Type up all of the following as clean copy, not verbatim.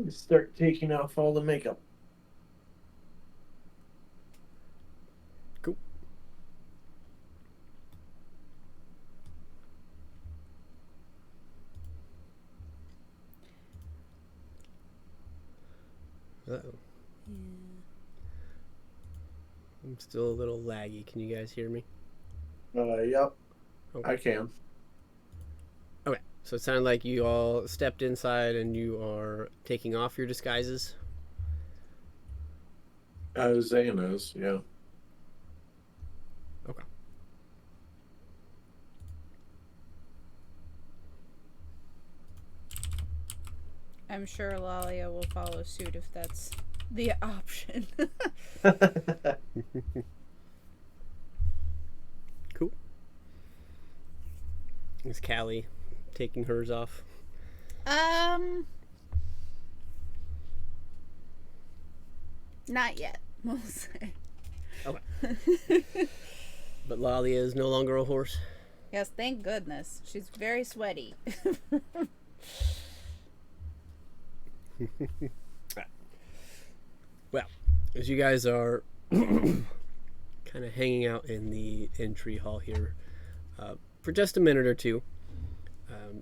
Start taking off all the makeup. Cool. Uh-oh. Yeah. I'm still a little laggy. Can you guys hear me? Yep, Okay. I can. Okay. So it sounded like you all stepped inside and you are taking off your disguises. Zane is, yeah. Okay. I'm sure Lalia will follow suit if that's the option. Cool. Is Callie taking hers off? um, not yet. We'll say. Okay. But Lalia is no longer a horse? Yes, thank goodness. She's very sweaty. Well, as you guys are kind of hanging out in the entry hall here for just a minute or two,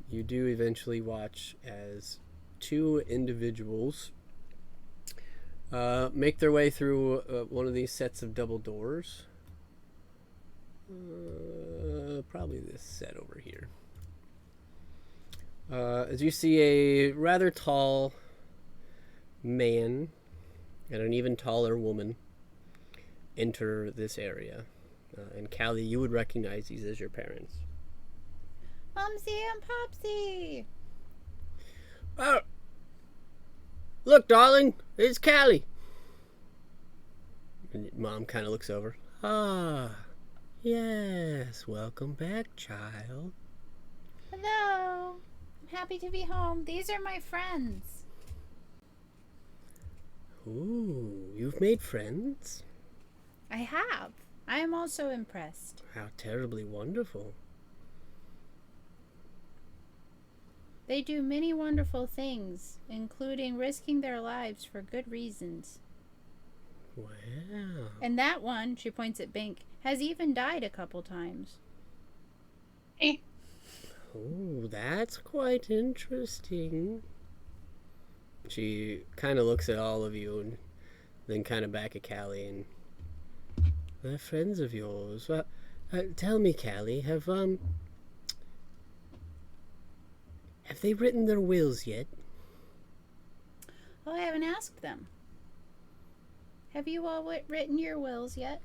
you do eventually watch as two individuals make their way through one of these sets of double doors. Probably this set over here. As you see a rather tall man and an even taller woman enter this area. And Callie, you would recognize these as your parents. Mumsy and Popsy! Oh, look, darling, it's Callie. And Mom kind of looks over. Ah, yes, welcome back, child. Hello! I'm happy to be home. These are my friends. Ooh, you've made friends? I have. I am also impressed. How terribly wonderful. They do many wonderful things, including risking their lives for good reasons. Wow. And that one, she points at Bink, has even died a couple times. Oh, that's quite interesting. She kind of looks at all of you and then kind of back at Callie and they're friends of yours. Well, tell me, Callie, have they written their wills yet? Oh, I haven't asked them. Have you all written your wills yet?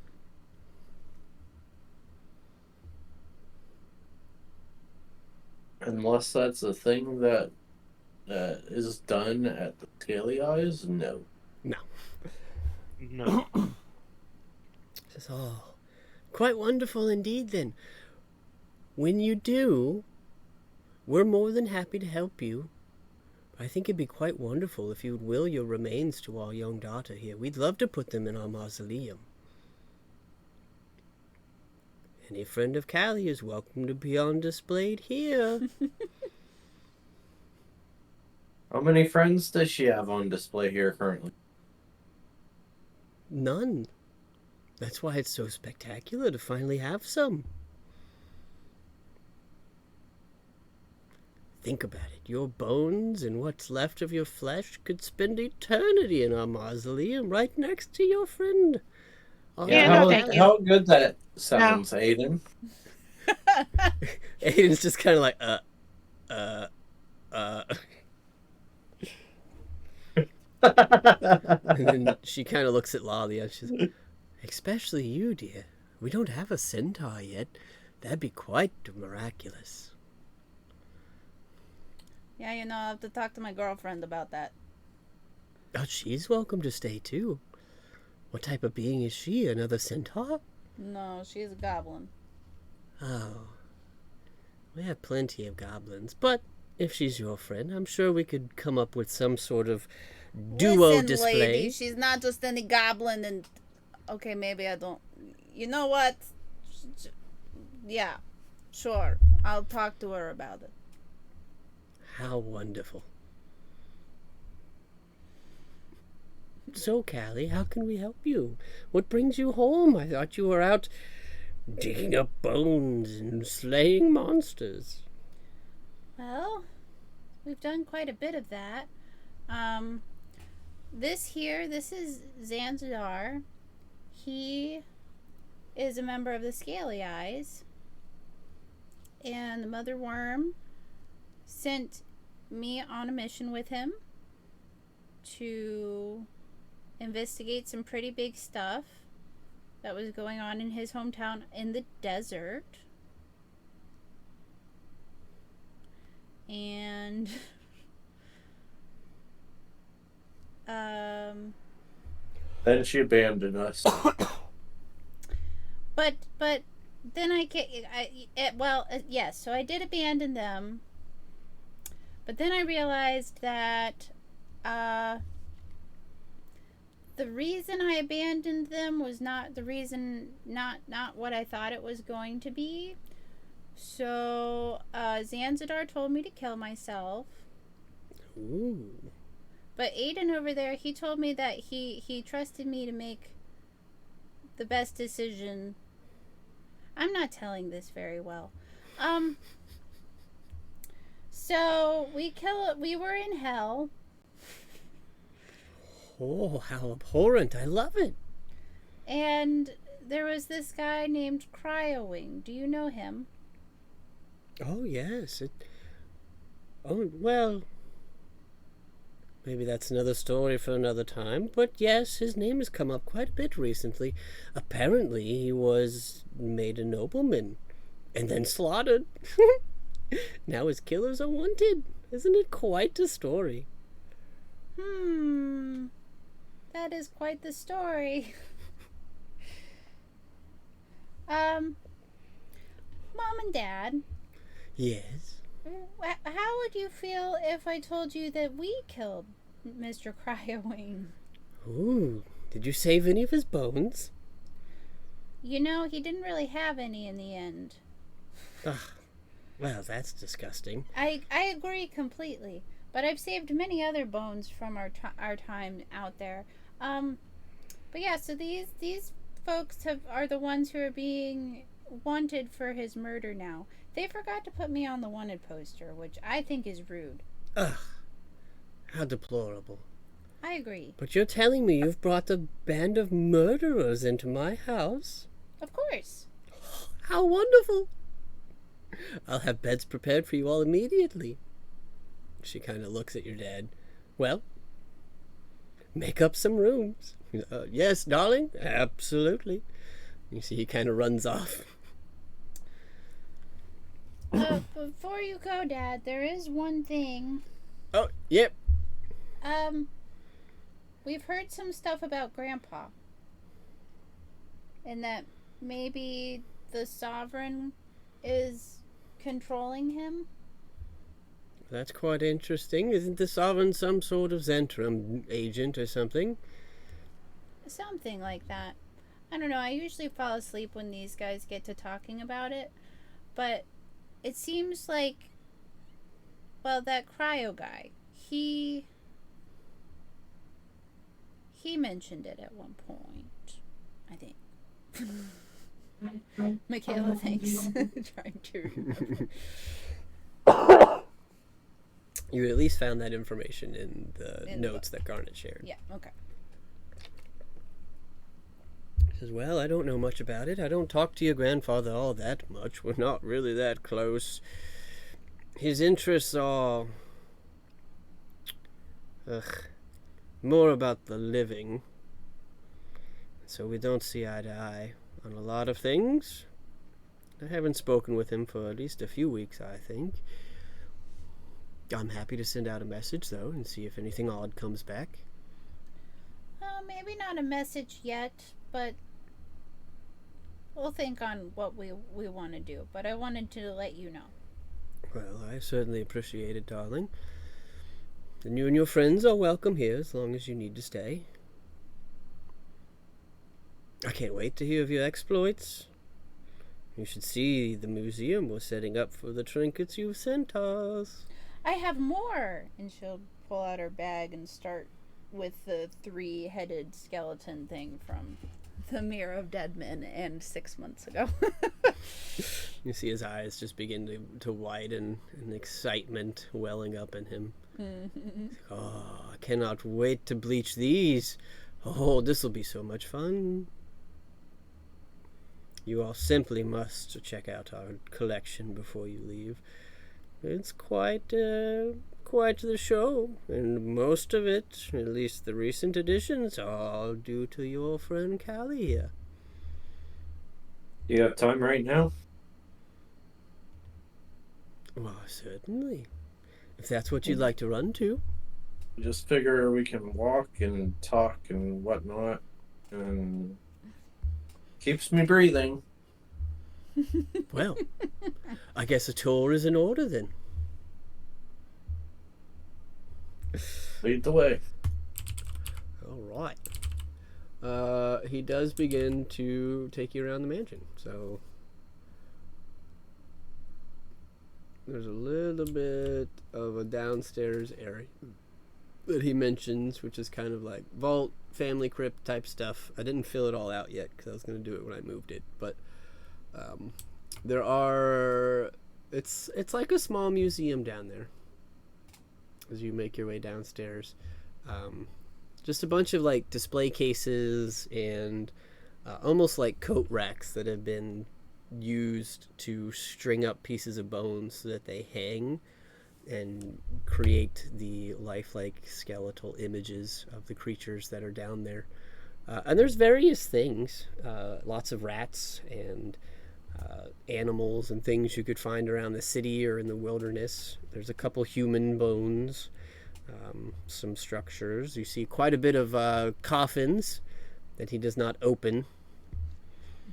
Unless that's a thing that is done at the Scaly Eyes, no. No. No. Says, oh, quite wonderful indeed. Then, when you do, we're more than happy to help you. I think it'd be quite wonderful if you'd will your remains to our young daughter here. We'd love to put them in our mausoleum. Any friend of Callie is welcome to be on display here. How many friends does she have on display here currently? None. That's why it's so spectacular to finally have some. Think about it. Your bones and what's left of your flesh could spend eternity in our mausoleum right next to your friend. Yeah, no, thank you. How good that sounds, Aiden. Aiden's just kind of like, And then she kind of looks at Lalia. She's especially you, dear. We don't have a centaur yet. That'd be quite miraculous. Yeah, you know, I'll have to talk to my girlfriend about that. Oh, she's welcome to stay too. What type of being is she? Another centaur? No, she's a goblin. Oh. We have plenty of goblins, but if she's your friend, I'm sure we could come up with some sort of duo Listen, display. lady, she's not just any goblin and... Okay, maybe I don't... You know what? Yeah, sure. I'll talk to her about it. How wonderful. So, Callie, how can we help you? What brings you home? I thought you were out digging up bones and slaying monsters. Well, we've done quite a bit of that. This is Zanzidar. He is a member of the Scaly Eyes. And the Mother Worm sent me on a mission with him to investigate some pretty big stuff that was going on in his hometown in the desert. And Then she abandoned us. but then yes, so I did abandon them. But then I realized that the reason I abandoned them was not the reason, not what I thought it was going to be. So Zanzidar told me to kill myself. Ooh. But Aiden over there, he told me that he trusted me to make the best decision. I'm not telling this very well. So we were in hell. Oh, how abhorrent. I love it. And there was this guy named Cryowing. Do you know him? Oh, yes. Oh, well, maybe that's another story for another time. But yes, his name has come up quite a bit recently. Apparently, he was made a nobleman and then slaughtered. Now his killers are wanted. Isn't it quite a story? That is quite the story. Mom and Dad. Yes. How would you feel if I told you that we killed Mr. Cryowing? Ooh, did you save any of his bones? You know, he didn't really have any in the end. Ugh, well, that's disgusting. I agree completely. But I've saved many other bones from our time out there. But yeah, so these folks are the ones who are being wanted for his murder now. They forgot to put me on the wanted poster, which I think is rude. Ugh, how deplorable. I agree. But you're telling me you've brought a band of murderers into my house? Of course. How wonderful! I'll have beds prepared for you all immediately. She kind of looks at your dad. Well, make up some rooms. Yes, darling, absolutely. You see, he kind of runs off. Before you go, Dad, there is one thing. Oh, yep. We've heard some stuff about Grandpa. And that maybe the Sovereign is controlling him. That's quite interesting. Isn't the Sovereign some sort of Zentrum agent or something? Something like that. I don't know. I usually fall asleep when these guys get to talking about it. But it seems like, well, that cryo guy, he mentioned it at one point, I think. Michaela, thanks. Trying to remember. You at least found that information in the notes that Garnet shared. Yeah, okay. He says, well, I don't know much about it. I don't talk to your grandfather all that much. We're not really that close. His interests are more about the living. So we don't see eye to eye on a lot of things. I haven't spoken with him for at least a few weeks, I think. I'm happy to send out a message, though, and see if anything odd comes back. Maybe not a message yet, but we'll think on what we want to do. But I wanted to let you know. Well, I certainly appreciate it, darling. And you and your friends are welcome here as long as you need to stay. I can't wait to hear of your exploits. You should see the museum we're setting up for the trinkets you've sent us. I have more. And she'll pull out her bag and start with the 3-headed skeleton thing from the Mirror of Dead Men and 6 months ago. You see his eyes just begin to widen and excitement welling up in him. Mm-hmm. Oh, I cannot wait to bleach these. Oh, this will be so much fun. You all simply must check out our collection before you leave. It's quite the show, and most of it, at least the recent additions, are all due to your friend Callie here. Do you have time right now? Well, certainly. If that's what you'd like to run to. Just figure we can walk and talk and whatnot, and keeps me breathing. Well, I guess a tour is in order then. Lead the way. All right. He does begin to take you around the mansion. So there's a little bit of a downstairs area that he mentions, which is kind of like vault, family crypt type stuff. I didn't fill it all out yet because I was going to do it when I moved it, but there are. It's like a small museum down there as you make your way downstairs. Just a bunch of like display cases and almost like coat racks that have been used to string up pieces of bones so that they hang and create the lifelike skeletal images of the creatures that are down there. And there's various things, lots of rats and animals and things you could find around the city or in the wilderness. There's a couple human bones, some structures. You see quite a bit of coffins that he does not open.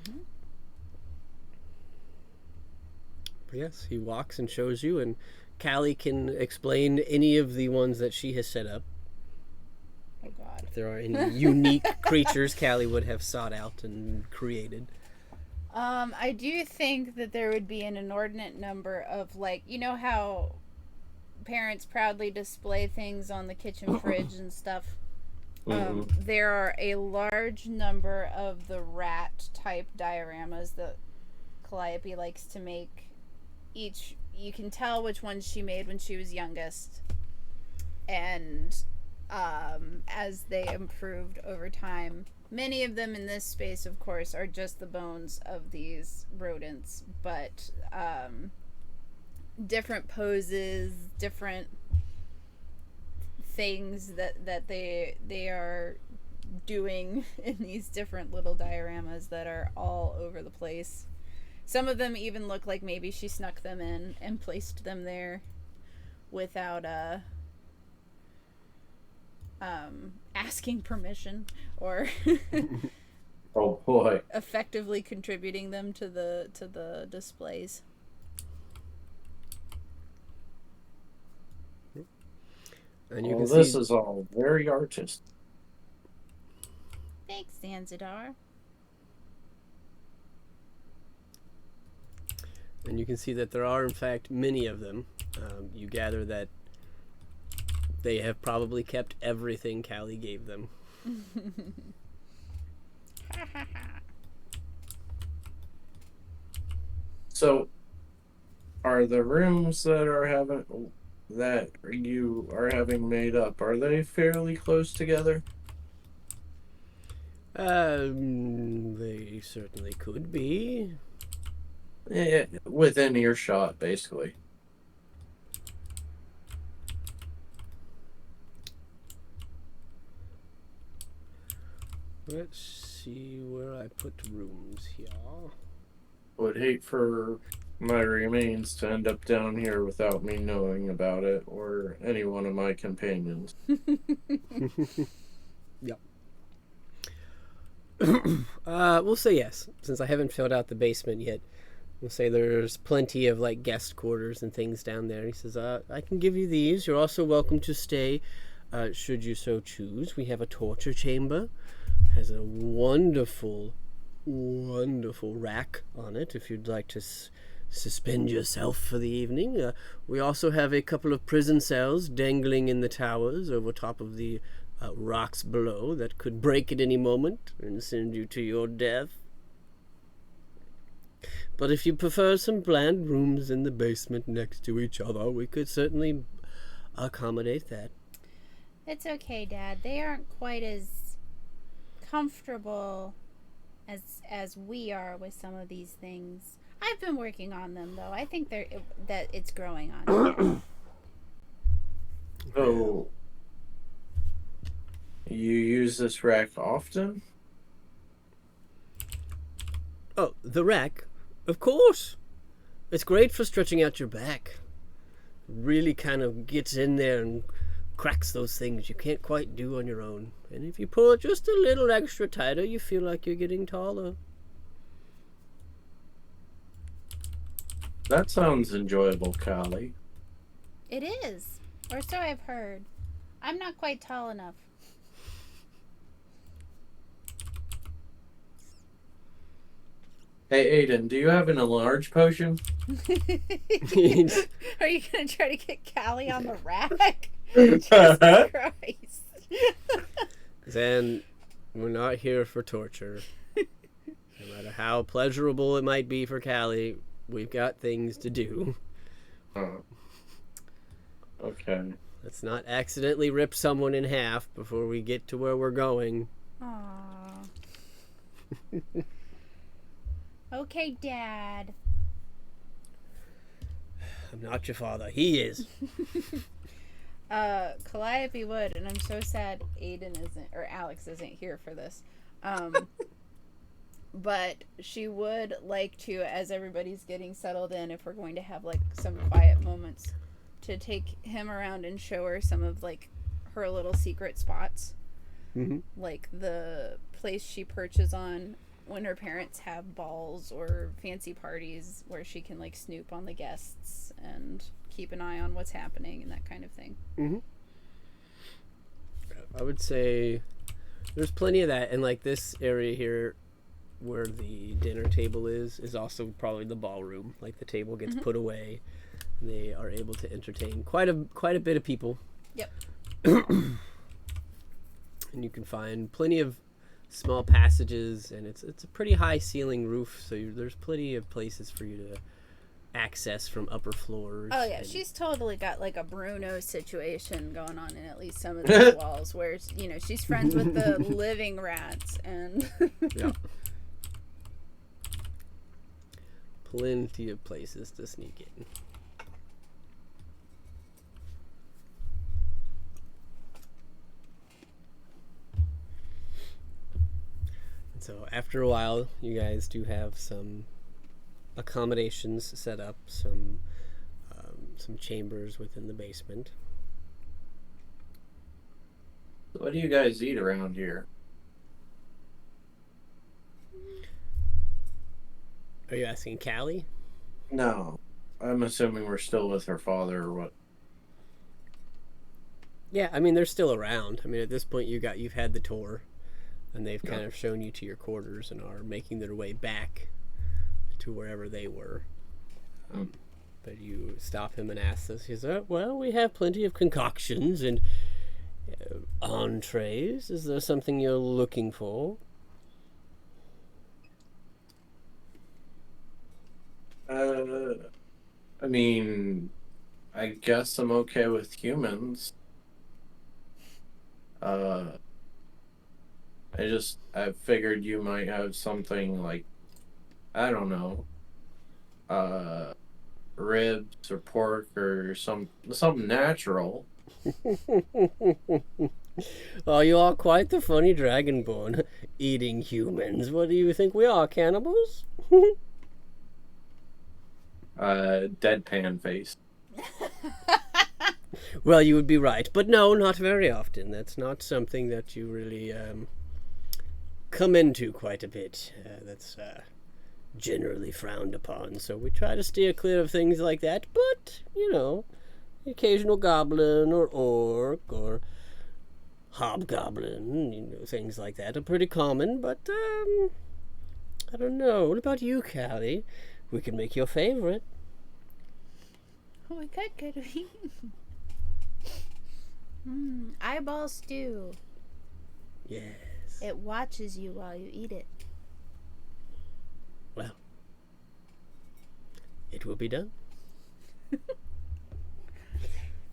Mm-hmm. But yes, he walks and shows you, and Callie can explain any of the ones that she has set up. Oh God. If there are any unique creatures Callie would have sought out and created. I do think that there would be an inordinate number of, like, you know how parents proudly display things on the kitchen fridge and stuff? There are a large number of the rat type dioramas that Calliope likes to make. Each, you can tell which ones she made when she was youngest, and as they improved over time. Many of them in this space, of course, are just the bones of these rodents, but different poses, different things that they are doing in these different little dioramas that are all over the place. Some of them even look like maybe she snuck them in and placed them there without asking permission or Oh boy. effectively contributing them to the displays. And you Well, can this see is all very artistic. Thanks, Zanzidar. And you can see that there are, in fact, many of them. You gather that they have probably kept everything Callie gave them. So, are the rooms that you are having made up, are they fairly close together? They certainly could be. Yeah, within earshot, basically. Let's see where I put rooms here. Would hate for my remains to end up down here without me knowing about it, or any one of my companions. Yep. We'll say yes, since I haven't filled out the basement yet. We'll say there's plenty of like guest quarters and things down there. He says, I can give you these. You're also welcome to stay, should you so choose. We have a torture chamber. Has a wonderful rack on it if you'd like to suspend yourself for the evening. We also have a couple of prison cells dangling in the towers over top of the rocks below that could break at any moment and send you to your death. But if you prefer some bland rooms in the basement next to each other, we could certainly accommodate that. It's okay, Dad. They aren't quite as comfortable as we are with some of these things. I've been working on them, though. I think that it's growing on me. So, you use this rack often? Oh, the rack? Of course! It's great for stretching out your back. Really kind of gets in there and cracks those things you can't quite do on your own. And if you pull it just a little extra tighter, you feel like you're getting taller. That sounds enjoyable, Callie. It is. Or so I've heard. I'm not quite tall enough. Hey, Aiden, do you have an enlarge potion? Are you going to try to get Callie on the rack? Jesus Christ. Then we're not here for torture. No matter how pleasurable it might be for Callie, we've got things to do. Oh. Okay. Let's not accidentally rip someone in half before we get to where we're going. Aww. Okay, Dad. I'm not your father. He is. Calliope would, and I'm so sad Aiden isn't, or Alex isn't here for this. But she would like to, as everybody's getting settled in, if we're going to have like some quiet moments, to take him around and show her some of like her little secret spots. Mm-hmm. Like the place she perches on when her parents have balls or fancy parties, where she can like snoop on the guests and keep an eye on what's happening and that kind of thing. Mm-hmm. I would say there's plenty of that, and like this area here where the dinner table is also probably the ballroom. Like the table gets put away, and they are able to entertain quite a bit of people. Yep. And you can find plenty of small passages, and it's a pretty high ceiling roof, so there's plenty of places for you to access from upper floors. Oh yeah, she's totally got like a Bruno situation going on in at least some of these walls, where she's friends with the living rats and yeah, plenty of places to sneak in. So after a while, you guys do have some accommodations set up, some chambers within the basement. What do you guys eat around here? Are you asking Callie? No. I'm assuming we're still with her father or what? Yeah, I mean they're still around. I mean at this point you've had the tour, and they've kind of shown you to your quarters and are making their way back to wherever they were. But you stop him and ask us. He says, well, we have plenty of concoctions and entrees. Is there something you're looking for? I mean, I guess I'm okay with humans. I figured you might have something like, I don't know, ribs or pork or something natural. Oh, you are quite the funny dragonborn, eating humans. What do you think we are, cannibals? Deadpan face. Well, you would be right, but no, not very often. That's not something that you really come into quite a bit. That's generally frowned upon, so we try to steer clear of things like that. But the occasional goblin or orc or hobgoblin, things like that are pretty common. But I don't know. What about you, Callie? We can make your favorite. Oh my god, could we? Eyeball stew. Yes. It watches you while you eat it. Well, it will be done.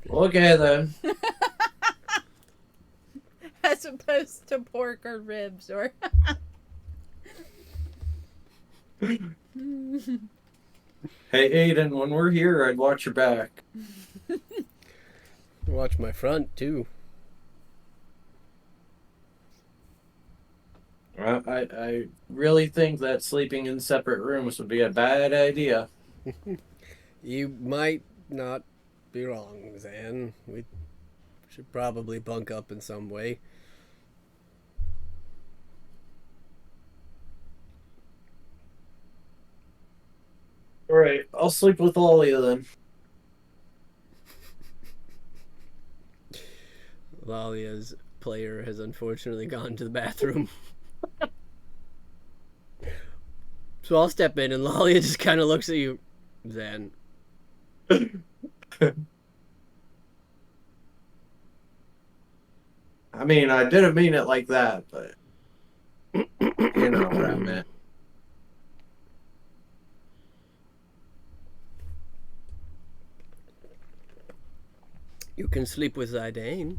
Okay then. As opposed to pork or ribs or. Hey Aiden, when we're here, I'd watch your back. Watch my front, too. I really think that sleeping in separate rooms would be a bad idea. You might not be wrong, Zan. We should probably bunk up in some way. All right, I'll sleep with Lolly then. Lalia's player has unfortunately gone to the bathroom. So I'll step in, and Lalia just kind of looks at you, Zan. I mean, I didn't mean it like that, but you know what I meant. You can sleep with Zidane.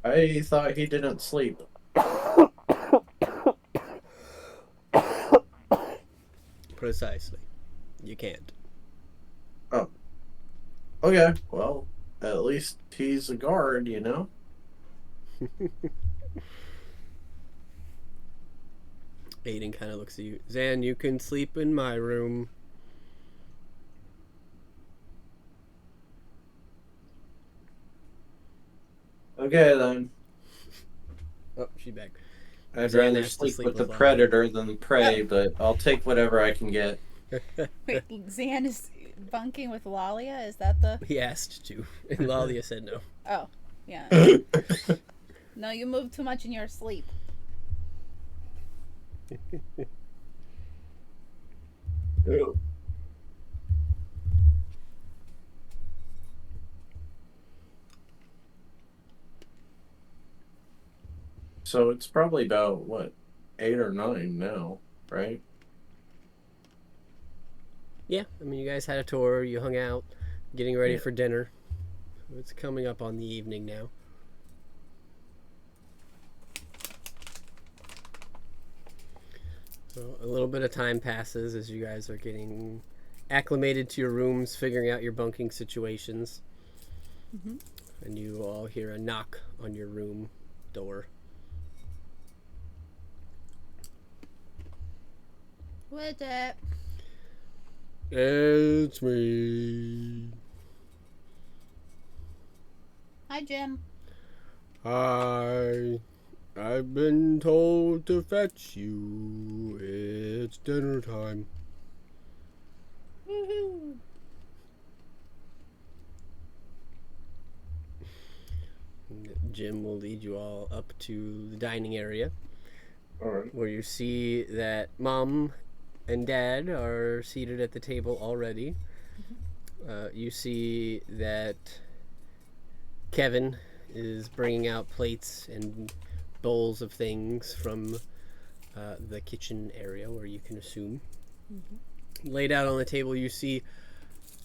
I thought he didn't sleep. Precisely. You can't. Oh. Okay, well, at least he's a guard, you know? Aiden kind of looks at you. Zan, you can sleep in my room. Okay, then. Oh, she's back. I'd Zan rather has to sleep sleep with the with Lolly. predator than the prey, but I'll take whatever I can get. Wait, Zan is bunking with Lalia? Is that the. He asked to, and Lalia said no. Oh, yeah. No, you move too much in your sleep. So it's probably about, what, 8 or 9 now, right? Yeah, I mean, you guys had a tour, you hung out, getting ready Yeah. for dinner. It's coming up on the evening now. So a little bit of time passes as you guys are getting acclimated to your rooms, figuring out your bunking situations. Mhm. And you all hear a knock on your room door. What's up? It's me. Hi, Jim. Hi. I've been told to fetch you. It's dinner time. Woohoo! Jim will lead you all up to the dining area, All right. where you see that Mom and Dad are seated at the table already. You see that Kevin is bringing out plates and bowls of things from the kitchen area, where you can assume. Laid out on the table, you see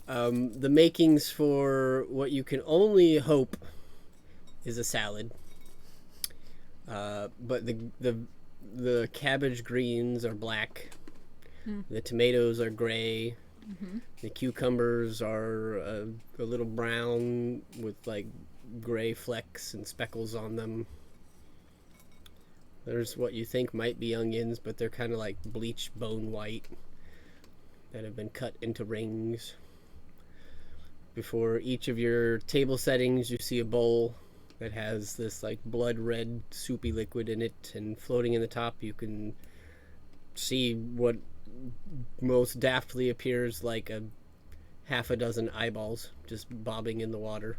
the makings for what you can only hope is a salad. But the cabbage greens are black. The tomatoes are gray. The cucumbers are a little brown with like gray flecks and speckles on them. There's what you think might be onions, but they're kind of like bleached bone white that have been cut into rings. Before each of your table settings, you see a bowl that has this like blood red soupy liquid in it, and floating in the top you can see what most daftly appears like a half a dozen eyeballs just bobbing in the water.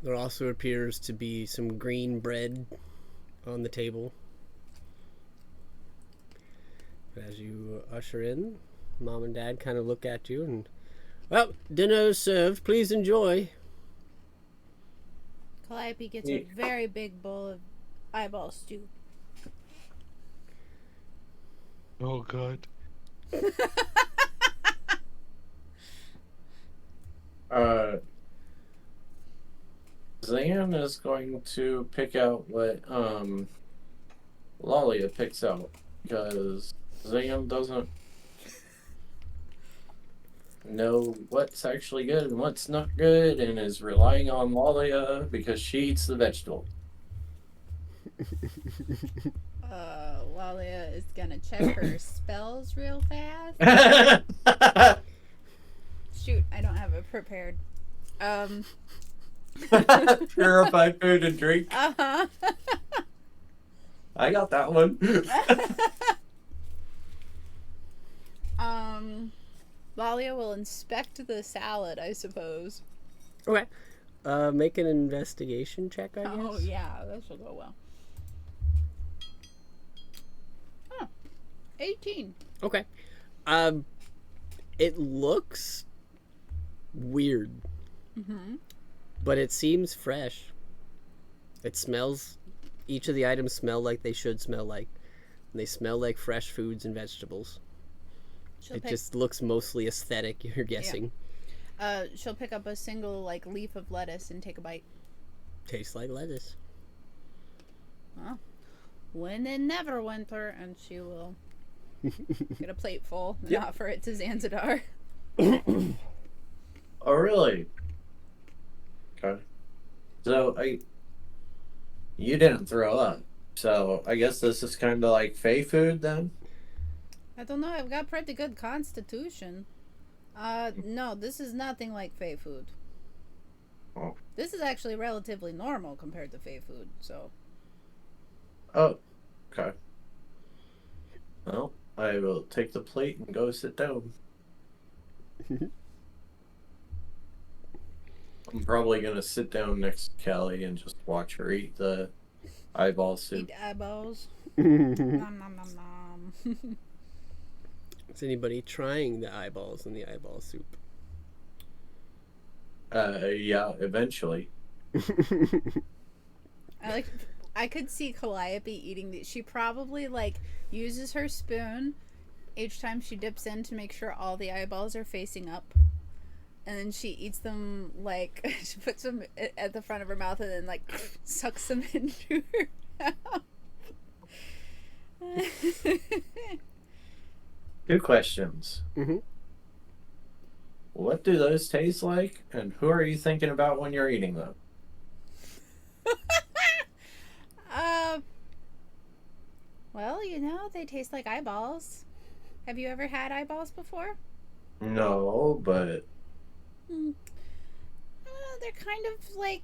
There also appears to be some green bread on the table. As you usher in, Mom and Dad kind of look at you and Well, dinner is served. Please enjoy. Calliope gets a very big bowl of eyeball stew. Oh God. Uh, Zan is going to pick out what Lalia picks out because Zan doesn't know what's actually good and what's not good and is relying on Lalia because she eats the vegetable. Lalia is gonna check her spells real fast. Shoot, I don't have it prepared. Purify food and drink. Uh-huh. I got that one. Lalia will inspect the salad, I suppose. Okay. Make an investigation check, I guess. Oh, yeah, this will go well. Oh, 18. Okay. It looks weird. But it seems fresh. It smells. Each of the items smell like they should smell like. And they smell like fresh foods and vegetables. It just looks mostly aesthetic, you're guessing. She'll pick up a single, leaf of lettuce and take a bite. Tastes like lettuce. Well, when in Neverwinter, and she will get a plate full and offer it to Zanzidar. Oh, really? Okay. So, you didn't throw up. So, I guess this is kind of like Fey food then? I don't know, I've got pretty good constitution. No, this is nothing like Fey food. Oh. This is actually relatively normal compared to Fey food, so. Oh, okay. Well, I will take the plate and go sit down. I'm probably going to sit down next to Callie and just watch her eat the eyeball soup. Eat eyeballs. Nom nom nom nom. Is anybody trying the eyeballs in the eyeball soup? Yeah, eventually. I could see Calliope eating these. She probably uses her spoon each time she dips in to make sure all the eyeballs are facing up. And then she eats them she puts them at the front of her mouth and then sucks them into her mouth. Two questions. Mm-hmm. What do those taste like, and who are you thinking about when you're eating them? Well, they taste like eyeballs. Have you ever had eyeballs before? No, but... They're kind of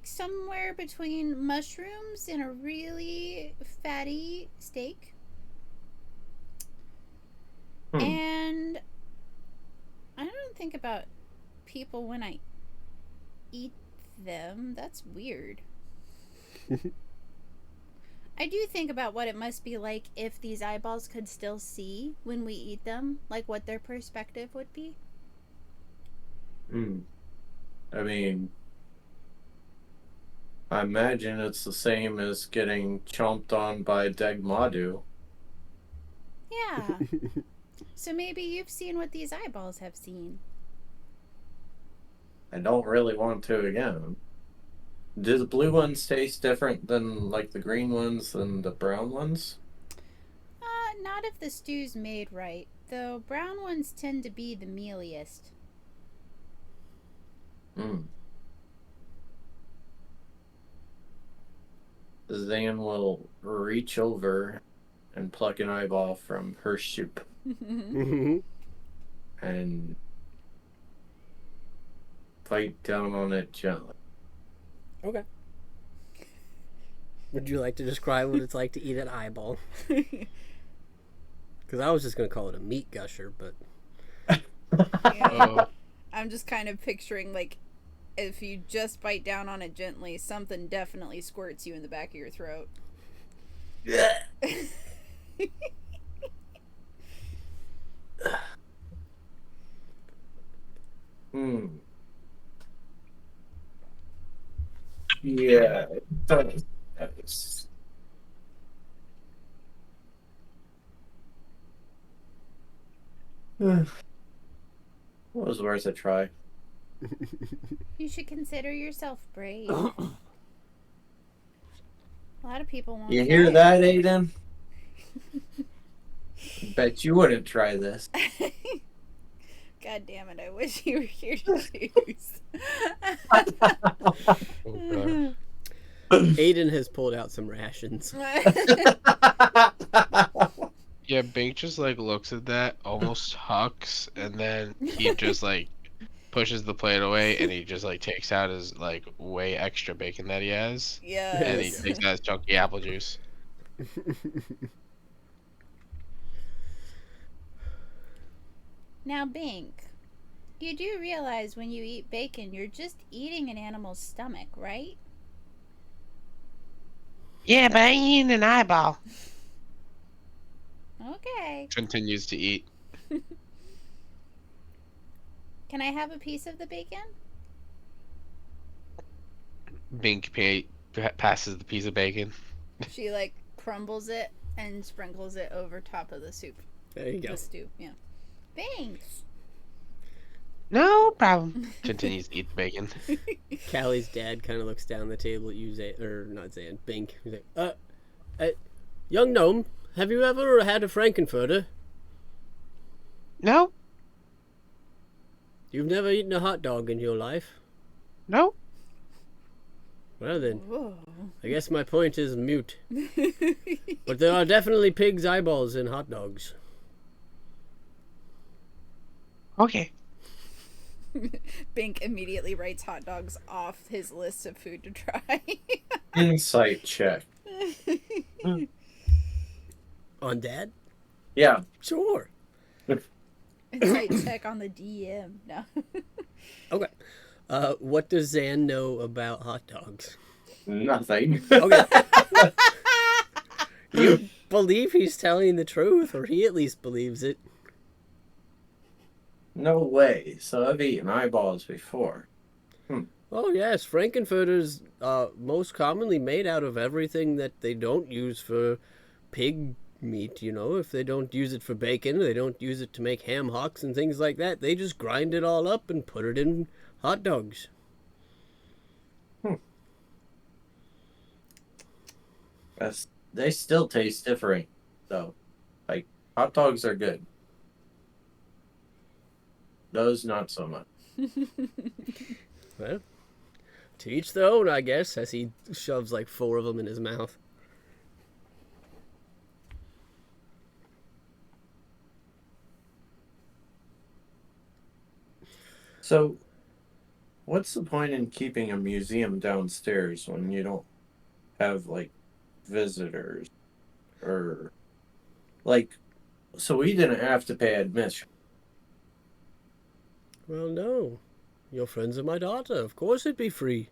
somewhere between mushrooms and a really fatty steak. And I don't think about people when I eat them. That's weird. I do think about what it must be like if these eyeballs could still see when we eat them, what their perspective would be. I mean, I imagine it's the same as getting chomped on by Degmadu. Yeah. So maybe you've seen what these eyeballs have seen. I don't really want to again. Do the blue ones taste different than the green ones than the brown ones? Not if the stew's made right, though brown ones tend to be the mealiest. Zan will reach over and pluck an eyeball from her soup. And bite down on it gently. Okay. Would you like to describe what it's like to eat an eyeball? Because I was just going to call it a meat gusher, but... Yeah. I'm just kind of picturing, if you just bite down on it gently, something definitely squirts you in the back of your throat. Yeah. Yeah. It does. It was worth a try. You should consider yourself brave. A lot of people won't You try hear it. that, Aiden? Bet you wouldn't try this. God damn it, I wish you were here to choose. Oh god. Aiden has pulled out some rations. Yeah, Bink just like looks at that, almost hucks, and then he just like pushes the plate away, and he just like takes out his like way extra bacon that he has, and he Yes. takes out his chunky apple juice. Now, Bink, you do realize when you eat bacon, you're just eating an animal's stomach, right? Yeah, but I ain't eating an eyeball. Okay. Continues to eat. Can I have a piece of the bacon? Bink passes the piece of bacon. She like crumbles it and sprinkles it over top of the soup. There you go. The stew, yeah. Thanks. No problem. Continues to eat the bacon. Callie's dad kind of looks down the table at you, or not Zan, Bink. He's like, young gnome, have you ever had a Frankenfurter? No, You've never eaten a hot dog in your life? no. Well then, Whoa. I guess my point is mute. But there are definitely pig's eyeballs in hot dogs. Okay. Bink immediately writes hot dogs off his list of food to try. Insight check. On Dad? Yeah. Sure. Insight check on the DM. No. Okay. What does Zan know about hot dogs? Nothing. Okay. You believe he's telling the truth, or he at least believes it. No way. So I've eaten eyeballs before. Oh yes, Frankenfurter's most commonly made out of everything that they don't use for pig meat, you know. If they don't use it for bacon, they don't use it to make ham hocks and things like that. They just grind it all up and put it in hot dogs. They still taste different, though. Like, hot dogs are good. Those, not so much. Well, to each their own, I guess, as he shoves like 4 of them in his mouth. So, what's the point in keeping a museum downstairs when you don't have, like, visitors? Or, like, so we didn't have to pay admission. Well, no. Your friends are my daughter. Of course it'd be free.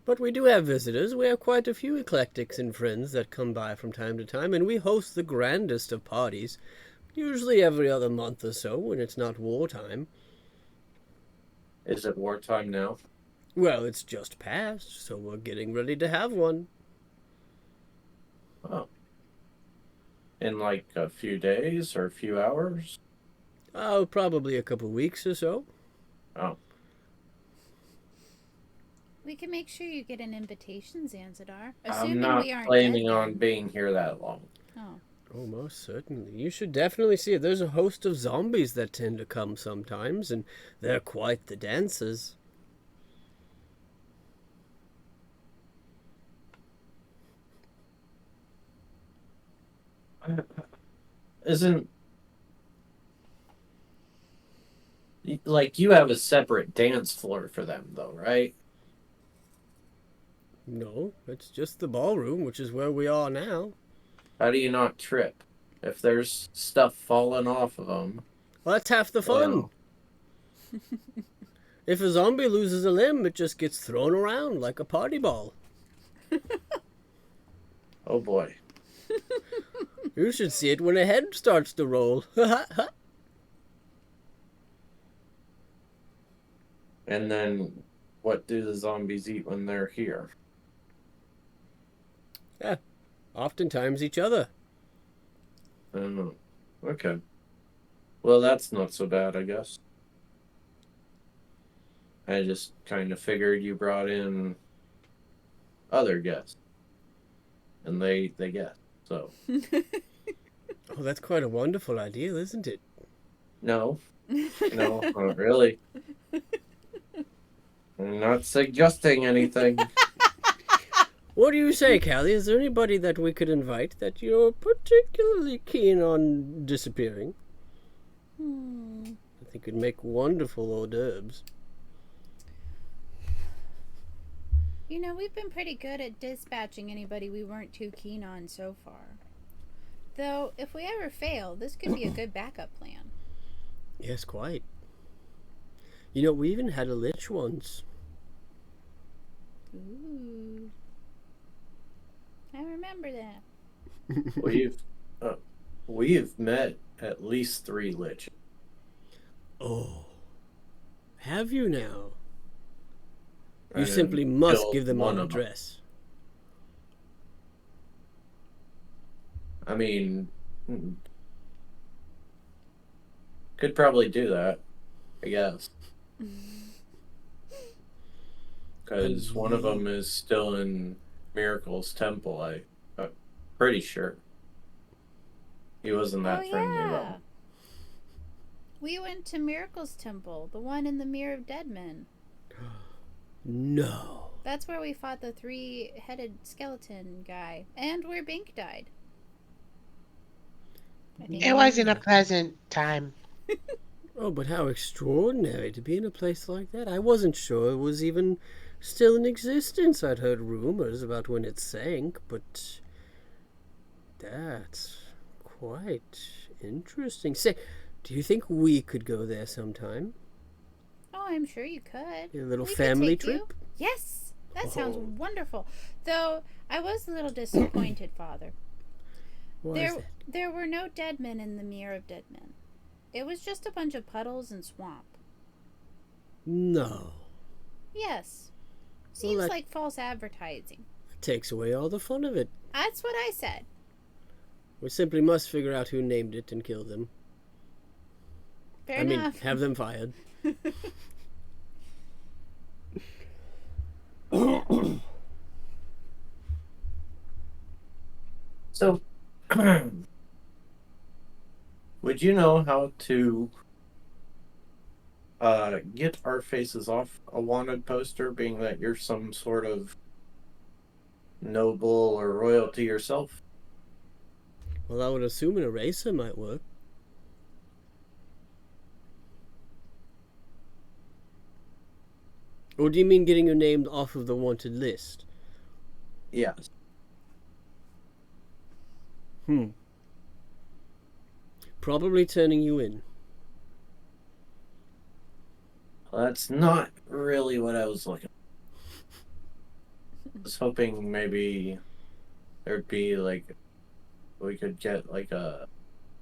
But we do have visitors. We have quite a few eclectics and friends that come by from time to time, and we host the grandest of parties, usually every other month or so when it's not wartime. Is it wartime now? Well, it's just passed, so we're getting ready to have one. Oh. In, like, a few days or a few hours? Oh, probably a couple weeks or so. Oh. We can make sure you get an invitation, Zanzidar. I'm Assuming not we aren't planning dead on then. being here that long. Oh. Oh, most certainly. You should definitely see it. There's a host of zombies that tend to come sometimes, and they're quite the dancers. Isn't, like, you have a separate dance floor for them, though, right? No, it's just the ballroom, which is where we are now. How do you not trip if there's stuff falling off of them? Well, that's half the fun. If a zombie loses a limb, it just gets thrown around like a party ball. Oh boy. You should see it when a head starts to roll. And then what do the zombies eat when they're here? Yeah, oftentimes each other. I don't know. Okay. Well, that's not so bad, I guess. I just kind of figured you brought in other guests, and they guessed. So Oh, that's quite a wonderful idea, isn't it? no, no, not really. I'm not suggesting anything. What do you say, Callie? Is there anybody that we could invite that you're particularly keen on disappearing? Hmm. I think it'd make wonderful hors d'oeuvres. You know, we've been pretty good at dispatching anybody we weren't too keen on so far. Though, if we ever fail, this could be a good backup plan. Yes, quite. You know, we even had a lich once. Ooh. I remember that. We've uh, we've met at least 3 liches. Oh, have you now? You And simply must killed give them one our of them. address. I mean, could probably do that, I guess, because one of them is still in Miracle's temple. I'm pretty sure he wasn't Oh, that friendly yeah. though. We went to Miracle's Temple, the one in the Mirror of Dead Men. No. That's where we fought the 3-headed skeleton guy, and where Bink died. I think. It wasn't a pleasant time. Oh, but how extraordinary to be in a place like that. I wasn't sure it was even still in existence. I'd heard rumors about when it sank, but that's quite interesting. Say, do you think we could go there sometime? Oh, I'm sure you could. A little We could family take you. trip? Yes, that sounds Oh. wonderful. Though I was a little disappointed, Father. Why is that? There were no dead men in the Mirror of Dead Men. It was just a bunch of puddles and swamp. No. Yes. Seems that- like false advertising. It takes away all the fun of it. That's what I said. We simply must figure out who named it and kill them. Fair I mean, enough. have them fired. So, would you know how to get our faces off a wanted poster, being that you're some sort of noble or royalty yourself? Well, I would assume an eraser might work. Or do you mean getting your name off of the wanted list? Yes. Probably turning you in. Well, that's not really what I was looking for. I was hoping maybe there'd be like we could get like a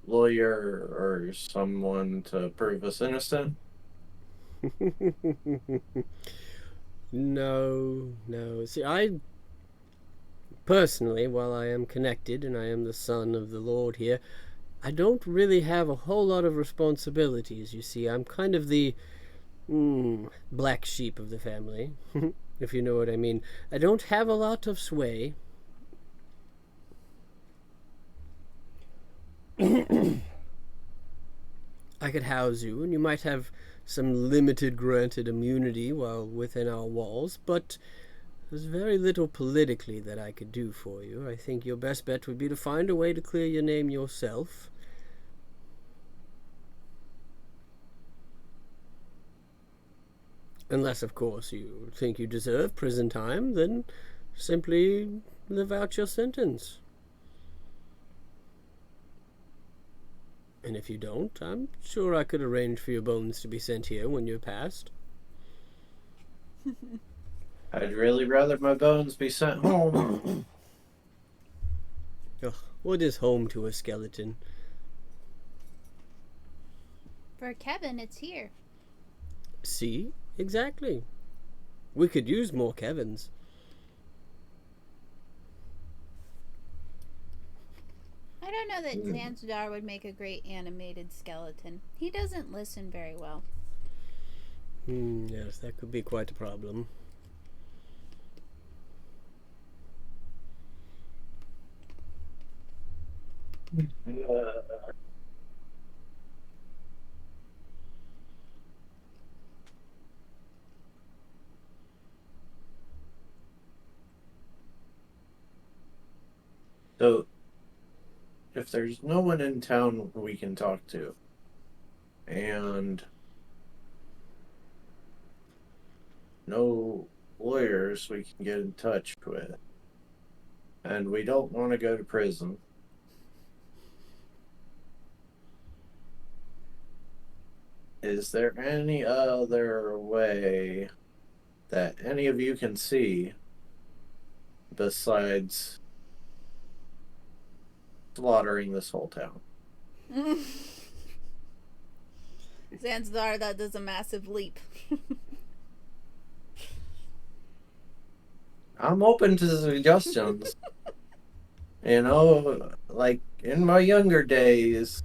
lawyer or someone to prove us innocent. No. See, I personally, while I am connected and I am the son of the Lord here, I don't really have a whole lot of responsibilities. You see, I'm kind of the black sheep of the family, if you know what I mean. I don't have a lot of sway. I could house you, and you might have some limited granted immunity while within our walls, but there's very little politically that I could do for you. I think your best bet would be to find a way to clear your name yourself. Unless, of course, you think you deserve prison time, then simply live out your sentence. And if you don't, I'm sure I could arrange for your bones to be sent here when you're passed. I'd really rather my bones be sent home. Ugh, what is home to a skeleton? For Kevin, it's here. See? Exactly. We could use more Kevins. I don't know that Hmm. Zanzidar would make a great animated skeleton. He doesn't listen very well. Yes, that could be quite a problem. So, if there's no one in town we can talk to, and no lawyers we can get in touch with, and we don't want to go to prison, is there any other way that any of you can see besides slaughtering this whole town? Zanzidar, that does a massive leap. I'm open to suggestions. Like in my younger days,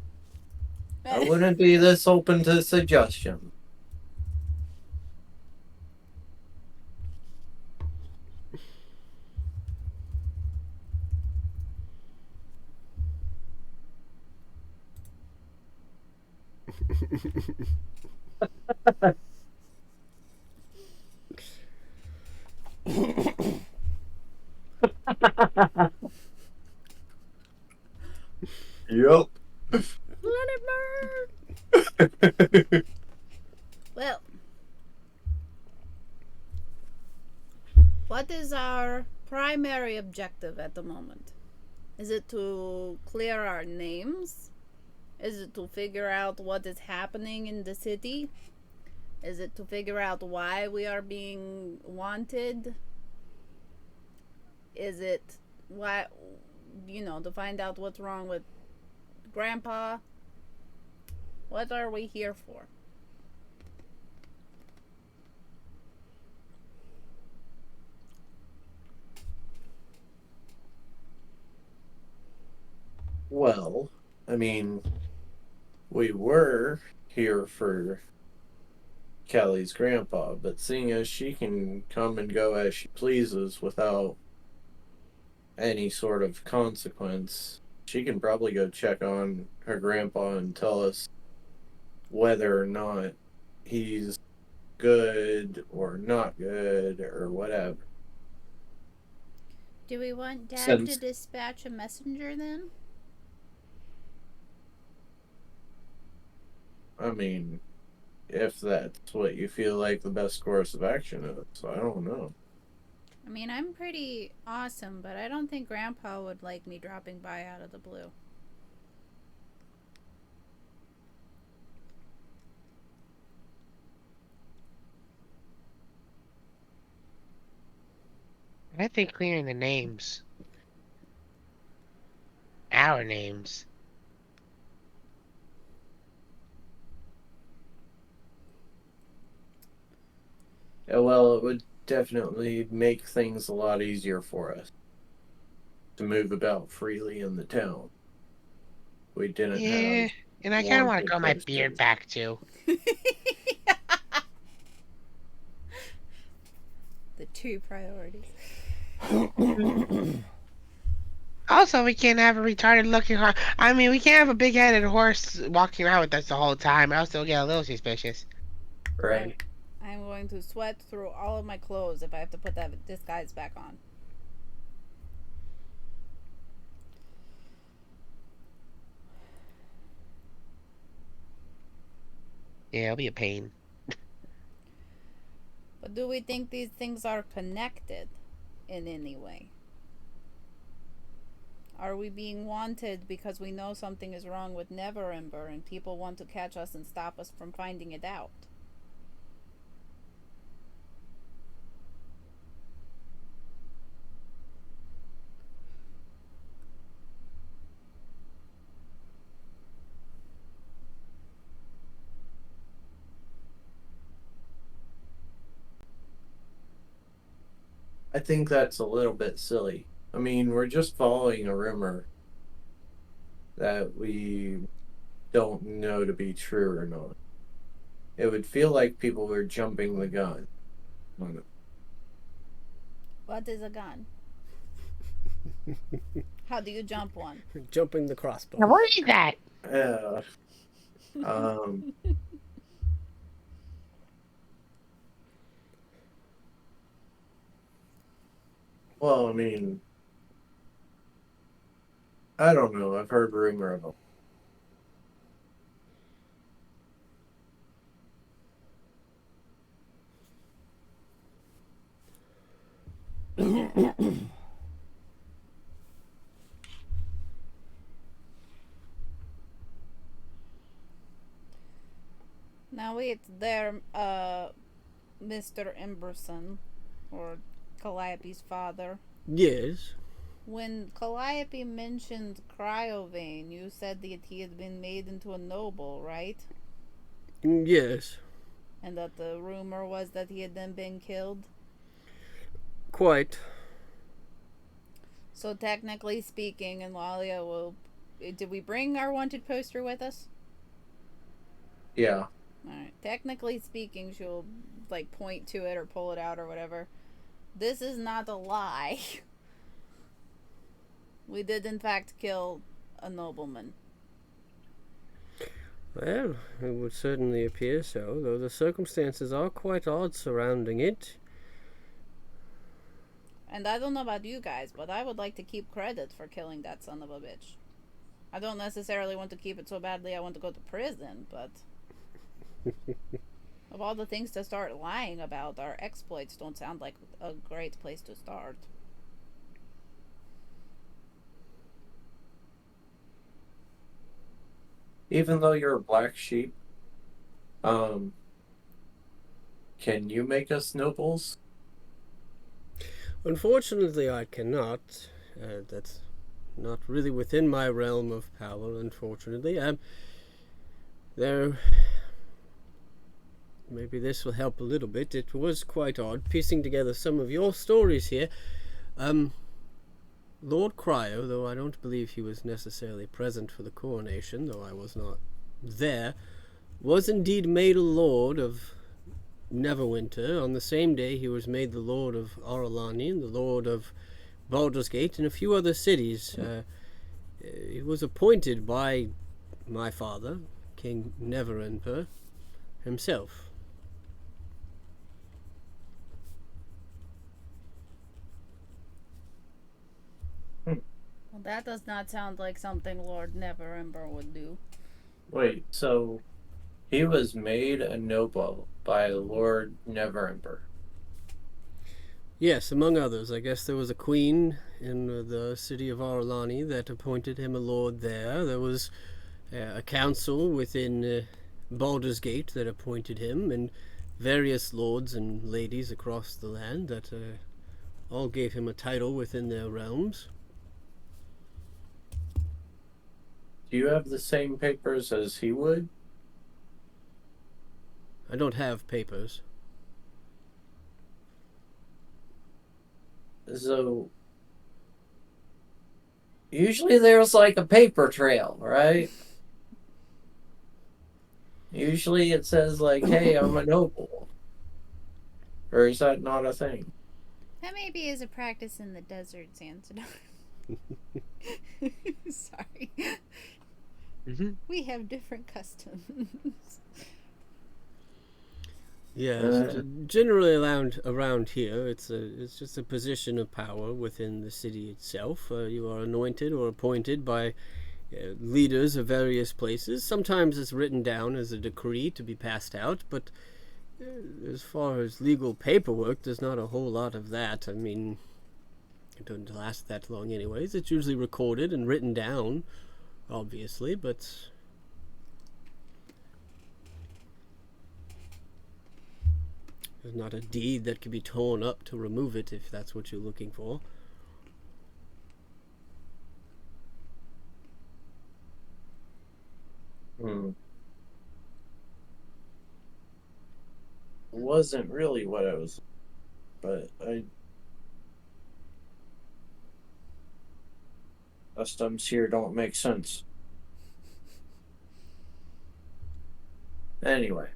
I wouldn't be this open to suggestions. Yep. Let it burn! Well, what is our primary objective at the moment? Is it to clear our names? Is it to figure out what is happening in the city? Is it to figure out why we are being wanted? Is it why, to find out what's wrong with Grandpa? What are we here for? Well, I mean, we were here for Callie's grandpa, but seeing as she can come and go as she pleases without any sort of consequence, she can probably go check on her grandpa and tell us whether or not he's good or not good or whatever. Do we want Dad to Since, dispatch a messenger then? I mean, if that's what you feel like the best course of action is, I don't know. I mean, I'm pretty awesome, but I don't think Grandpa would like me dropping by out of the blue. I think clearing the names, our names. Yeah, well, it would definitely make things a lot easier for us to move about freely in the town. We didn't Yeah, have and I kind of want to wanted grow my beard posters. back too. The two priorities. Also, we can't have a retarded looking horse. I mean, we can't have a big headed horse walking around with us the whole time. Else they'll get a little suspicious. Right. I'm going to sweat through all of my clothes if I have to put that disguise back on. Yeah, it'll be a pain. But do we think these things are connected in any way? Are we being wanted because we know something is wrong with Neverwinter and people want to catch us and stop us from finding it out? I think that's a little bit silly. I mean, we're just following a rumor that we don't know to be true or not. It would feel like people were jumping the gun on it. What is a gun? How do you jump one? Jumping the crossbow. Now, what is that? Yeah. Um. Well, I mean, I don't know. I've heard rumor of them. Now it's there, Mr. Emberson, or Calliope's father. Yes. When Calliope mentioned Cryovane, you said that he had been made into a noble, right? Yes. And that the rumor was that he had then been killed. Quite. So technically speaking, and Lalia will... Did we bring our wanted poster with us? Yeah. Alright. Technically speaking, she'll, like, point to it or pull it out or whatever. This is not a lie. We did, in fact, kill a nobleman. Well, it would certainly appear so, though the circumstances are quite odd surrounding it. And I don't know about you guys, but I would like to keep credit for killing that son of a bitch. I don't necessarily want to keep it so badly I want to go to prison, but... of all the things to start lying about, our exploits don't sound like a great place to start. Even though you're a black sheep, um, can you make us nobles? Unfortunately, I cannot. That's not really within my realm of power, unfortunately. There. Maybe this will help a little bit. It was quite odd piecing together some of your stories here. Lord Cryo, though I don't believe he was necessarily present for the coronation, though I was not there, was indeed made a lord of Neverwinter on the same day he was made the lord of Aralani and the lord of Baldur's Gate and a few other cities. He was appointed by my father, King Neverwinter, himself. Well, that does not sound like something Lord Neverember would do. Wait, so he was made a noble by Lord Neverember. Yes, among others. I guess there was a queen in the city of Aralani that appointed him a lord there. There was a council within Baldur's Gate that appointed him, and various lords and ladies across the land that all gave him a title within their realms. Do you have the same papers as he would? I don't have papers. So usually there's like a paper trail, right? Usually it says like, "Hey, I'm a noble," or is that not a thing? That maybe is a practice in the desert, Zanzibar. Sorry. Mm-hmm. We have different customs. Yes, generally around here, it's just a position of power within the city itself. You are anointed or appointed by leaders of various places. Sometimes it's written down as a decree to be passed out, but as far as legal paperwork, there's not a whole lot of that. I mean, it doesn't last that long anyways. It's usually recorded and written down, obviously, but there's not a deed that can be torn up to remove it if that's what you're looking for. Hmm. Wasn't really what I was, but I Customs here don't make sense. Anyway.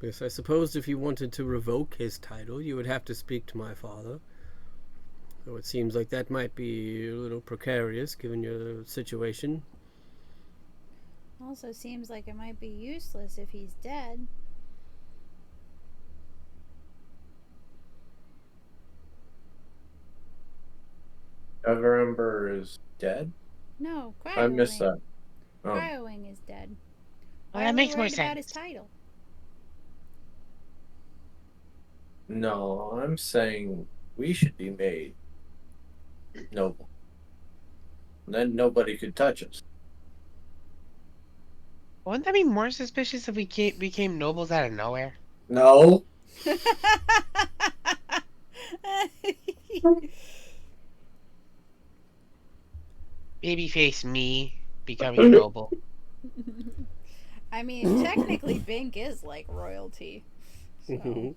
Yes, I suppose if you wanted to revoke his title, you would have to speak to my father. Though it seems like that might be a little precarious given your situation. Also seems like it might be useless if he's dead. Neverember is dead? No, I missed Cryowing. that. Oh. Cryowing is dead. Well, Why that are we makes more worried about his sense. title? No, I'm saying we should be made noble. And then nobody could touch us. Wouldn't that be more suspicious if we became nobles out of nowhere? No. Babyface me becoming a noble. I mean, technically, Bink is like royalty. So,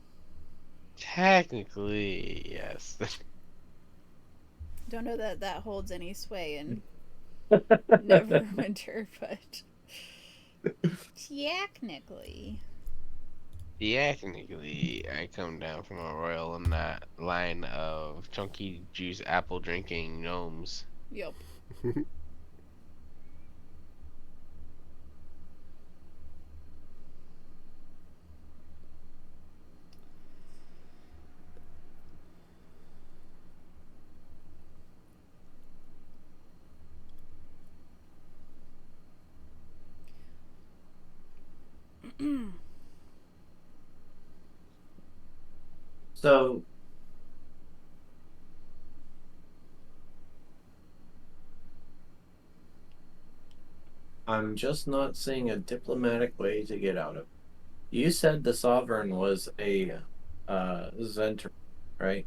Technically, yes. don't know that that holds any sway in Neverwinter, but technically. Technically, I come down from a royal in that line of chunky juice apple drinking gnomes. Yup. So I'm just not seeing a diplomatic way to get out of it. You said the sovereign was a Zenter, right?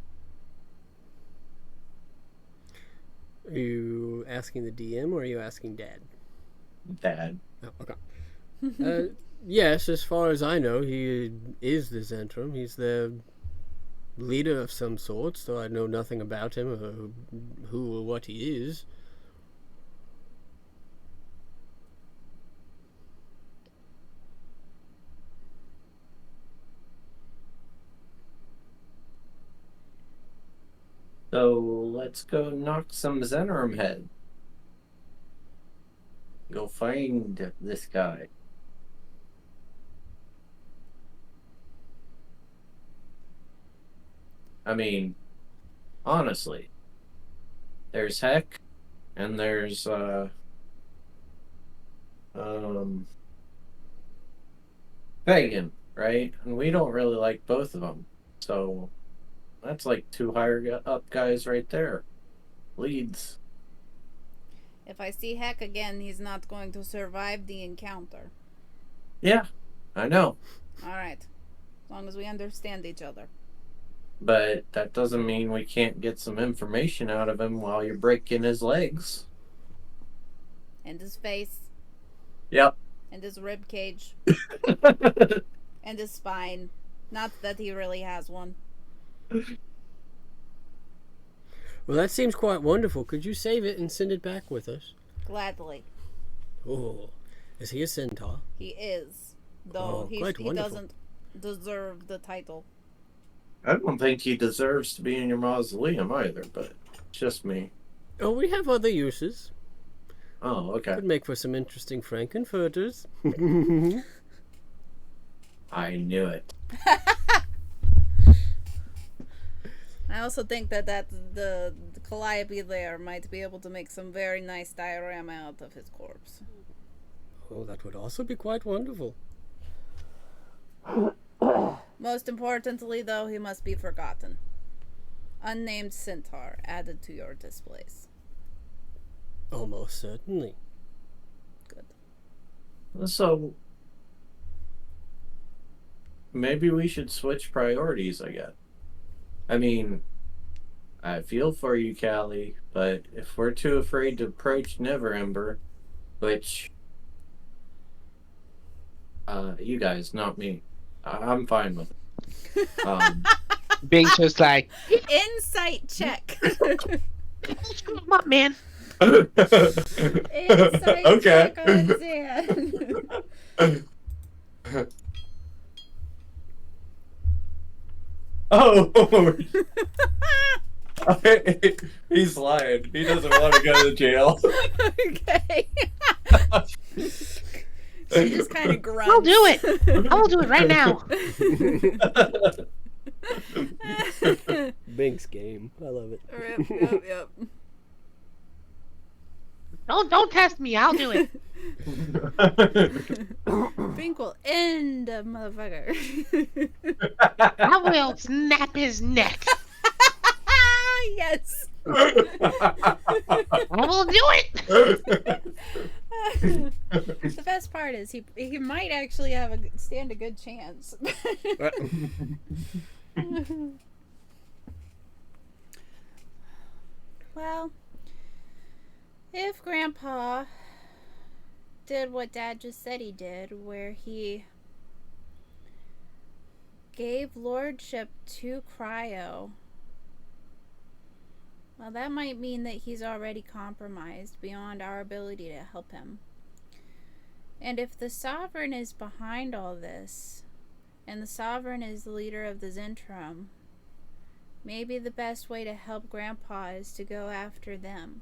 Are you asking the DM or are you asking Dad? Dad. Oh, okay. Yes, as far as I know, he is the Zentrum. He's the leader of some sort, though I know nothing about him or who or what he is. So let's go knock some Zenorum head. Go find this guy. I mean, honestly, there's Heck and there's um Pagan, right? And we don't really like both of them. So that's like two higher up guys right there. Leads. If I see Heck again, he's not going to survive the encounter. Yeah, I know. Alright. As long as we understand each other. But that doesn't mean we can't get some information out of him while you're breaking his legs. And his face. Yep. And his rib cage. And his spine. Not that he really has one. Well, that seems quite wonderful. Could you save it and send it back with us? Gladly. Oh, is he a centaur? He is. Though he doesn't deserve the title. I don't think he deserves to be in your mausoleum either, but it's just me. Oh, we have other uses. Oh, okay. Could make for some interesting Frankenfurters. I knew it. I also think that the Calliope there might be able to make some very nice diorama out of his corpse. Oh, that would also be quite wonderful. Most importantly, though, he must be forgotten. Unnamed centaur added to your displays. Almost certainly. Good. So maybe we should switch priorities, I guess. I mean, I feel for you, Callie, but if we're too afraid to approach Neverember, which You guys, not me. I'm fine with it. Big's just like, Insight check. screw him up, man. Insight Okay. check on Zan. Oh, he's lying. He doesn't want to go to jail. Okay. She just kind of grunts. I'll do it. I will do it right now. Bink's game. I love it. Yep. Don't test me. I'll do it. Bink will end a motherfucker. I will snap his neck. Yes. I will do it. The best part is he might actually stand a good chance. Well, if Grandpa did what Dad just said he did, where he gave lordship to Cryo, well, that might mean that he's already compromised beyond our ability to help him. And if the Sovereign is behind all this, and the Sovereign is the leader of the Zentrum, maybe the best way to help Grandpa is to go after them.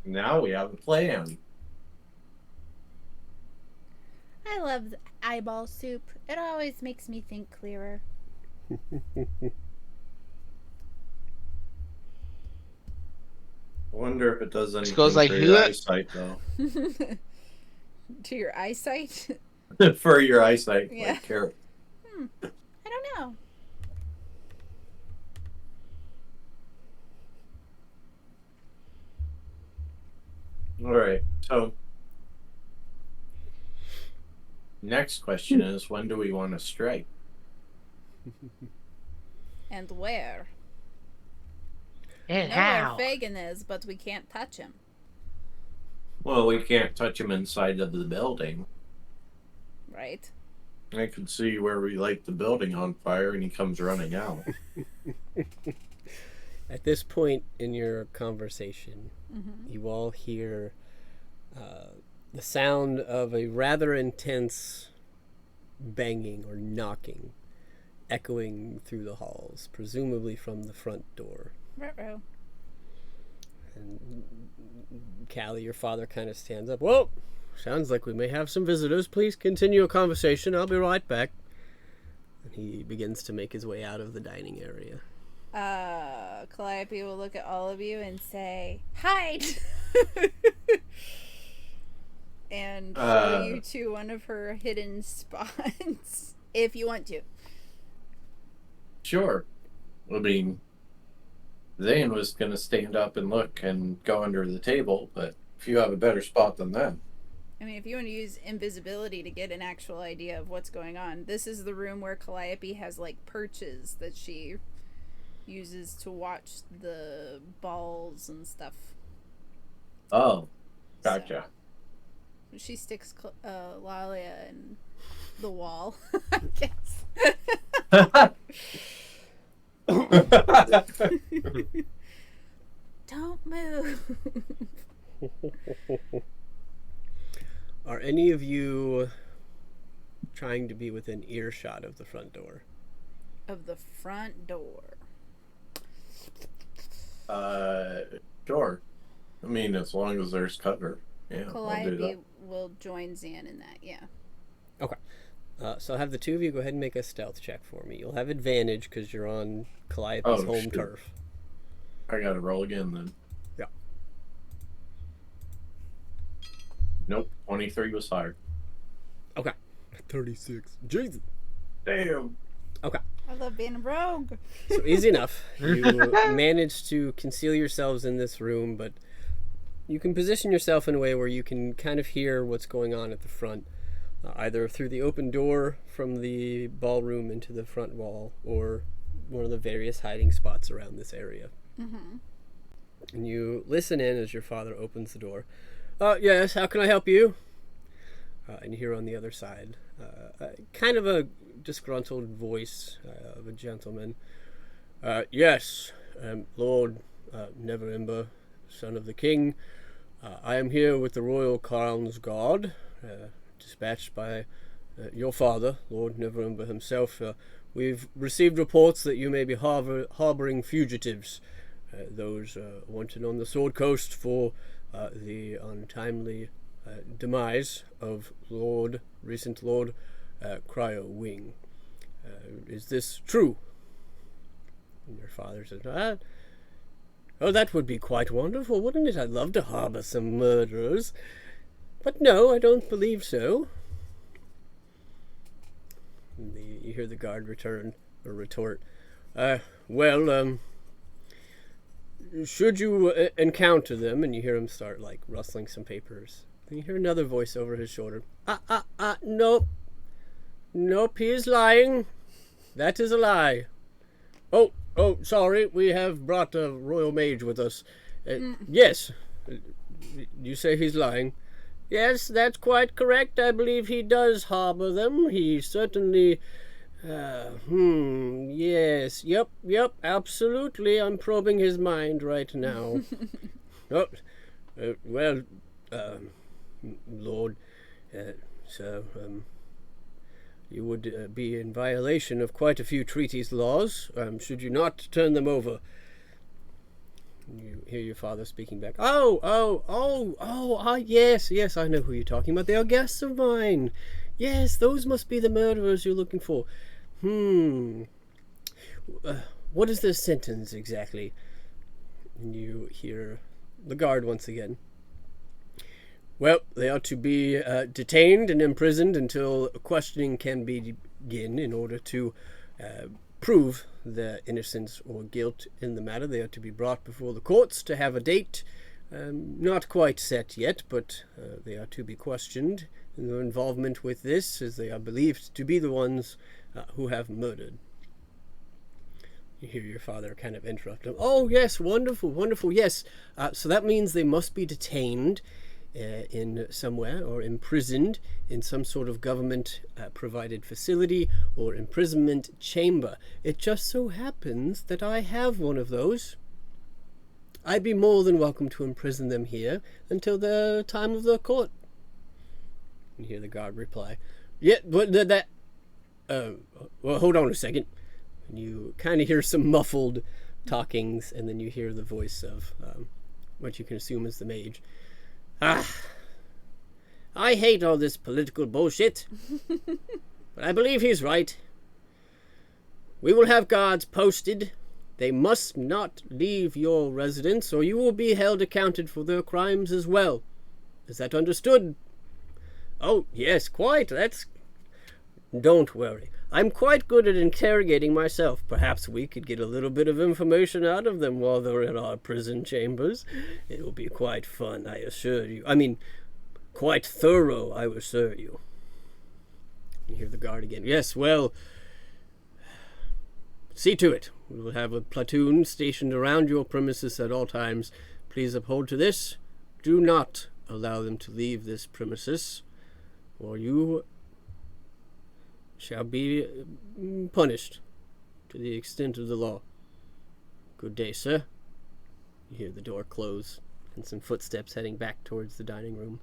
Now we have a plan. I love the eyeball soup. It always makes me think clearer. I wonder if it does anything goes like, for your "Huh?" eyesight, though. To your eyesight? For your eyesight, Yeah. like carrot. I don't know. All right. So, next question is, when do we want to strike? And where? And We know how? where Fagin is, but we can't touch him. Well, we can't touch him inside of the building. Right? I can see where we light the building on fire and he comes running out. At this point in your conversation, Mm-hmm. you all hear the sound of a rather intense banging or knocking echoing through the halls, presumably from the front door. Ruh-roh. And Callie, your father, kind of stands up. Well, sounds like we may have some visitors. Please continue a conversation. I'll be right back. And he begins to make his way out of the dining area. Calliope will look at all of you and say, hide! And show you to one of her hidden spots. If you want to. Sure. I mean, Zane was going to stand up and look and go under the table, but if you have a better spot than that. I mean, if you want to use invisibility to get an actual idea of what's going on, this is the room where Calliope has, like, perches that she uses to watch the balls and stuff. Oh, gotcha. So she sticks Lalia in the wall, I guess. Don't move. Are any of you trying to be within earshot of the front door? Of the front door. Sure. I mean, as long as there's cover. Yeah, I'll do Calliope that. will join Zan in that, yeah. Okay. So I'll have the two of you go ahead and make a stealth check for me. You'll have advantage because you're on Calliope's home shoot. turf. I gotta roll again then. Yeah. Nope, 23 was higher. Okay. 36. Jesus. Damn. Okay. I love being a rogue. So easy enough. You manage to conceal yourselves in this room, but you can position yourself in a way where you can kind of hear what's going on at the front, either through the open door from the ballroom into the front wall, or one of the various hiding spots around this area. Mm-hmm. And you listen in as your father opens the door. Yes, how can I help you? And you hear on the other side kind of a disgruntled voice of a gentleman. Yes, Lord Neverwinter, son of the king. I am here with the Royal Crown's Guard, dispatched by your father, Lord Neverwinter himself. We've received reports that you may be harboring fugitives, those wanted on the Sword Coast for the untimely demise of recent Lord Cryo Wing. Is this true? And your father says, oh, that would be quite wonderful, wouldn't it? I'd love to harbor some murderers. But no, I don't believe so. And you hear the guard retort. Well, should you encounter them, and you hear him start, rustling some papers. Then you hear another voice over his shoulder. Nope. Nope, he is lying. That is a lie. Oh, sorry, we have brought a royal mage with us. Yes. You say he's lying? Yes, that's quite correct. I believe he does harbor them. He certainly... yes, yep, absolutely. I'm probing his mind right now. Well, Lord, so, you would be in violation of quite a few treaties laws, should you not turn them over. You hear your father speaking back. Yes, I know who you're talking about. They are guests of mine. Yes, those must be the murderers you're looking for. What is their sentence exactly? And you hear the guard once again. Well, they are to be detained and imprisoned until questioning can begin in order to prove their innocence or guilt in the matter. They are to be brought before the courts to have a date, not quite set yet, but they are to be questioned in their involvement with this, as they are believed to be the ones who have murdered. You hear your father kind of interrupt him. Oh, yes, wonderful, yes. So that means they must be detained in somewhere, or imprisoned in some sort of government provided facility or imprisonment chamber. It just so happens that I have one of those. I'd be more than welcome to imprison them here until the time of the court. You hear the guard reply, yeah, but well, hold on a second. And you kind of hear some muffled talkings, and then you hear the voice of what you can assume is the mage. I hate all this political bullshit, but I believe he's right. We will have guards posted. They must not leave your residence, or you will be held accounted for their crimes as well. Is that understood? Oh, yes, quite. Don't worry. I'm quite good at interrogating myself. Perhaps we could get a little bit of information out of them while they're in our prison chambers. It will be quite fun, I assure you. I mean, quite thorough, I assure you. You hear the guard again. Yes, well, see to it. We will have a platoon stationed around your premises at all times. Please uphold to this. Do not allow them to leave this premises, or you shall be punished to the extent of the law. Good day, sir. You hear the door close and some footsteps heading back towards the dining room.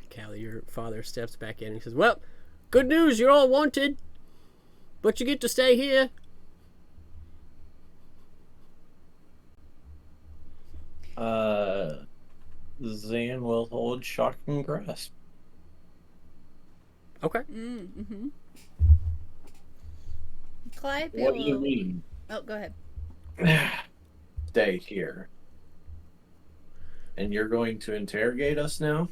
Callie, your father, steps back in and he says, well, good news, you're all wanted, but you get to stay here. Zan will hold shocking grasp. Okay. Mm-hmm. Clive, What do you mean? Oh, go ahead. Stay here. And you're going to interrogate us now?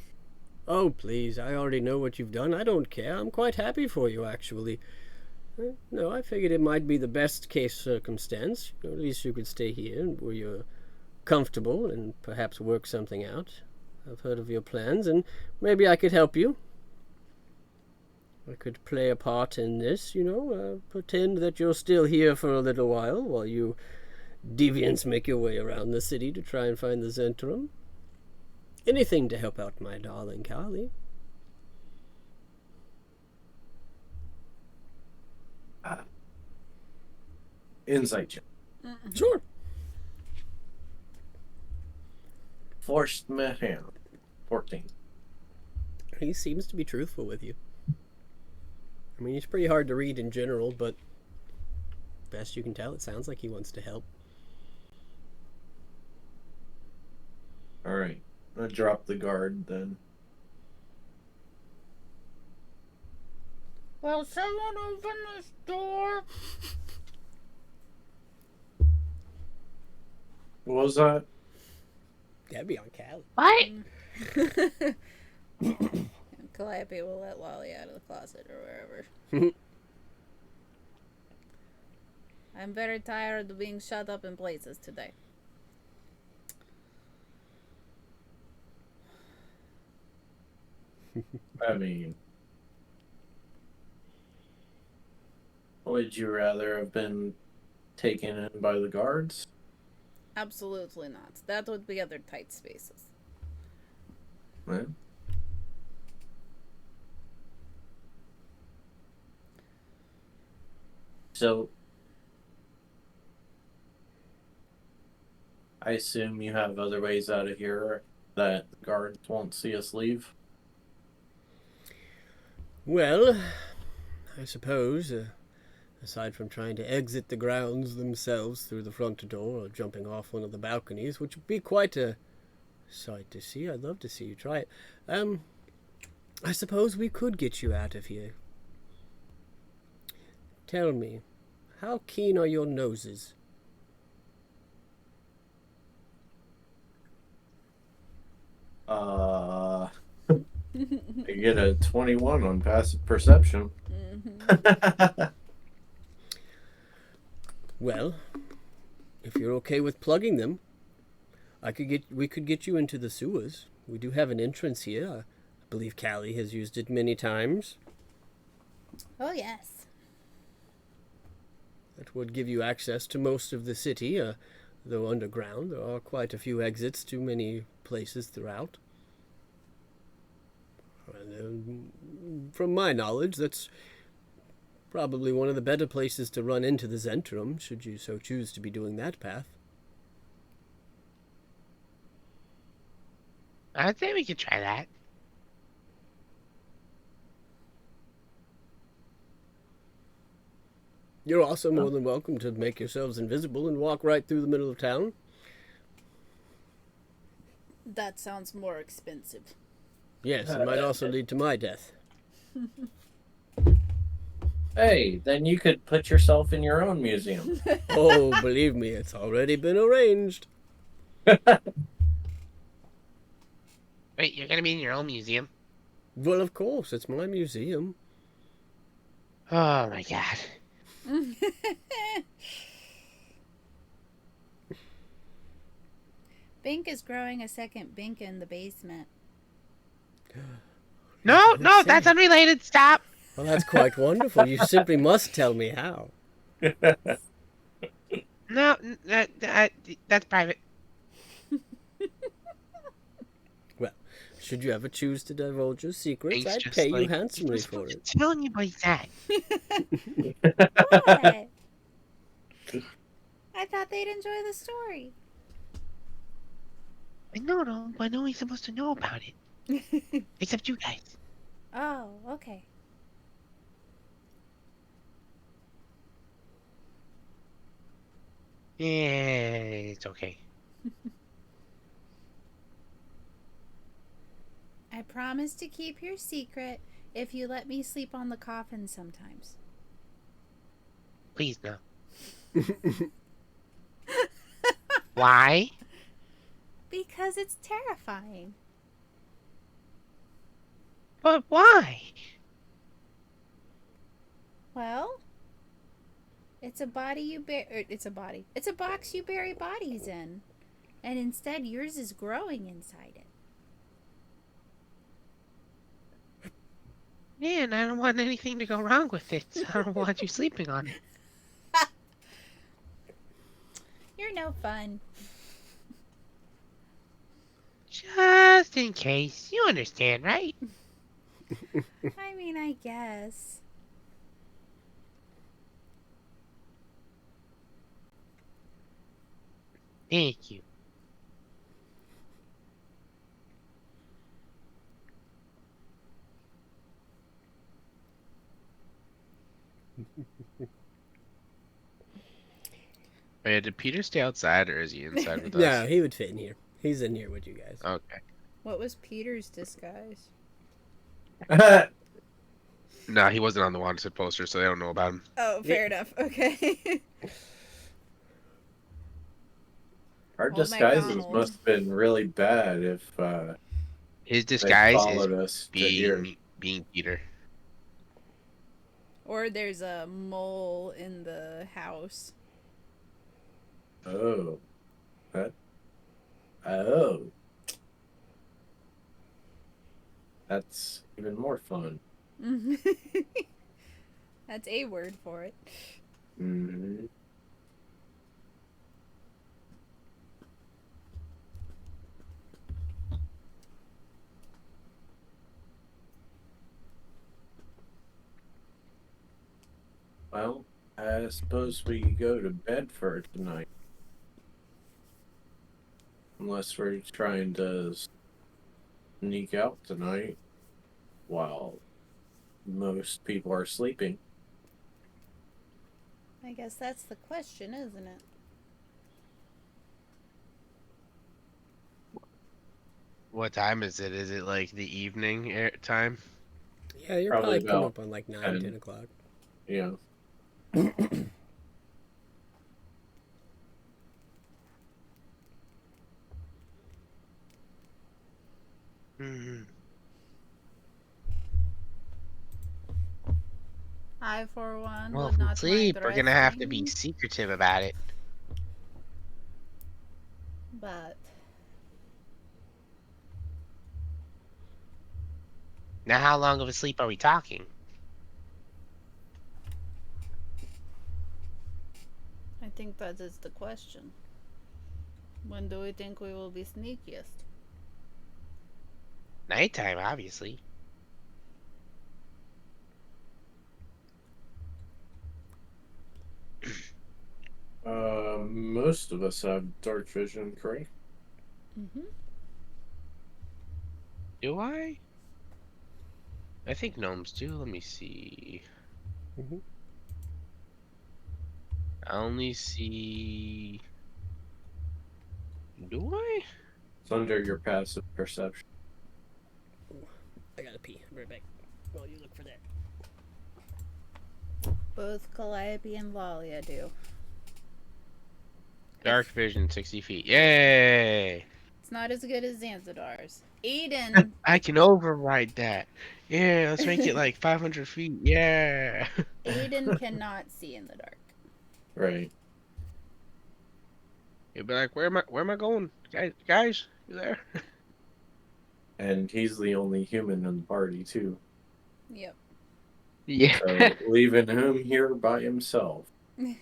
Oh, please, I already know what you've done. I don't care. I'm quite happy for you, actually. No, I figured it might be the best case circumstance. At least you could stay here where you're comfortable and perhaps work something out. I've heard of your plans, and maybe I could help you. I could play a part in this, pretend that you're still here for a little while you deviants make your way around the city to try and find the Zentrum. Anything to help out my darling Carly. Insight check. Sure. Forced mayhem. 14. He seems to be truthful with you. I mean, he's pretty hard to read in general, but best you can tell, it sounds like he wants to help. Alright. I'll drop the guard then. Will someone open this door? What was that? That'd be on Callie. What? Calliope will let Lolly out of the closet or wherever. I'm very tired of being shut up in places today. I mean, would you rather have been taken in by the guards? Absolutely not. That would be other tight spaces. Well, so, I assume you have other ways out of here that the guards won't see us leave? Well, I suppose, aside from trying to exit the grounds themselves through the front door or jumping off one of the balconies, which would be quite a sight to see. I'd love to see you try it. I suppose we could get you out of here. Tell me, how keen are your noses? I get a 21 on passive perception. Well, if you're okay with plugging them, we could get you into the sewers. We do have an entrance here. I believe Callie has used it many times. Oh, yes. That would give you access to most of the city, though underground. There are quite a few exits to many places throughout. And, from my knowledge, that's probably one of the better places to run into the Zentrum, should you so choose to be doing that path. I'd say we could try that. You're also more than welcome to make yourselves invisible and walk right through the middle of town. That sounds more expensive. Yes, it might also lead to my death. Hey, then you could put yourself in your own museum. Oh, believe me, it's already been arranged. Wait, you're gonna be in your own museum? Well, of course, it's my museum. Oh my god. Bink is growing a second Bink in the basement. No, that's unrelated. Stop. Well, that's quite wonderful. You simply must tell me how. No, that's private. Well, should you ever choose to divulge your secrets, It's I'd just pay you like, handsomely you're for supposed it. to tell anybody that. What? I thought they'd enjoy the story. I know, no, but nobody's supposed to know about it. Except you guys. Oh, okay. Yeah, it's okay. I promise to keep your secret if you let me sleep on the coffin sometimes. Please, no. Why? Because it's terrifying. But why? Well, it's a body you it's a body. It's a box you bury bodies in. And instead yours is growing inside it. Man, I don't want anything to go wrong with it. I don't want you sleeping on it. You're no fun. Just in case. You understand, right? I mean, I guess. Thank you. Wait, did Peter stay outside or is he inside with us? No, he would fit in here. He's in here with you guys. Okay. What was Peter's disguise? No, he wasn't on the wanted poster, so they don't know about him. Oh, fair enough. Okay. Our Old disguises MacDonald. must have been really bad if His they disguise is followed us to here. being Peter. Or there's a mole in the house. Oh, that. Oh, that's even more fun. That's a word for it. Hmm. Well, I suppose we go to bed for tonight, unless we're trying to sneak out tonight while most people are sleeping. I guess that's the question, isn't it? What time is it? Is it like the evening time? Yeah, you're Probably probably coming about up on like 9, 10 10. o'clock. Yeah. Hmm. I, for one, Well, would if we not mind sleep, we're gonna have to be resting, secretive about it. but Now, how long of a sleep are we talking? I think that is the question. When do we think we will be sneakiest? Nighttime, obviously. Most of us have dark vision, correct? Mm-hmm. Do I? I think gnomes do. Let me see. Hmm. I only see. Do I? It's under your passive perception. I gotta pee. I'll be right back. While you look for that. Both Calliope and Lalia do. Dark vision, 60 feet. Yay! It's not as good as Zanzibar's. Aiden. I can override that. Yeah, let's make it like 500 feet. Yeah. Aiden cannot see in the dark. Right. You'll be like, where am I going? Guys, you there? And he's the only human in the party, too. Yep. Yeah. So leaving him here by himself,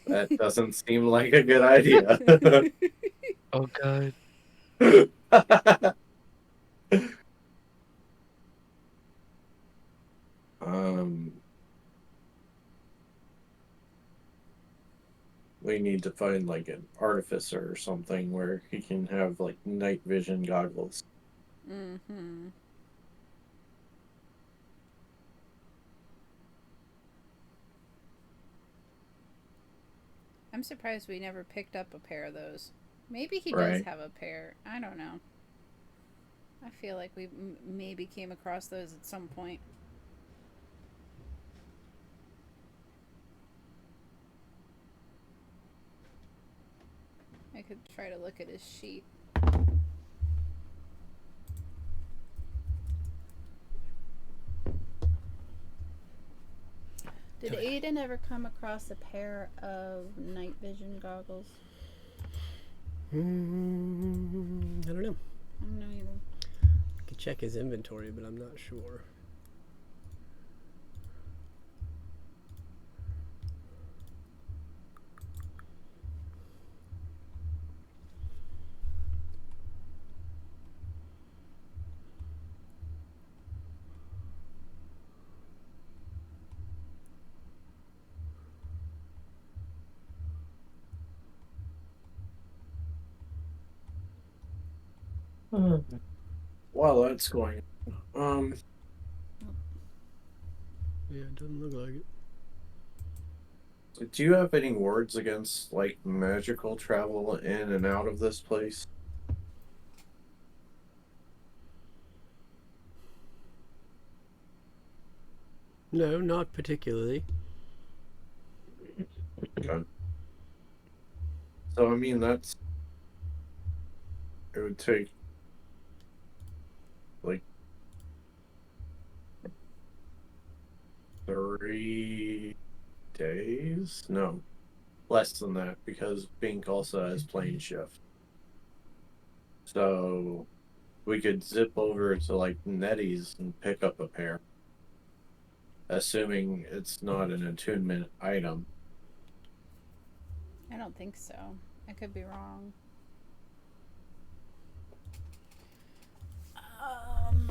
that doesn't seem like a good idea. Oh god. um, we need to find like an artificer or something where he can have like night vision goggles. Mm-hmm. I'm surprised we never picked up a pair of those. Maybe he does Right. have a pair. I don't know. I feel like we maybe came across those at some point. I could try to look at his sheet. Did Aiden ever come across a pair of night vision goggles? I don't know. I don't know either. I could check his inventory, but I'm not sure. While that's going Yeah, it doesn't look like it. do you have any words against like magical travel in and out of this place? No, not particularly. Okay. So I mean that's it would take like 3 days? No, less than that because Bink also has plane shift. So we could zip over to like Nettie's and pick up a pair, assuming it's not an attunement item. I don't think so. I could be wrong. Um,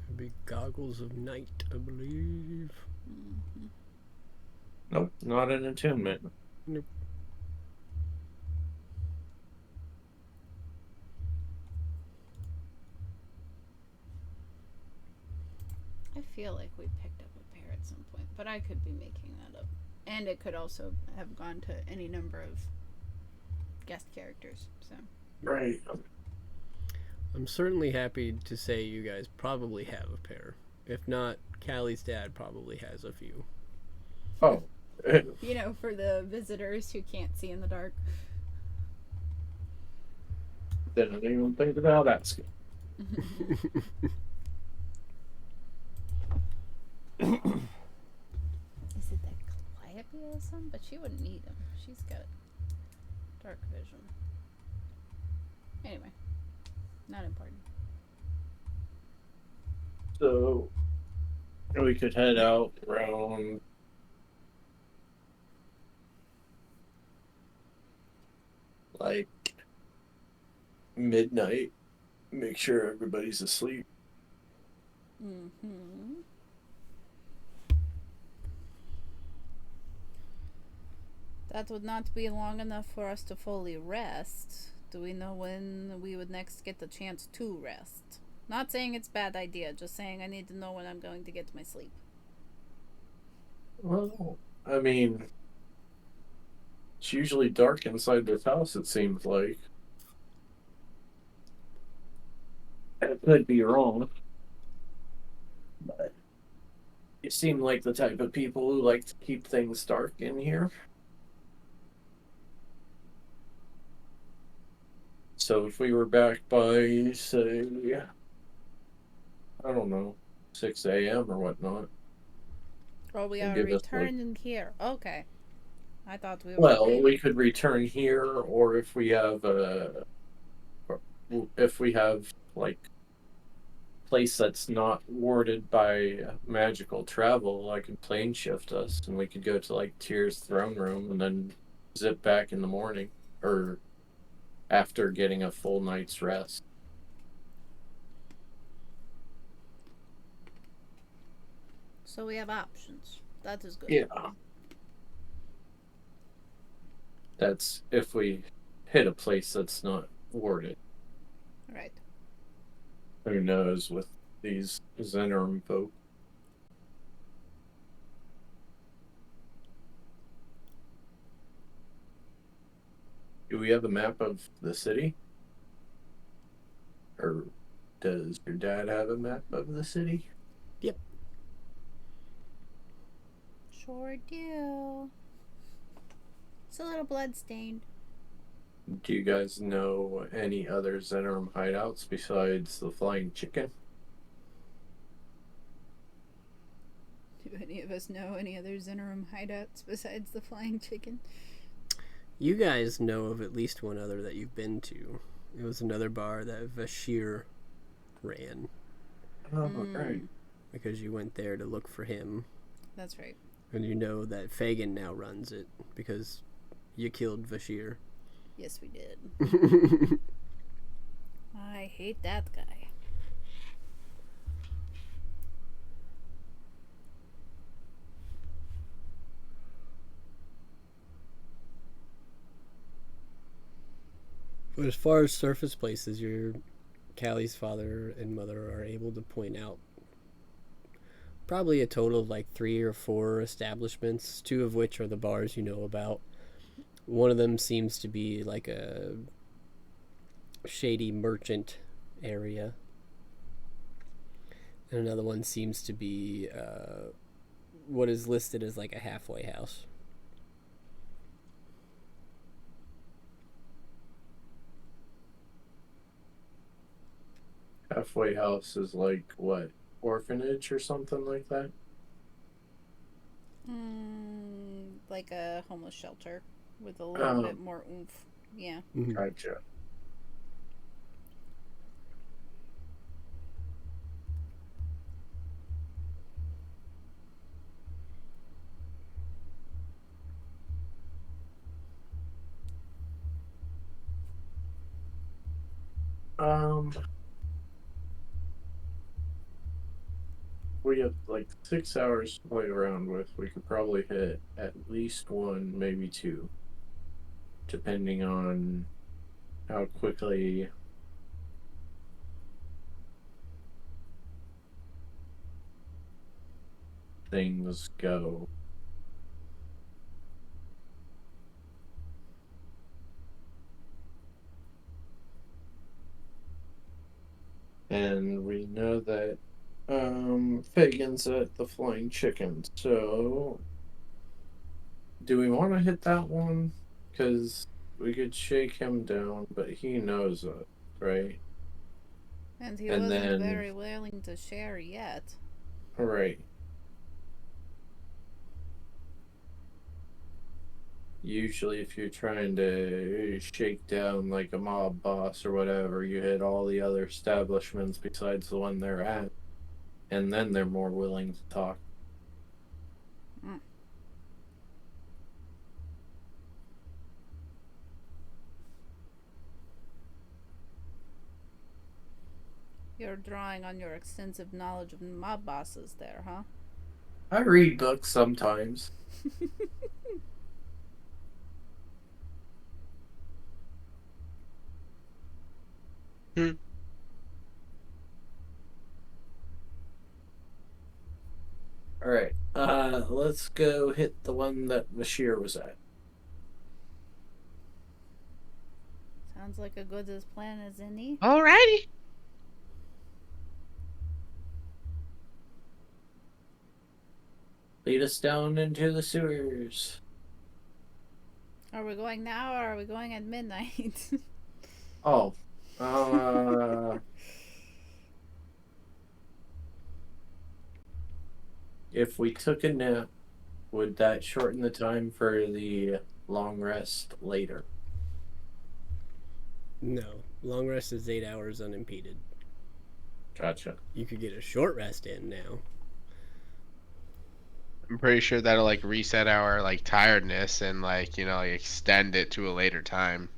It'd be goggles of night, I believe. Nope, not an attunement. Nope. I feel like we picked up a pair at some point, but I could be making that up. And it could also have gone to any number of guest characters. So Right. I'm certainly happy to say you guys probably have a pair. If not, Callie's dad probably has a few. Oh. you know, for the visitors who can't see in the dark. Didn't even think about asking. Is it that Calliope has some? But she wouldn't need them. She's got dark vision. Anyway, not important. So we could head out around like midnight. Make sure everybody's asleep. Mm-hmm. That would not be long enough for us to fully rest. Do we know when we would next get the chance to rest? Not saying it's a bad idea, just saying I need to know when I'm going to get my sleep. Well, I mean, it's usually dark inside this house, it seems like. I could be wrong, but you seem like the type of people who like to keep things dark in here. So if we were back by, say, I don't know, 6 a.m. or whatnot, Oh, we and are give us like, returning here. Okay. I thought we were well, leaving. we could return here, or if we have like place that's not warded by magical travel, I could plane shift us, and we could go to like Tyr's throne room, and then zip back in the morning, or after getting a full night's rest. So we have options. That is good. Yeah, that's if we hit a place that's not warded. Right. Who knows with these Zenorm folk? Do we have a map of the city? Or does your dad have a map of the city? Yep. Sure do. It's a little bloodstained. Do you guys know any other Zenorm hideouts besides the Flying Chicken? Do any of us know any other Zenerum hideouts besides the Flying Chicken? You guys know of at least one other that you've been to. It was another bar that Vashir ran. Oh, right. Because you went there to look for him. That's right. And you know that Fagin now runs it because you killed Vashir. Yes, we did. I hate that guy. But as far as surface places, your Callie's father and mother are able to point out probably a total of like 3 or 4 establishments, two of which are the bars you know about. One of them seems to be like a shady merchant area, and another one seems to be what is listed as like a halfway house. Halfway house is like what? Orphanage or something like that? Like a homeless shelter with a little bit Um, more oomph. Yeah. Mm-hmm. gotcha. Um, we have like 6 hours to play around with. We could probably hit at least one, maybe two, depending on how quickly things go. And we know that Fagan's at the Flying Chicken. So, do we want to hit that one? Because we could shake him down, but he knows us, right? And he And wasn't then, very willing to share yet. right, usually if you're trying to shake down like a mob boss or whatever, you hit all the other establishments besides the one they're at, and then they're more willing to talk. Mm. You're drawing on your extensive knowledge of mob bosses there, huh? I read books sometimes. Hmm. All right. Let's go hit the one that Bashir was at. Sounds like a good as plan as any. Alrighty. Lead us down into the sewers. Are we going now or are we going at midnight? Oh, uh, if we took a nap, would that shorten the time for the long rest later? No, long rest is 8 hours unimpeded. Gotcha. You could get a short rest in now. I'm pretty sure that'll like reset our like tiredness and like like, extend it to a later time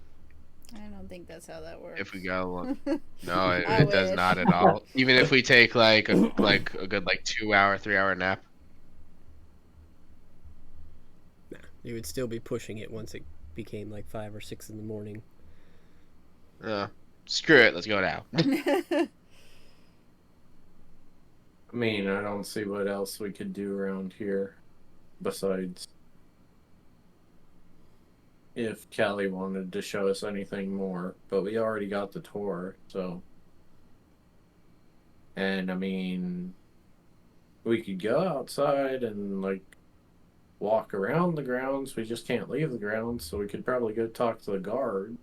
I don't think that's how that if we works. go. No, it, I it does wish. not at all. Even if we take like a good like 2 hour, 3 hour nap. Nah, you would still be pushing it once it became like 5 or 6 in the morning. Uh, Screw it. Let's go now. I mean, I don't see what else we could do around here besides if Callie wanted to show us anything more, but we already got the tour, so. And I mean, we could go outside and like walk around the grounds. We just can't leave the grounds, so we could probably go talk to the guard,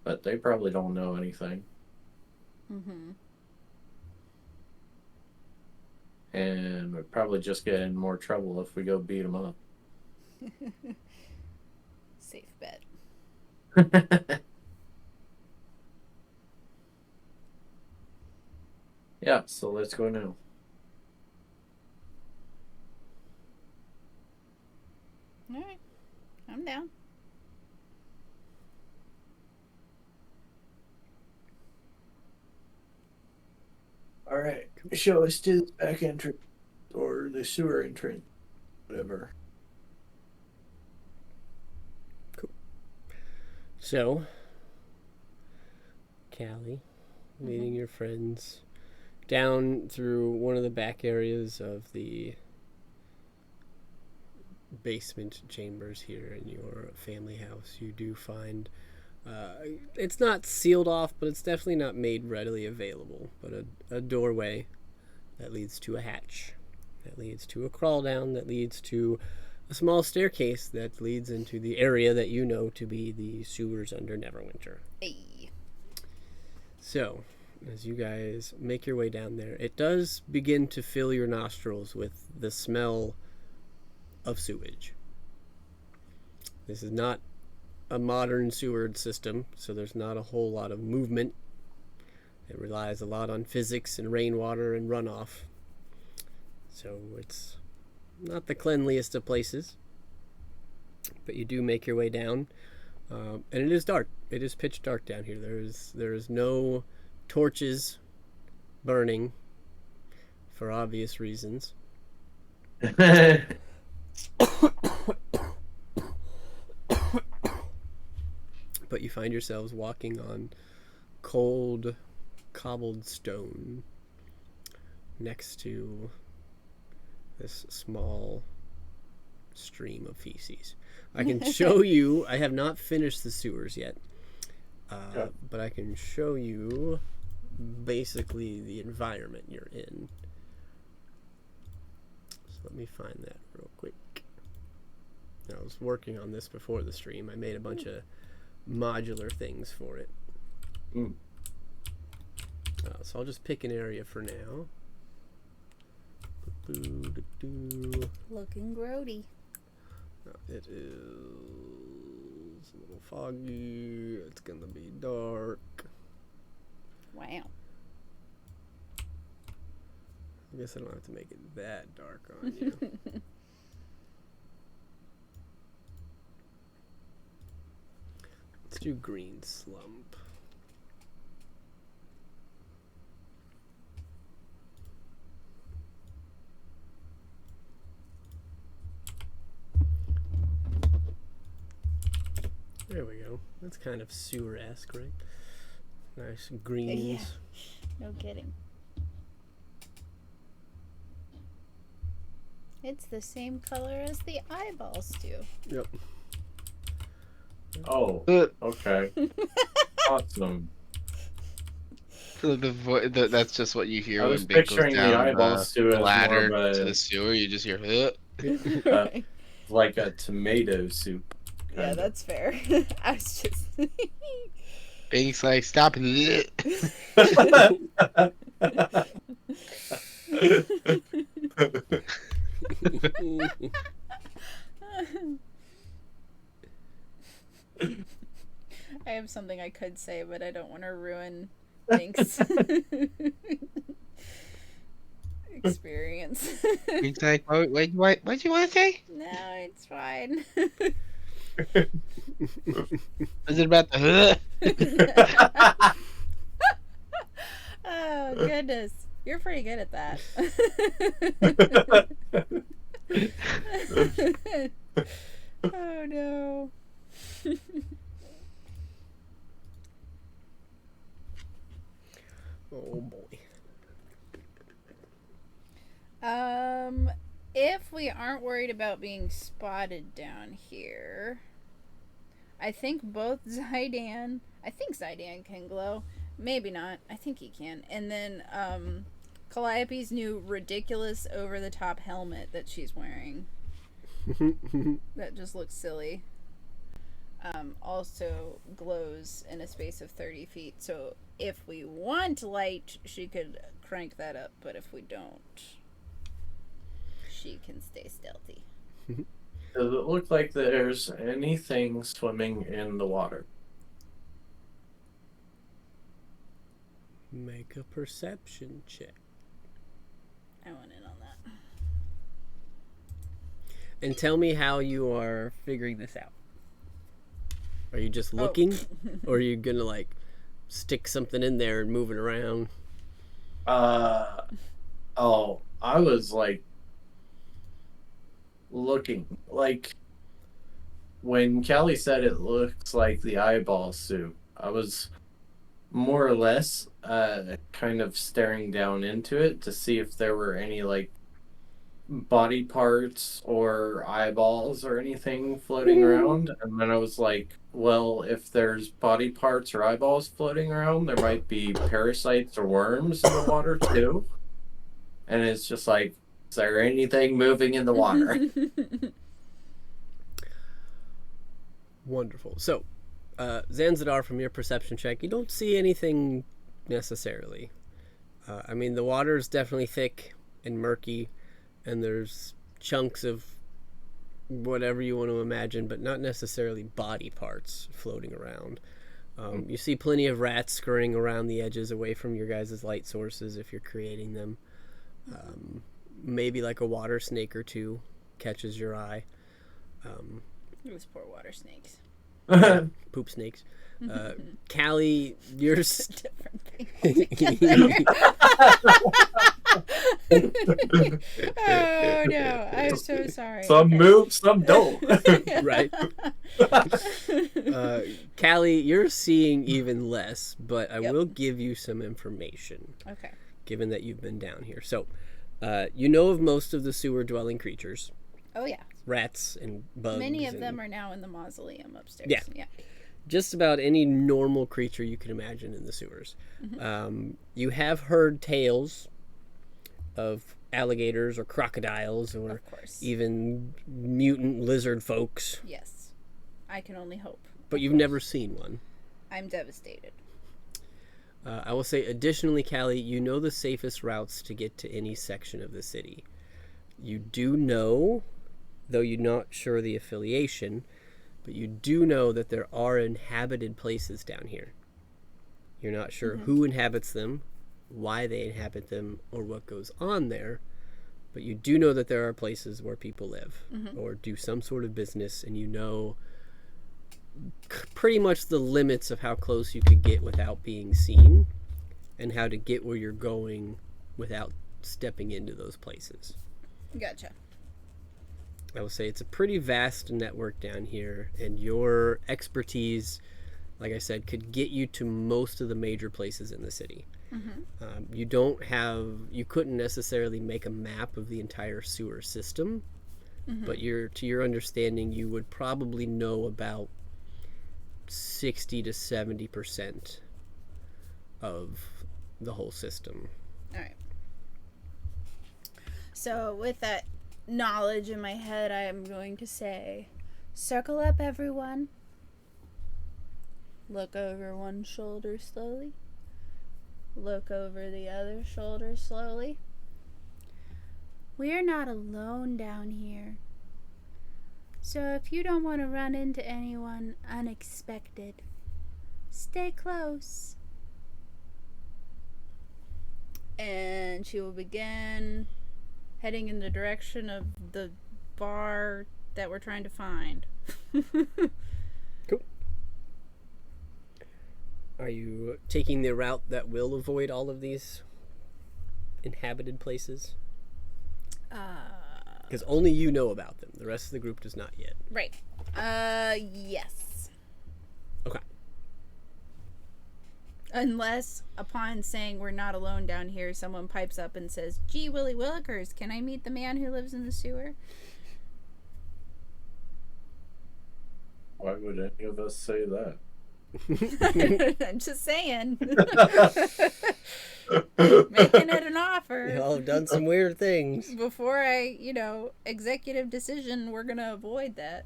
but they probably don't know anything. Mm-hmm. And we'd probably just get in more trouble if we go beat them up. Safe bet. Yeah, so let's go now. All right. I'm down. All right, show us to the back entrance or the sewer entrance, whatever. Cool. So, Callie, leading your friends down through one of the back areas of the basement chambers here in your family house. You do find it's not sealed off, but it's definitely not made readily available. But a doorway that leads to a hatch, that leads to a crawl down, that leads to a small staircase that leads into the area that you know to be the sewers under Neverwinter. Hey. So, as you guys make your way down there, it does begin to fill your nostrils with the smell of sewage. This is not a modern sewer system, so there's not a whole lot of movement. It relies a lot on physics and rainwater and runoff. So it's not the cleanliest of places. But you do make your way down. And it is dark. It is pitch dark down here. There is no torches burning for obvious reasons. But you find yourselves walking on cold, cobbled stone next to this small stream of feces. I can show you, I have not finished the sewers yet, but I can show you basically the environment you're in. So let me find that real quick. I was working on this before the stream. I made a bunch of modular things for it. So I'll just pick an area for now. Looking grody. It is a little foggy. It's gonna be dark. Wow. I guess I don't have to make it that dark on you. Let's do green slump. There we go. That's kind of sewer-esque, right? Nice greens. Yeah. No kidding. It's the same color as the eyeballs do. Yep. Oh, okay. Awesome. That's just what you hear I when was Big goes picturing the down eyeballs to the it as more ladder of to a, the sewer. You just hear, Right. like a tomato soup. Yeah, kinda. that's fair. I was just. Big's like, stop it. I have something I could say, but I don't want to ruin Pink's experience. Big's like, what do you want to say? No, it's fine. Is it about the Oh, goodness. You're pretty good at that. Oh, no. Oh boy. If we aren't worried about being spotted down here, I think both Zydan, I think Zydan can glow. Maybe not. I think he can. And then, Calliope's new ridiculous over-the-top helmet that she's wearing. That just looks silly. Also glows in a space of 30 feet. So if we want light, she could crank that up. But if we don't, she can stay stealthy. Does it look like there's anything swimming in the water? Make a perception check. I want in on that. And tell me how you are figuring this out. Are you just looking? Or are you gonna like stick something in there and move it around? Oh, I was like looking. Like when Callie said it looks like the eyeball soup, I was more or less kind of staring down into it to see if there were any like body parts or eyeballs or anything floating around. And then I was like, well, if there's body parts or eyeballs floating around, there might be parasites or worms in the water too. And it's just like, is there anything moving in the water? Wonderful. So, Zanzidar, from your perception check, you don't see anything necessarily. I mean, the water is definitely thick and murky, and there's chunks of whatever you want to imagine, but not necessarily body parts floating around. You see plenty of rats scurrying around the edges away from your guys' light sources if you're creating them. Maybe like a water snake or two catches your eye. Those poor water snakes. Poop snakes. Callie, you're Different things. Oh no, I'm so sorry. Some move, some don't. right. Callie, you're seeing even less, but I will give you some information. Okay. Given that you've been down here. So, you know of most of the sewer dwelling creatures. Oh yeah. Rats and bugs. Many of them are now in the mausoleum upstairs. Yeah. Just about any normal creature you can imagine in the sewers. You have heard tales of alligators or crocodiles or Of course. even mutant lizard folks, Yes. I can only hope. but you've never seen one. I'm devastated. I will say, additionally, Callie, you know the safest routes to get to any section of the city. You do know, though you're not sure the affiliation, but you do know that there are inhabited places down here. You're not sure who inhabits them, why they inhabit them, or what goes on there, but you do know that there are places where people live or do some sort of business, and you know pretty much the limits of how close you could get without being seen and how to get where you're going without stepping into those places. Gotcha. I will say it's a pretty vast network down here, and your expertise, like I said, could get you to most of the major places in the city. You couldn't necessarily make a map of the entire sewer system, but to your understanding, you would probably know about 60 to 70% of the whole system. All right. So with that knowledge in my head, I am going to say, circle up, everyone. Look over one shoulder slowly. Look over the other shoulder slowly. We're not alone down here. So if you don't want to run into anyone unexpected, stay close. And she will begin heading in the direction of the bar that we're trying to find. Cool. Are you taking the route that will avoid all of these inhabited places? Because only you know about them. The rest of the group does not yet. Right. Yes. Okay. Unless, upon saying we're not alone down here, someone pipes up and says, "Gee, Willy Willikers, can I meet the man who lives in the sewer?" Why would any of us say that? I'm just saying. Making it an offer. Y'all have done some weird things. Before I, executive decision, we're going to avoid that.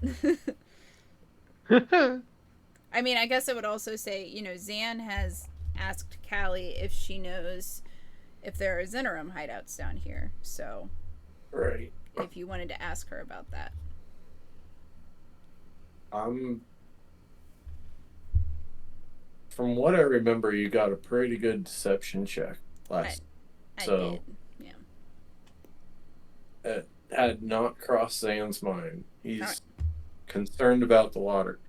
I mean, I guess I would also say, Zan has asked Callie if she knows if there are Zenorum hideouts down here. So, Right. if you wanted to ask her about that. From what I remember, you got a pretty good deception check last. I So did. Yeah. it had not crossed Zan's mind. He's Alright. concerned about the water.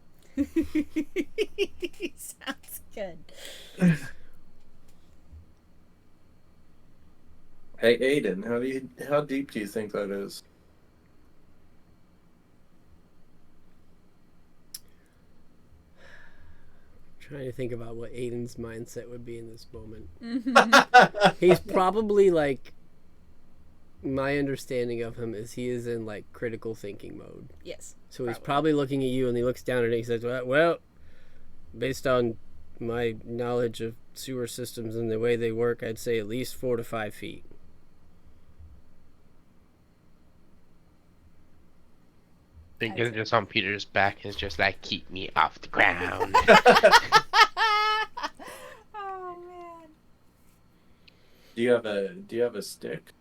Sounds good. Hey, Aiden, how deep do you think that is? Trying to think about what Aiden's mindset would be in this moment. Mhm. He's probably like, my understanding of him is he is in like critical thinking mode. Yes. So he's probably looking at you and he looks down and he says, well, based on my knowledge of sewer systems and the way they work, I'd say at least 4 to 5 feet. Thinking just on Peter's back is just like, keep me off the ground. Oh man. Do you have a stick?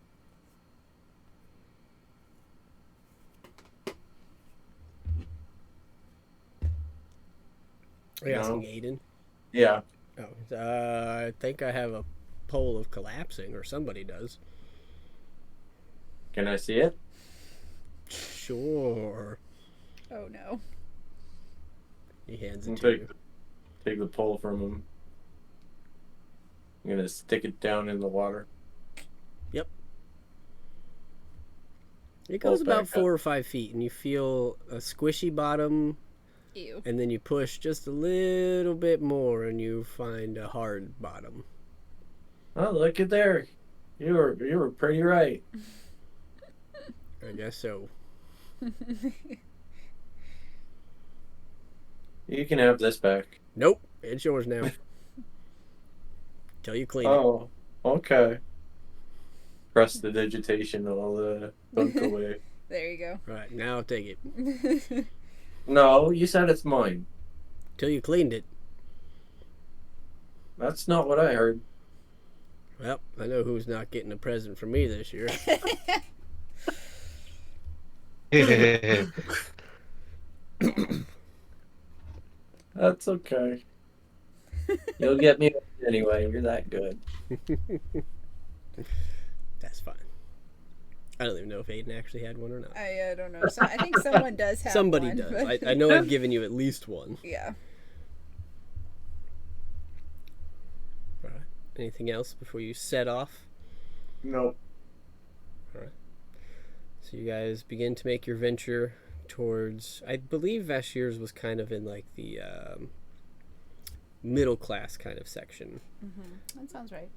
Are you asking No. Aiden? Yeah. Oh, I think I have a pole of collapsing, or somebody does. Can I see it? Sure. Oh no. He hands I'll it to you. take the pole from him. I'm gonna stick it down in the water. It Pull goes it about back 4 up. or 5 feet, and you feel a squishy bottom, Ew. and then you push just a little bit more, and you find a hard bottom. Oh, look at there. You were pretty right. I guess so. You can have this back. Nope, it's yours now. Till you clean it. Oh, okay. Press the digitation, all the gunk away. There you go. Right, now I'll take it. No, you said it's mine. Till you cleaned it. That's not what I heard. Well, I know who's not getting a present from me this year. That's okay. You'll get me anyway. You're that good. That's fine. I don't even know if Aiden actually had one or not. I don't know. So I think someone does have Somebody one, does. but- I know I've given you at least one. Yeah. All right. Anything else before you set off? Nope. So you guys begin to make your venture towards. I believe Vashir's was kind of in like the middle class kind of section. Mm-hmm. That sounds right.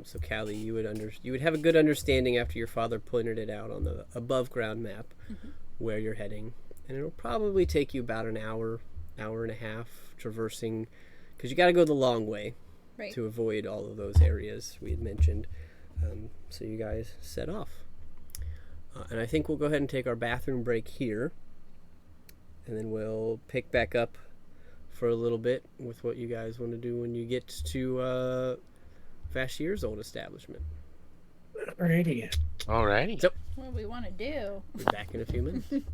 So Callie, you would have a good understanding after your father pointed it out on the above ground map where you're heading, and it'll probably take you about an hour and a half traversing, because you got to go the long way Right. to avoid all of those areas we had mentioned. So you guys set off. And I think we'll go ahead and take our bathroom break here. And then we'll pick back up for a little bit with what you guys want to do when you get to Vashir's old establishment. Alrighty. Alrighty. So, What do we want to do? we'll be back in a few minutes.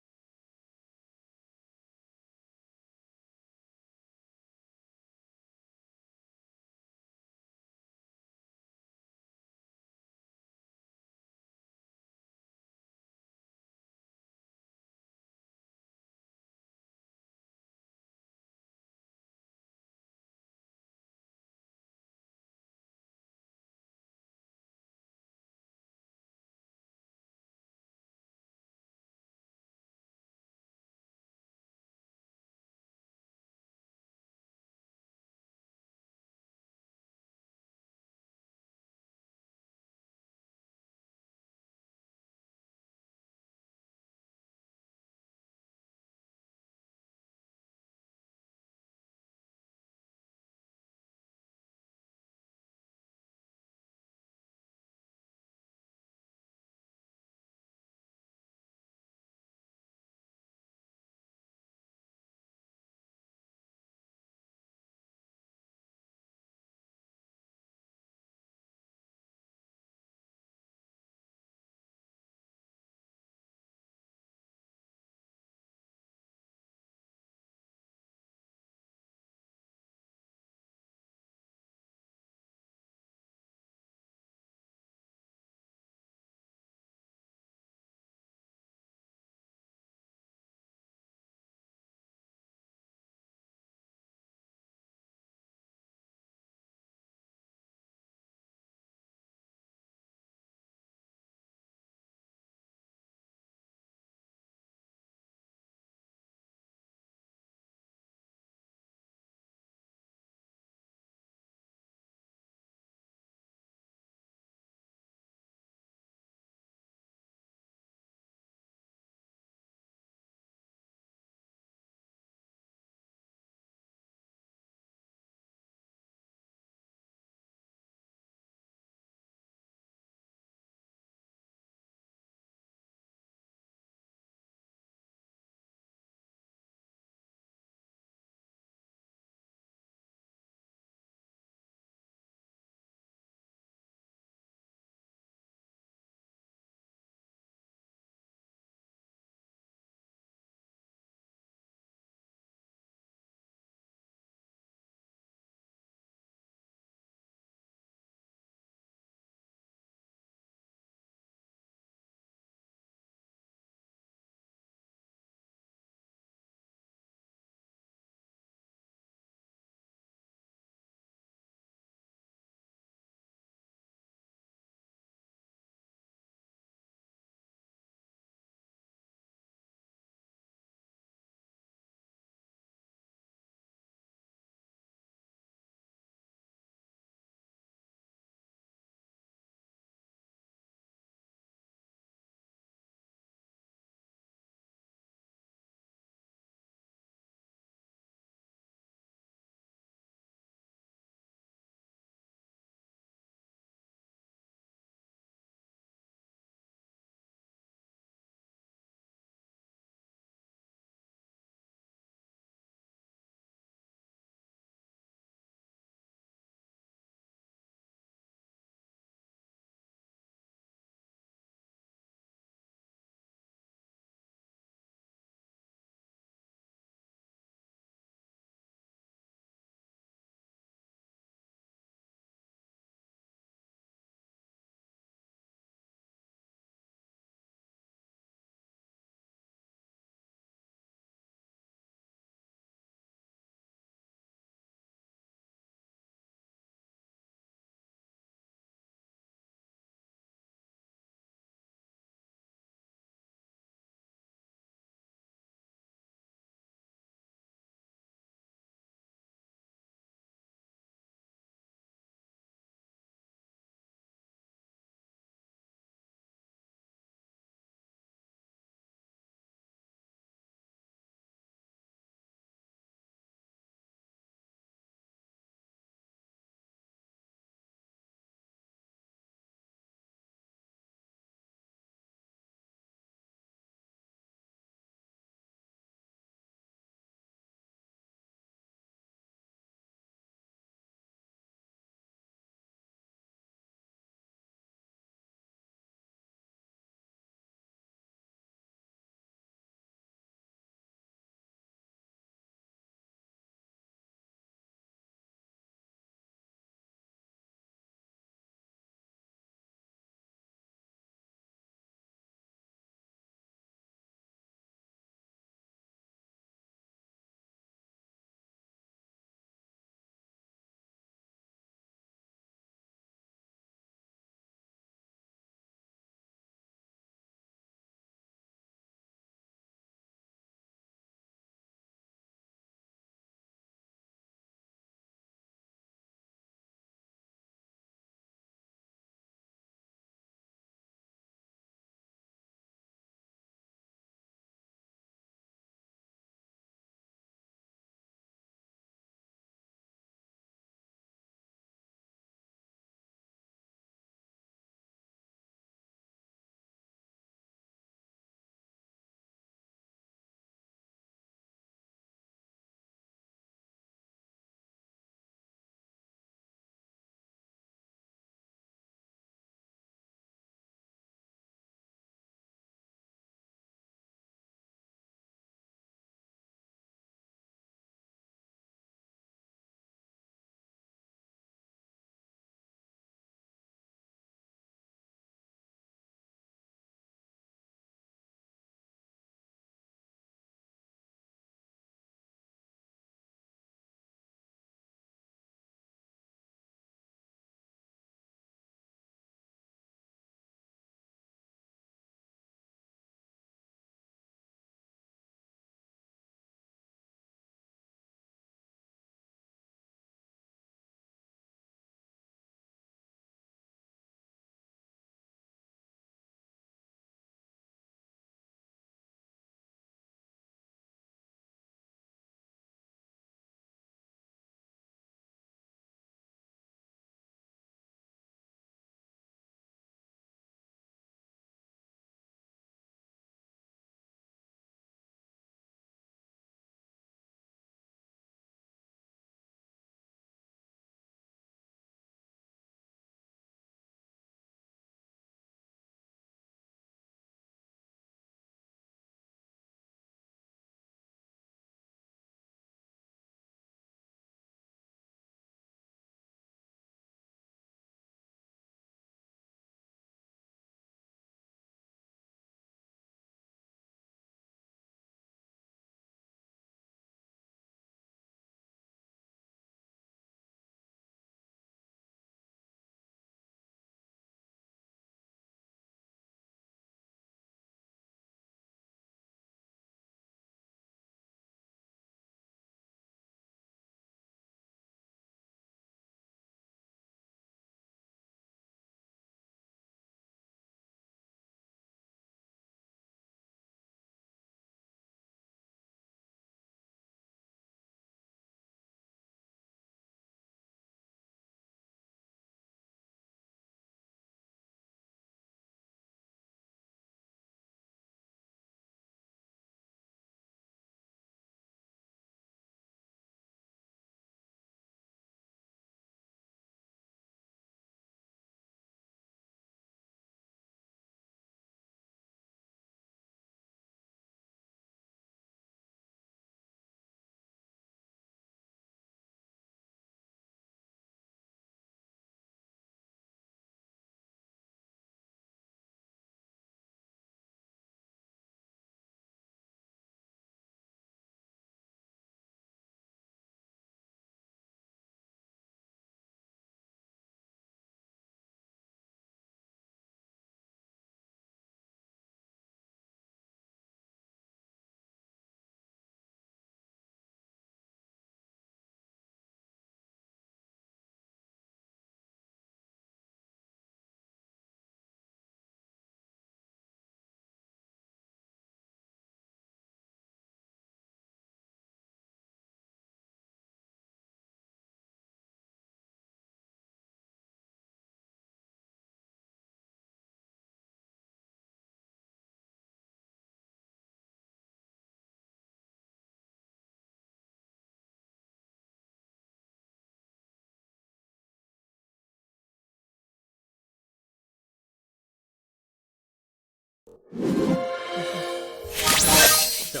So,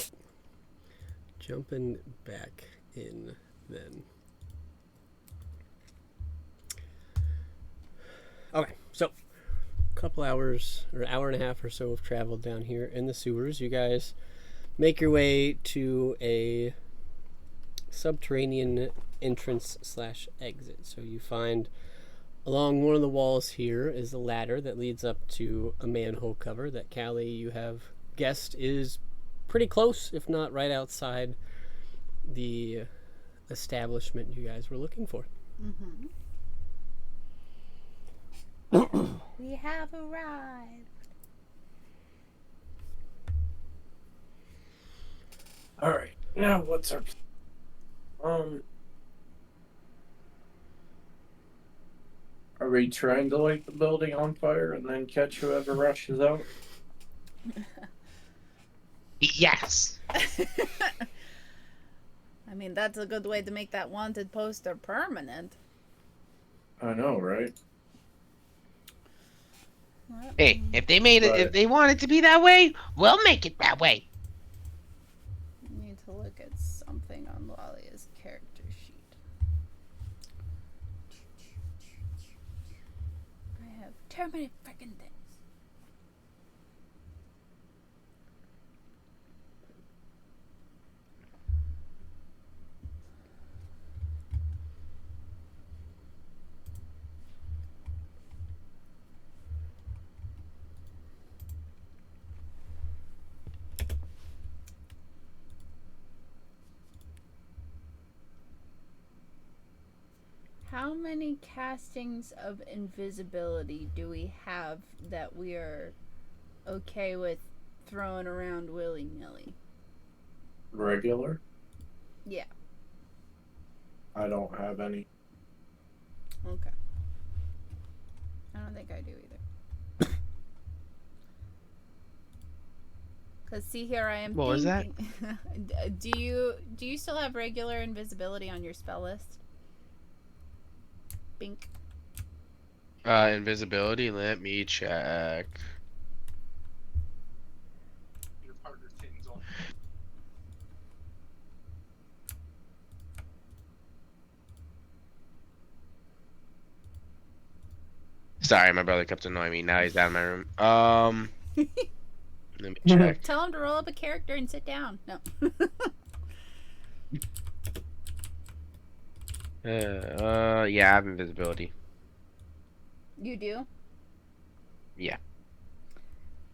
jumping back in then. Okay, so a couple hours or hour and a half or so of travel down here in the sewers. You guys make your way to a subterranean entrance slash exit. So you find along one of the walls here is a ladder that leads up to a manhole cover that Callie, you have guessed, is pretty close, if not right outside the establishment you guys were looking for. Mm-hmm. We have arrived. All right, now what's our um? Are we trying to light the building on fire and then catch whoever rushes out? Yes. I mean, that's a good way to make that wanted poster permanent. I know, right? Hey, if they made it, if But they want it to be that way, we'll make it that way. I need to look at something on Lalia's character sheet. I have too many freaking things. How many castings of invisibility do we have that we are okay with throwing around willy-nilly? regular, Yeah. I don't have any. Okay. I don't think I do either. Cause see here, I am. What was that? do you still have regular invisibility on your spell list? Bink. Invisibility. Let me check. Sorry, my brother kept annoying me. Now he's down in my room. Let me check. Tell him to roll up a character and sit down. No. Yeah, I have invisibility. You do? Yeah.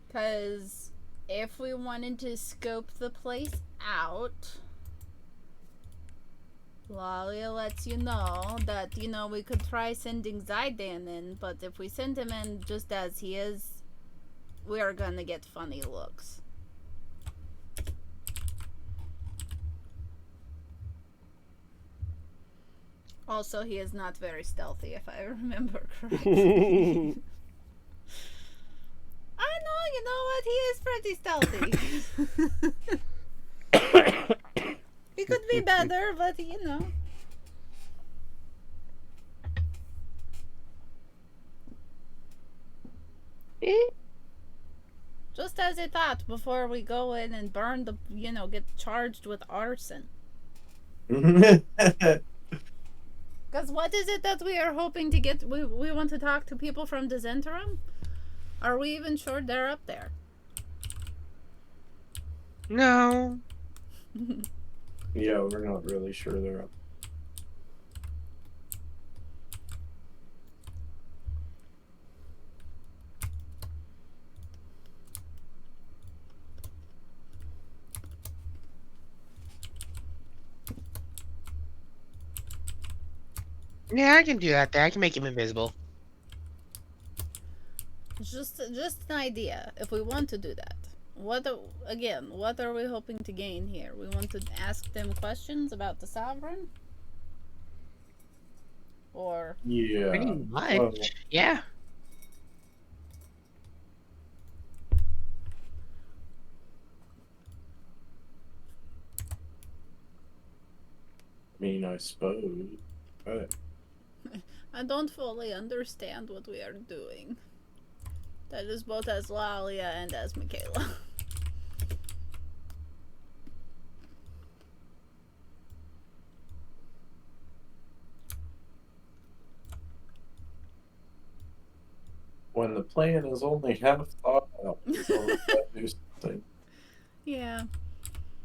Because if we wanted to scope the place out, Lalia lets you know that, we could try sending Zaidan in, but if we send him in just as he is, we are gonna get funny looks. Also, he is not very stealthy, if I remember correctly. I know, you know what? He is pretty stealthy. He could be better, but Just as a thought before we go in and burn the, get charged with arson. Because what is it that we are hoping to get? We want to talk to people from the Zentrum? Are we even sure they're up there? No. Yeah, we're not really sure they're up. Yeah, I can do that. I can make him invisible. Just an idea. If we want to do that, what are we hoping to gain here? We want to ask them questions about the sovereign, or Yeah. Pretty much. Well, Yeah. I mean, I suppose. But I don't fully understand what we are doing. That is both as Lalia and as Michaela. When the plan is only half thought out, so we gotta do something. Yeah.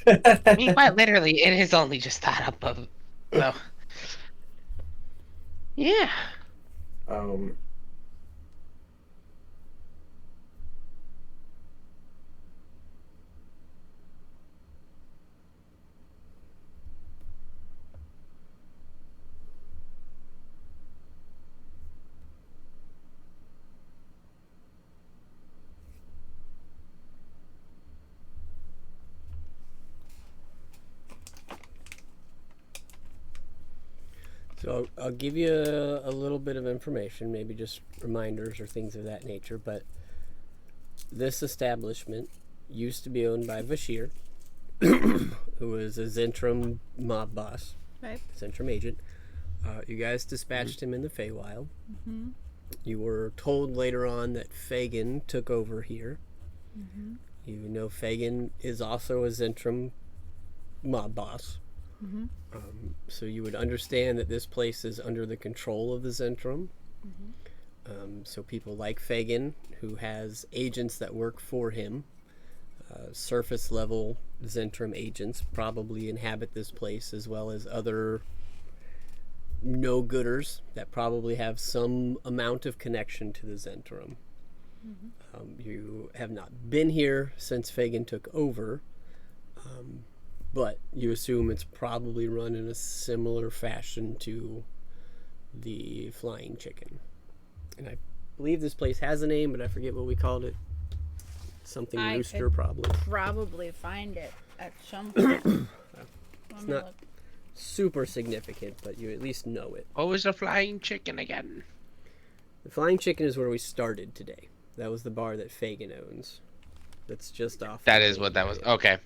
I mean, quite literally, it is only just thought up of. So, yeah. um, So I'll give you a little bit of information, maybe just reminders or things of that nature. But this establishment used to be owned by Bashir, who was a Zentrum mob boss, Right. Zentrum agent. You guys dispatched him in the Feywild. Mm-hmm. You were told later on that Fagin took over here. Mm-hmm. You know Fagin is also a Zentrum mob boss. Mm-hmm. So you would understand that this place is under the control of the Zentrum. So people like Fagin, who has agents that work for him, surface level Zentrum agents, probably inhabit this place, as well as other no-gooders that probably have some amount of connection to the Zentrum. You have not been here since Fagin took over, but you assume it's probably run in a similar fashion to the Flying Chicken. And I believe this place has a name, but I forget what we called it. Something I Rooster, could probably. Probably find it at some point. It's not super significant, but you at least know it. What was the Flying Chicken again? The Flying Chicken is where we started today. That was the bar that Fagin owns. That's just off. That is what that was. Okay.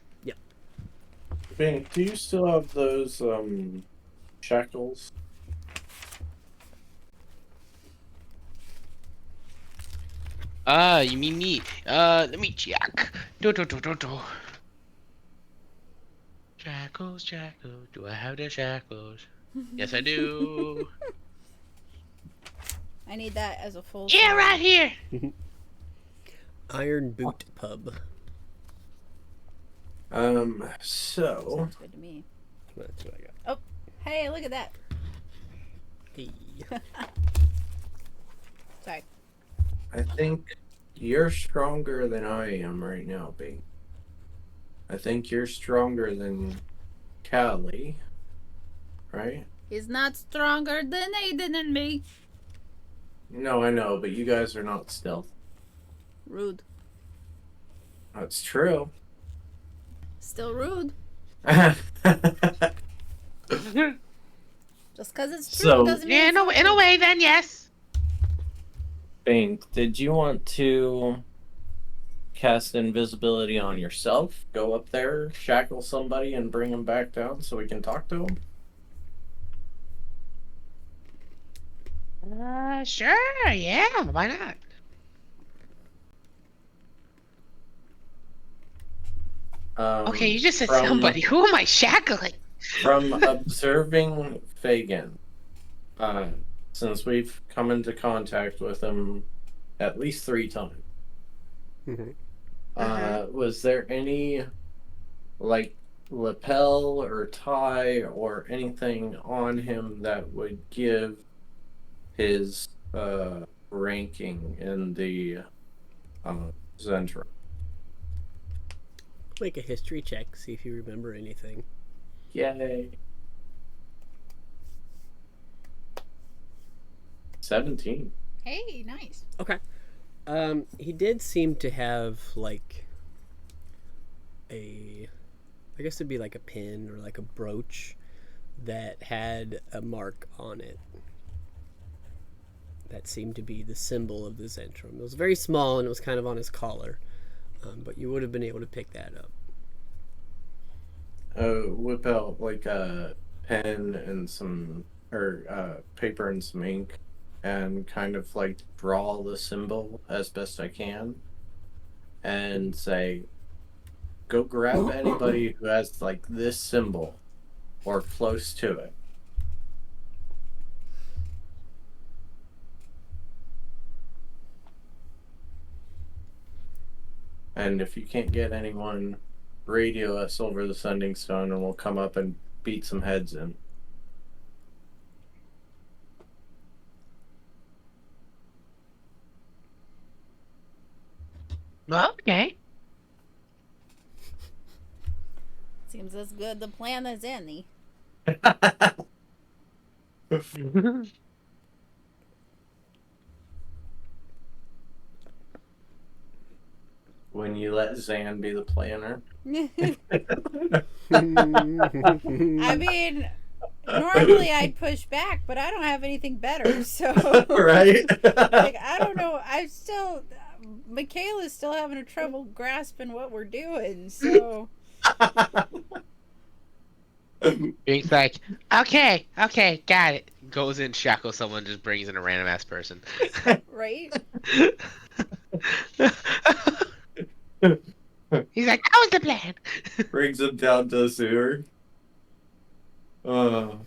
Bing, do you still have those shackles? You mean me? Let me check. Do. Shackles, shackles. Do I have the shackles? Yes, I do. I need that as a full. Yeah, right here. Iron Boot Pub. So Sounds good to me. That's what I got. Oh, hey, look at that. Hey. Sorry. I think you're stronger than I am right now, Bing. I think you're stronger than Callie, right? He's not stronger than Aiden and me. No, I know, but you guys are not stealth. Rude. That's true. Still rude. Just because it's true So- doesn't mean Yeah, it's no, not in a true. way, then yes. Bing, did you want to cast invisibility on yourself? Go up there, shackle somebody, and bring them back down so we can talk to them? Sure, yeah, why not? Okay, you just said from- somebody. Who am I shackling? From observing Fagin, since we've come into contact with him at least 3 times, was there any, like, lapel or tie or anything on him that would give his ranking in the Zentrum? Make a history check, see if you remember anything. Yay. 17. Hey, nice. Okay. He did seem to have like I guess it'd be like a pin or like a brooch that had a mark on it. That seemed to be the symbol of the Zentrum. It was very small and it was kind of on his collar, but you would have been able to pick that up. Whip out like a pen and some, or paper and some ink, and kind of like draw the symbol as best I can and say, go grab anybody who has like this symbol or close to it. And if you can't get anyone, radio us over the sending stone and we'll come up and beat some heads in. Okay. Seems as good the plan as any. When you let Zan be the planner. I mean, normally I'd push back, but I don't have anything better, so. Right? Like, I don't know. Michaela's still having a trouble grasping what we're doing, so. He's like, okay, got it. Goes in, shackles someone, just brings in a random ass person. Right? He's like, that was the plan. Brings him down to the sewer. Oh,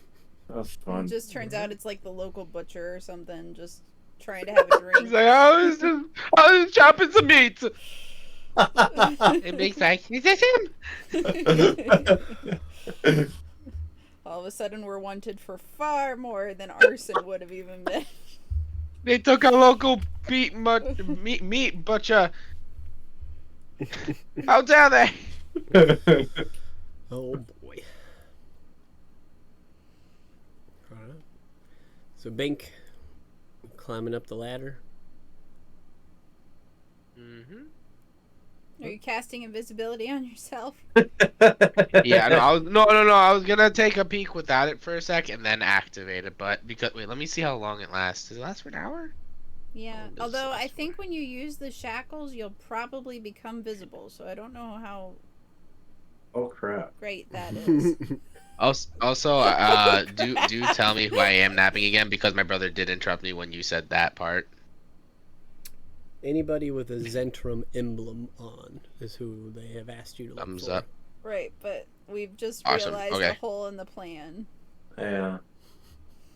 that's fun. It just turns out it's like the local butcher or something, just trying to have a drink. He's like, I was chopping some meat. And Big's like, is this him? All of a sudden, we're wanted for far more than arson would have even been. They took a local meat butcher. How dare they? Oh boy. Alright. So Bink, climbing up the ladder. Mm-hmm. Are you casting invisibility on yourself? Yeah, no, I was gonna take a peek without it for a sec and then activate it, but wait, let me see how long it lasts. Does it last for an hour? Yeah. Although I think when you use the shackles, you'll probably become visible. So I don't know how. Oh crap! Great that is. Also, do tell me who I am napping again because my brother did interrupt me when you said that part. Anybody with a Zentrum emblem on is who they have asked you to look Thumbs for. up. Right, but we've just Awesome. realized Okay. a hole in the plan. Yeah.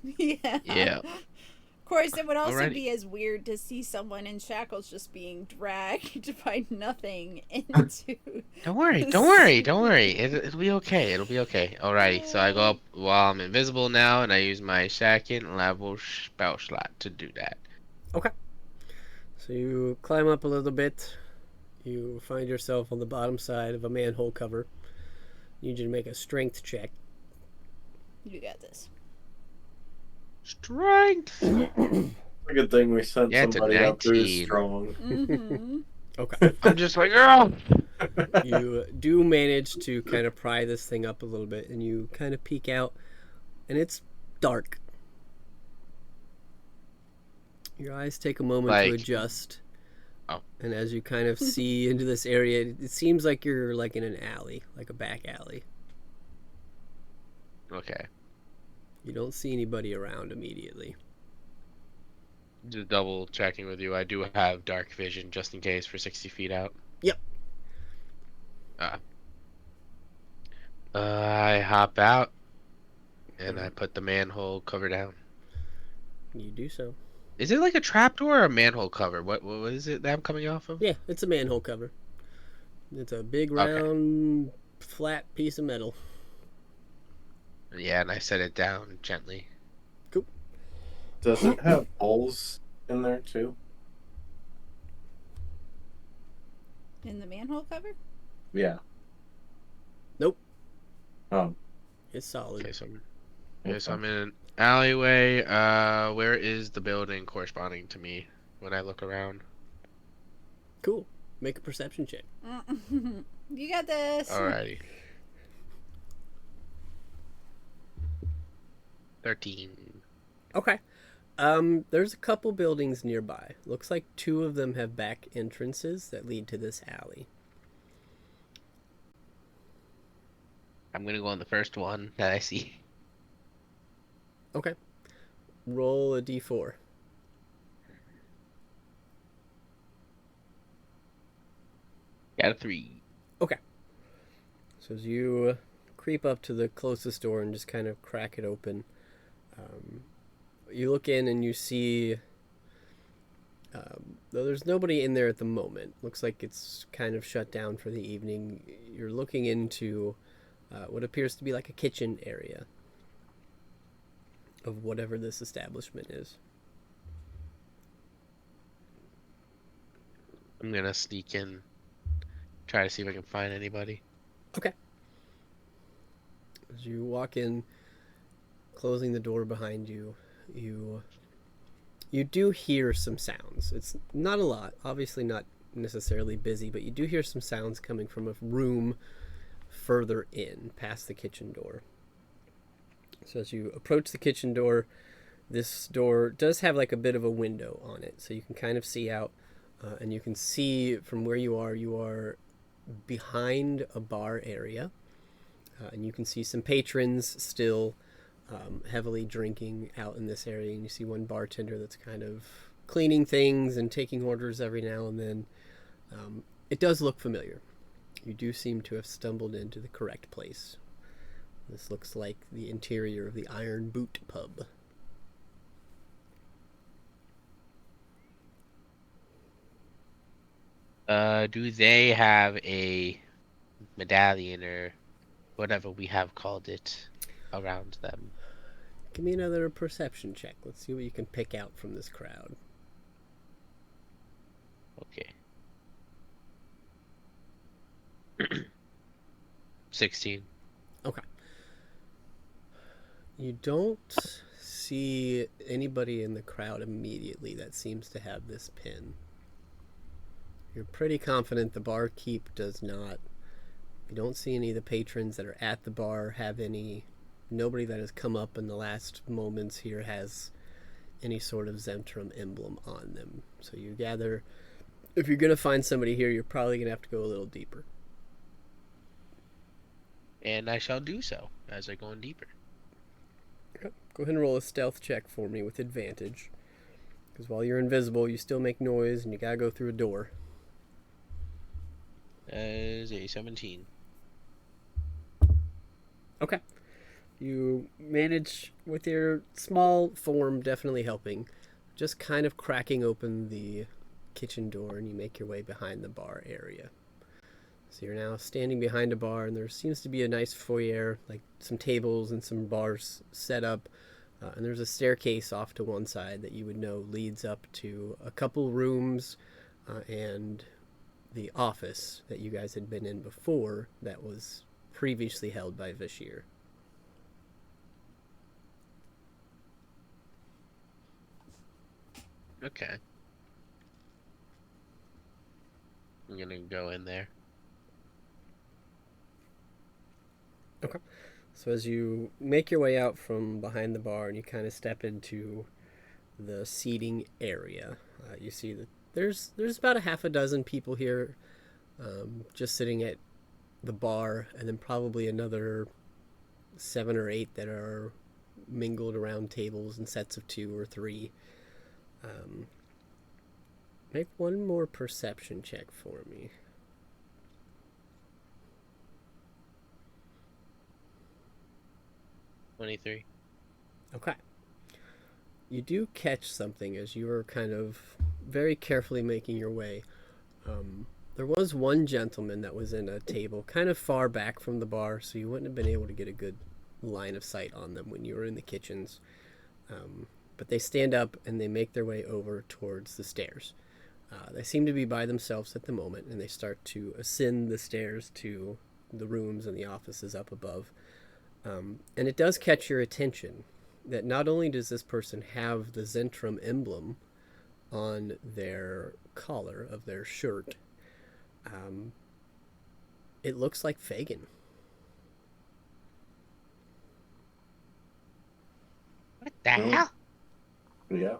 Yeah. Yeah. Of course, it would also Alrighty. be as weird to see someone in shackles just being dragged by nothing into. Don't worry. It'll be okay. Alrighty. So I go up while I'm invisible now, and I use my second level spell slot to do that. Okay. So you climb up a little bit. You find yourself on the bottom side of a manhole cover. Need you to make a strength check. You got this. Strength. A good thing we sent Yeah, it's a somebody up who's 19. strong. Mm-hmm. Okay. I'm just like, oh. You do manage to kind of pry this thing up a little bit, and you kind of peek out, and it's dark. Your eyes take a moment to Like- adjust. Oh. And as you kind of see into this area, it seems like you're like in an alley, like a back alley. Okay. You don't see anybody around immediately. Just double checking with you. I do have dark vision just in case for 60 feet out. Yep. I hop out and I put the manhole cover down. You do so. Is it like a trapdoor or a manhole cover? What is it that I'm coming off of? Yeah, it's a manhole cover. It's a big, Okay. round, flat piece of metal. Yeah, and I set it down gently. Does it have holes in there too? In the manhole cover? Yeah. Nope. Oh. It's solid. Okay, so I'm in an alleyway. Where is the building corresponding to me when I look around? Cool. Make a perception check. You got this. Alrighty. 13. Okay. There's a couple buildings nearby. Looks like 2 of them have back entrances that lead to this alley. I'm gonna go on the first one that I see. Okay. Roll a d4. Got a 3. Okay. So as you creep up to the closest door and just kind of crack it open, you look in and you see. Though there's nobody in there at the moment. Looks like it's kind of shut down for the evening. You're looking into what appears to be like a kitchen area of whatever this establishment is. I'm gonna sneak in, try to see if I can find anybody. Okay. As you walk in, closing the door behind you, you do hear some sounds. It's not a lot, obviously not necessarily busy, but you do hear some sounds coming from a room further in, past the kitchen door. So as you approach the kitchen door, this door does have like a bit of a window on it, so you can kind of see out, and you can see from where you are behind a bar area, and you can see some patrons still heavily drinking out in this area, and you see one bartender that's kind of cleaning things and taking orders every now and then. It does look familiar. You do seem to have stumbled into the correct place. This looks like the interior of the Iron Boot pub. Do they have a medallion or whatever we have called it around them? Give me another perception check. Let's see what you can pick out from this crowd. Okay. 16. Okay. You don't see anybody in the crowd immediately that seems to have this pin. You're pretty confident the barkeep does not. You don't see any of the patrons that are at the bar have any. Nobody that has come up in the last moments here has any sort of Zentrum emblem on them. So you gather, if you're going to find somebody here, you're probably going to have to go a little deeper. And I shall do so as I go in deeper. Go ahead and roll a stealth check for me with advantage. Because while you're invisible, you still make noise and you gotta go through a door. As a 17. Okay. You manage, with your small form definitely helping, just kind of cracking open the kitchen door, and you make your way behind the bar area. So you're now standing behind a bar, and there seems to be a nice foyer, like some tables and some bars set up. And there's a staircase off to one side that you would know leads up to a couple rooms and the office that you guys had been in before that was previously held by Vashir. Okay. I'm gonna go in there. Okay. So as you make your way out from behind the bar and you kind of step into the seating area, you see that there's about a half a dozen people here just sitting at the bar, and then probably another 7 or 8 that are mingled around tables in sets of 2 or 3. Make one more perception check for me. 23. Okay. You do catch something as you are kind of very carefully making your way. There was one gentleman that was in a table kind of far back from the bar, so you wouldn't have been able to get a good line of sight on them when you were in the kitchens. But they stand up and they make their way over towards the stairs. They seem to be by themselves at the moment, and they start to ascend the stairs to the rooms and the offices up above. And it does catch your attention that not only does this person have the Zentrum emblem on their collar of their shirt, it looks like Fagin. What the hell? Yeah.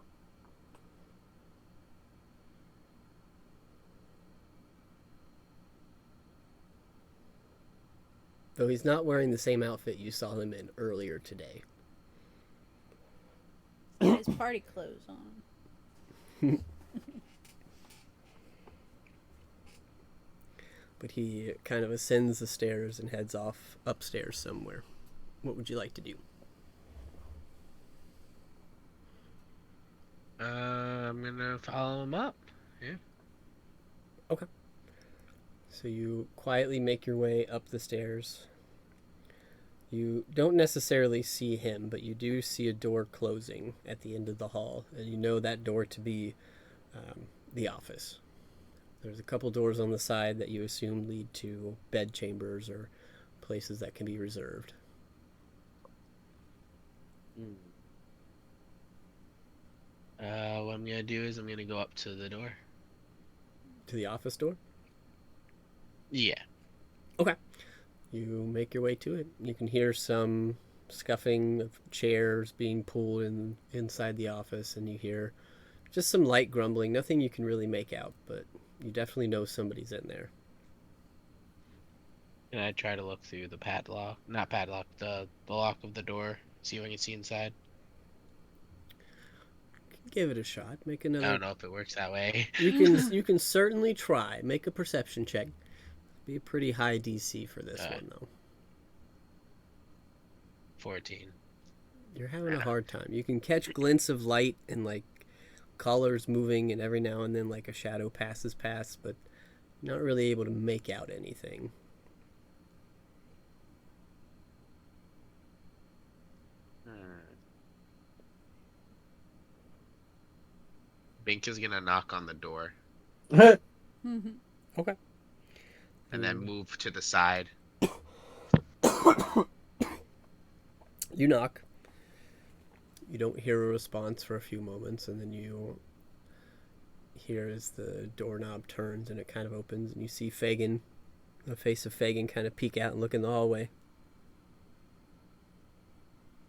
Though he's not wearing the same outfit you saw him in earlier today. He has party clothes on. But he kind of ascends the stairs and heads off upstairs somewhere. What would you like to do? I'm gonna follow him up. Yeah. Okay. So you quietly make your way up the stairs. You don't necessarily see him, but you do see a door closing at the end of the hall, and you know that door to be the office. There's a couple doors on the side that you assume lead to bed chambers or places that can be reserved. What I'm gonna do is I'm gonna go up to the door. To the office door? Yeah. Okay. You make your way to it. You can hear some scuffing of chairs being pulled inside the office, and you hear just some light grumbling. Nothing you can really make out, but you definitely know somebody's in there. And I try to look through the padlock, not padlock, the lock of the door, see what I can see inside. Give it a shot. Make I another. don't know if it works that way. You can certainly try. Make a perception check. Be a pretty high DC for this one though. 14. You're having a hard time. You can catch glints of light and like colors moving, and every now and then like a shadow passes past, but not really able to make out anything. Bink is gonna knock on the door Okay. and then move to the side. You knock. You don't hear a response for a few moments, and then you hear as the doorknob turns and it kind of opens, and you see Fagin, the face of Fagin, kind of peek out and look in the hallway.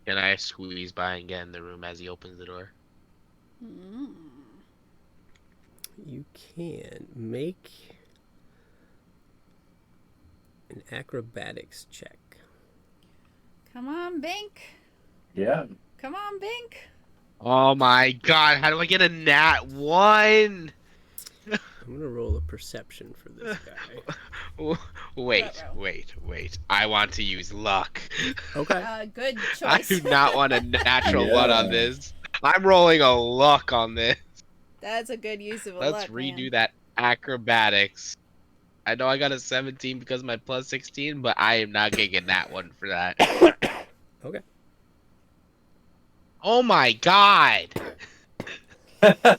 Can I squeeze by and get in the room as he opens the door? You can make an acrobatics check. Come on, Bink. Yeah. Come on, Bink. Oh my god, how do I get a nat 1? I'm gonna roll a perception for this guy. Wait. I want to use luck. Okay. Good I choice. do not want a natural 1 on this. I'm rolling a luck on this. That's a good use of a Let's luck, redo man. that acrobatics. I know I got a 17 because of my plus 16, but I am not getting that one for that. Okay. Oh my god!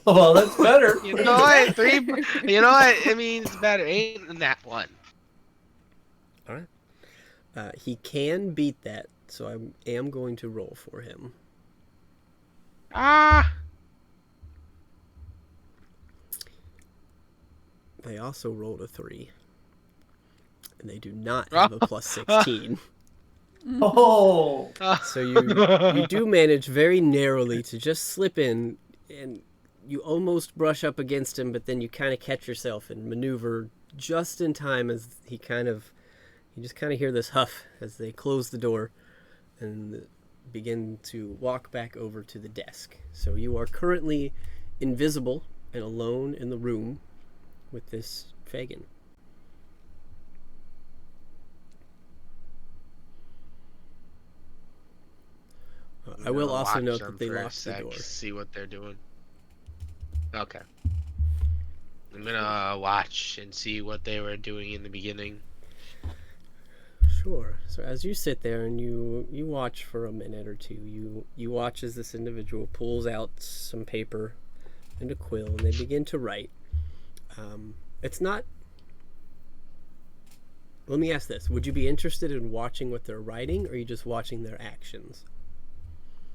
Well, that's better. You know what? You know what? It means better. Ain't that one. All right. He can beat that, so I am going to roll for him. Ah! They also rolled a 3. And they do not have a plus 16. Oh. So you do manage very narrowly to just slip in, and you almost brush up against him, but then you kind of catch yourself and maneuver just in time as you just kind of hear this huff as they close the door and begin to walk back over to the desk. So you are currently invisible and alone in the room with this Fagin. I will also note that they locked the door. See what they're doing. Okay. I'm gonna watch and see what they were doing in the beginning. Sure. So as you sit there and you watch for a minute or two, you watch as this individual pulls out some paper and a quill, and they begin to write. It's not... Let me ask this. Would you be interested in watching what they're writing, or are you just watching their actions?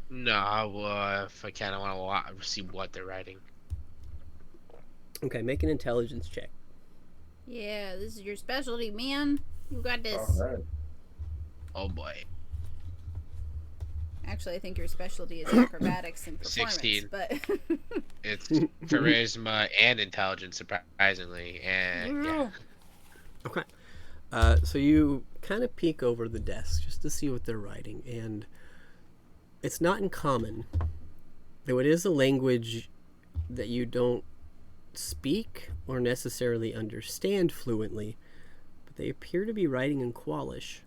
No, if I can, I want to see what they're writing. Okay, make an intelligence check. Yeah, this is your specialty, man. You got this. All right. Oh boy. Actually, I think your specialty is acrobatics and performance. 16. But It's charisma and intelligence, surprisingly, and yeah. Okay. So you kind of peek over the desk just to see what they're writing, and it's not in common, though it is a language that you don't speak or necessarily understand fluently. They appear to be writing in Qualish,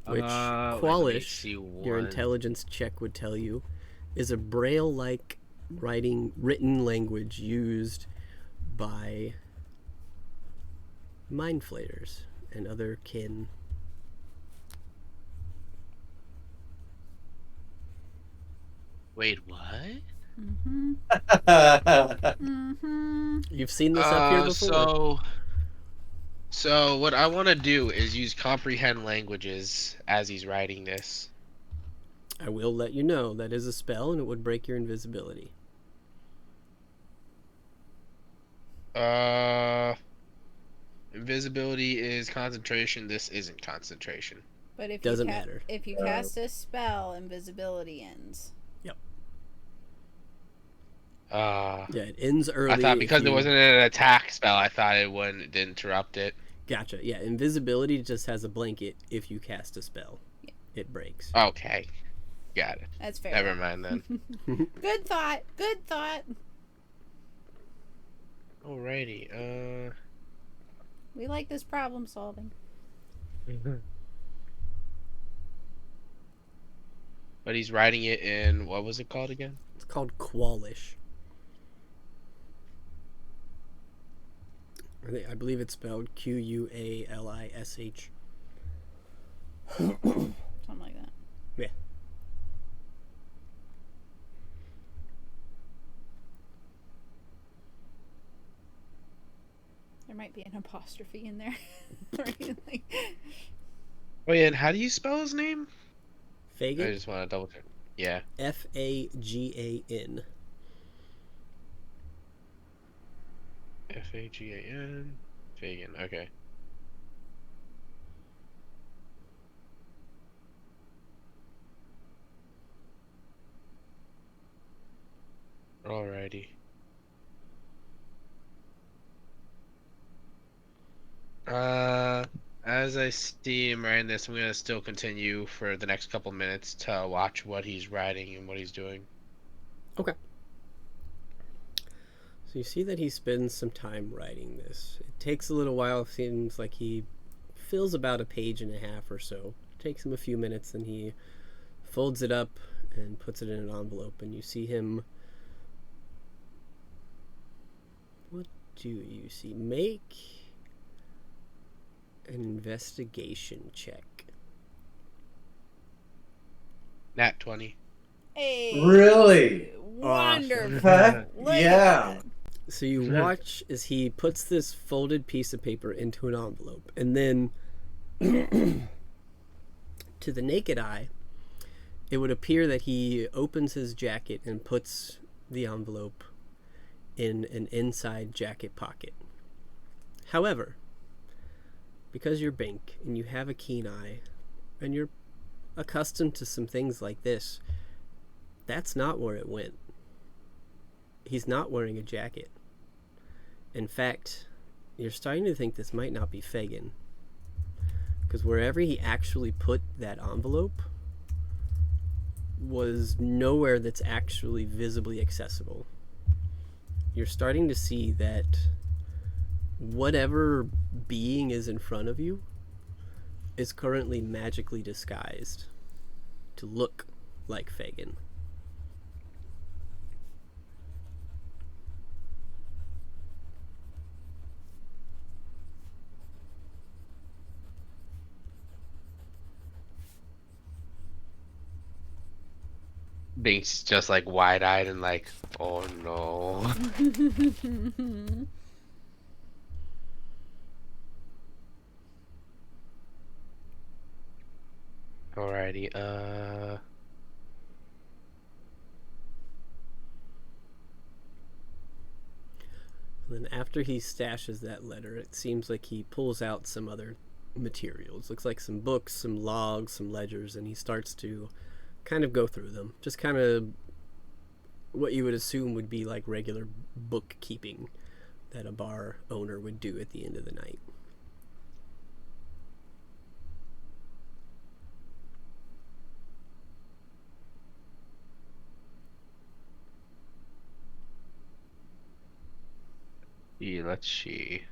which Let me Qualish, see your one. intelligence check would tell you, is a braille-like written language used by mind flayers and other kin. Wait, what? Mm-hmm. Mm-hmm. You've seen this up here before. So what I want to do is use comprehend languages as he's writing this. I will let you know that is a spell and it would break your invisibility. Invisibility is concentration. This isn't concentration. But Doesn't matter. if you cast a spell, invisibility ends. Yep. Yeah, it ends early. I thought because it wasn't an attack spell, I thought it wouldn't interrupt it. Gotcha. Yeah, invisibility just has a blanket if you cast a spell. Yeah. It breaks. Okay, got it. That's fair. Never mind then. Good thought. Good thought. Alrighty. We like this problem solving. But he's writing it in, what was it called again? It's called Qualish. I believe it's spelled Qualish. Something like that. Yeah. There might be an apostrophe in there. Oh yeah, and how do you spell his name? Fagin? I just want to double check. Yeah. Fagan. Fagan. Fagan, okay. Alrighty. As I see him writing this, I'm gonna still continue for the next couple minutes to watch what he's writing and what he's doing. Okay. So you see that he spends some time writing this. It takes a little while. It seems like he fills about a page and a half or so. It takes him a few minutes, and he folds it up and puts it in an envelope. And you see him. What do you see? Make an investigation check. Nat 20. Hey, Really? wonderful. Heck Look at yeah. that. So you watch as he puts this folded piece of paper into an envelope, and then to the naked eye, it would appear that he opens his jacket and puts the envelope in an inside jacket pocket. However, because you're Bink and you have a keen eye and you're accustomed to some things like this, that's not where it went. He's not wearing a jacket. In fact, you're starting to think this might not be Fagin, because wherever he actually put that envelope was nowhere that's actually visibly accessible. You're starting to see that whatever being is in front of you is currently magically disguised to look like Fagin. Bink's just like wide-eyed and like, oh no. Alrighty, Then after he stashes that letter, it seems like he pulls out some other materials. Looks like some books, some logs, some ledgers, and he starts to kind of go through them. Just kind of what you would assume would be like regular bookkeeping that a bar owner would do at the end of the night. yeah, let's see.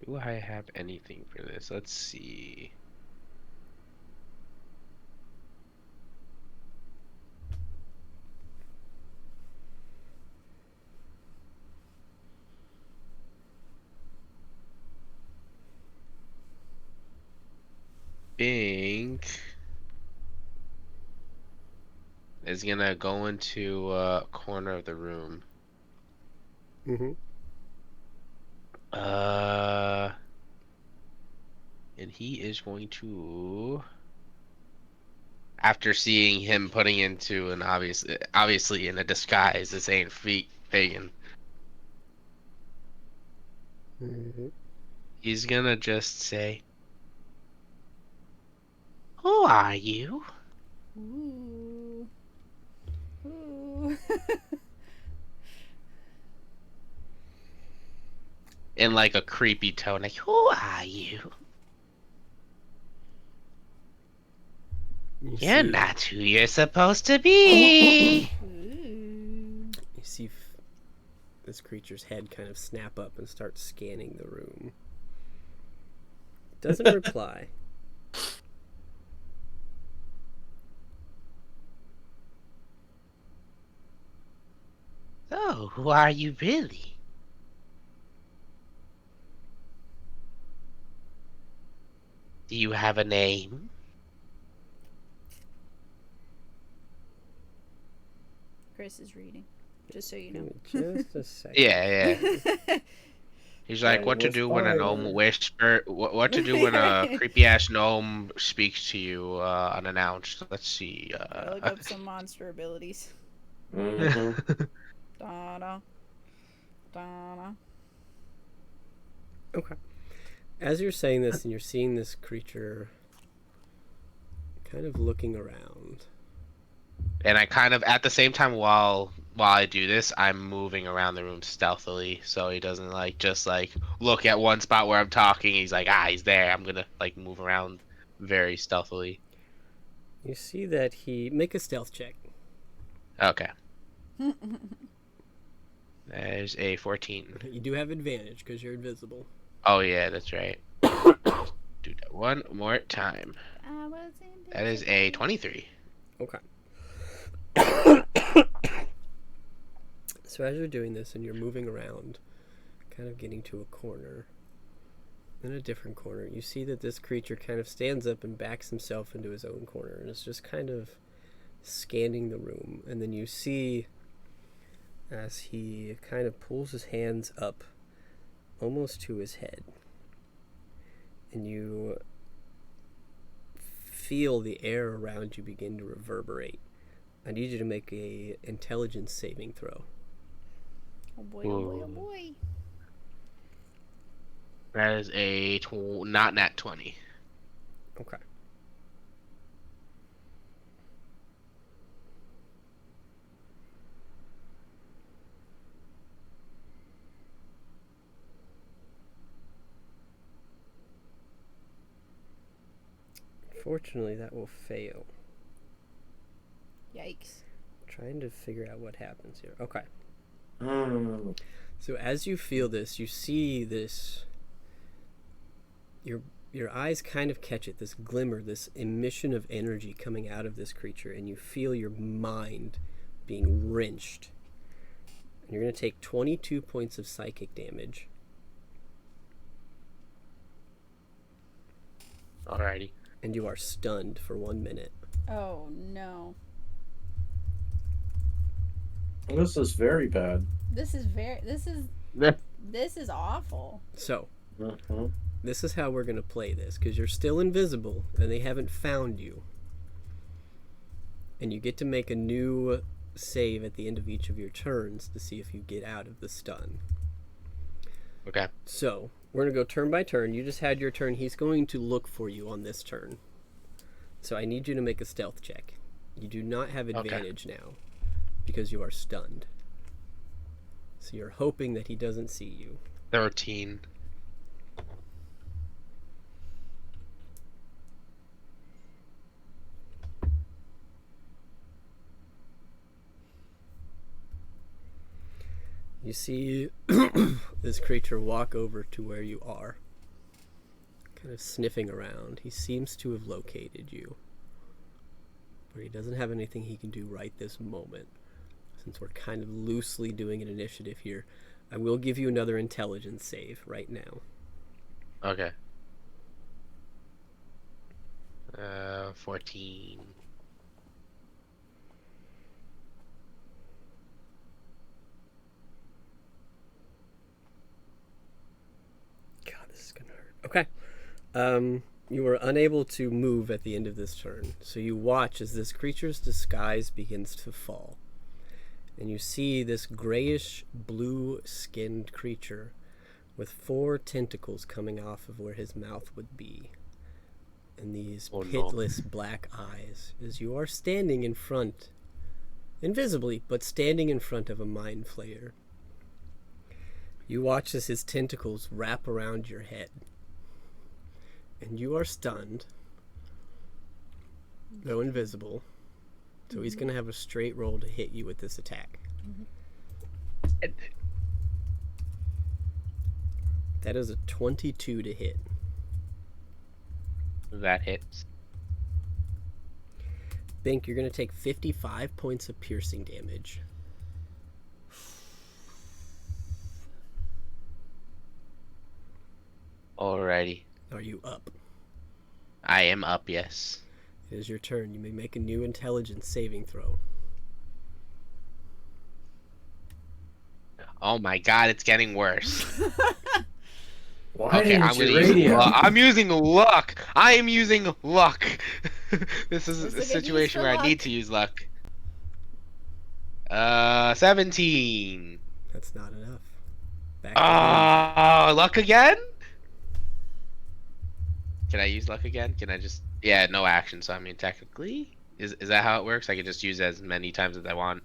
Do I have anything for this? Let's see. Think is gonna go into a corner of the room. Mm-hmm. And he is going to, after seeing him putting into an obviously in a disguise, this ain't Fagin. Mm-hmm. He's gonna just say, "Who are you?" Ooh. Ooh. In like a creepy tone, like, "Who are you? You You're see, not who you're supposed to be." Ooh. you see this creature's head kind of snap up and start scanning the room. Doesn't reply. So, who are you really? Do you have a name? Chris is reading, just so you Give know. me just a second. Yeah, yeah. He's like, Playing what to with do when a gnome fire. whisper? What to do when a creepy ass gnome speaks to you unannounced? Let's see. Gotta look up some monster abilities. Mm-hmm. Da-da. Da-da. Okay. As you're saying this and you're seeing this creature kind of looking around. And I kind of at the same time while I do this, I'm moving around the room stealthily, so he doesn't like just like look at one spot where I'm talking. He's like, he's there. I'm gonna like move around very stealthily. You see that he make a stealth check. Okay, there's a 14. You do have advantage because you're invisible. Oh yeah, that's right. Do that one more time. I was That is a invisible. 23. Okay. So as you're doing this and you're moving around, kind of getting to a corner, in a different corner, you see that this creature kind of stands up and backs himself into his own corner and is just kind of scanning the room. And then you see as he kind of pulls his hands up almost to his head, and you feel the air around you begin to reverberate. I need you to make a intelligence saving throw. Oh boy, oh boy, oh boy. That is a not nat 20. Okay. Fortunately, that will fail. Yikes. Trying to figure out what happens here. Okay. Mm. So as you feel this, you see this. Your eyes kind of catch it, this glimmer, this emission of energy coming out of this creature, and you feel your mind being wrenched. And you're going to take 22 points of psychic damage. Alrighty. And you are stunned for 1 minute. Oh no. This is very bad. This is awful. So, Mm-hmm. this is how we're going to play this, because you're still invisible and they haven't found you. And you get to make a new save at the end of each of your turns to see if you get out of the stun. Okay. So, we're going to go turn by turn. You just had your turn. He's going to look for you on this turn. So I need you to make a stealth check. You do not have advantage now because you are stunned. So you're hoping that he doesn't see you. 13. You see this creature walk over to where you are. kind of sniffing around. He seems to have located you, but he doesn't have anything he can do right this moment. Since we're kind of loosely doing an initiative here, I will give you another intelligence save right now. Okay. 14. God, this is gonna hurt. Okay. You are unable to move at the end of this turn, so you watch as this creature's disguise begins to fall. And you see this grayish blue-skinned creature with 4 tentacles coming off of where his mouth would be. And these pitless black eyes, as you are standing in front, invisibly, but standing in front of a mind flayer. You watch as his tentacles wrap around your head. And you are stunned, though invisible. So he's going to have a straight roll to hit you with this attack. That is a 22 to hit. That hits. Bink, you're going to take 55 points of piercing damage. Alrighty. Are you up? I am up, yes. It is your turn. You may make a new intelligence saving throw. Oh my god, it's getting worse. Why Okay, didn't I'm you gonna use radio? luck. I'm using luck. I am using luck. This is This a is a good use situation for where I need luck. to use luck. 17. That's not enough. Back to him. Luck again? Can I use luck again? Can I just... Yeah, no action, so I mean, technically... Is that how it works? I can just use it as many times as I want?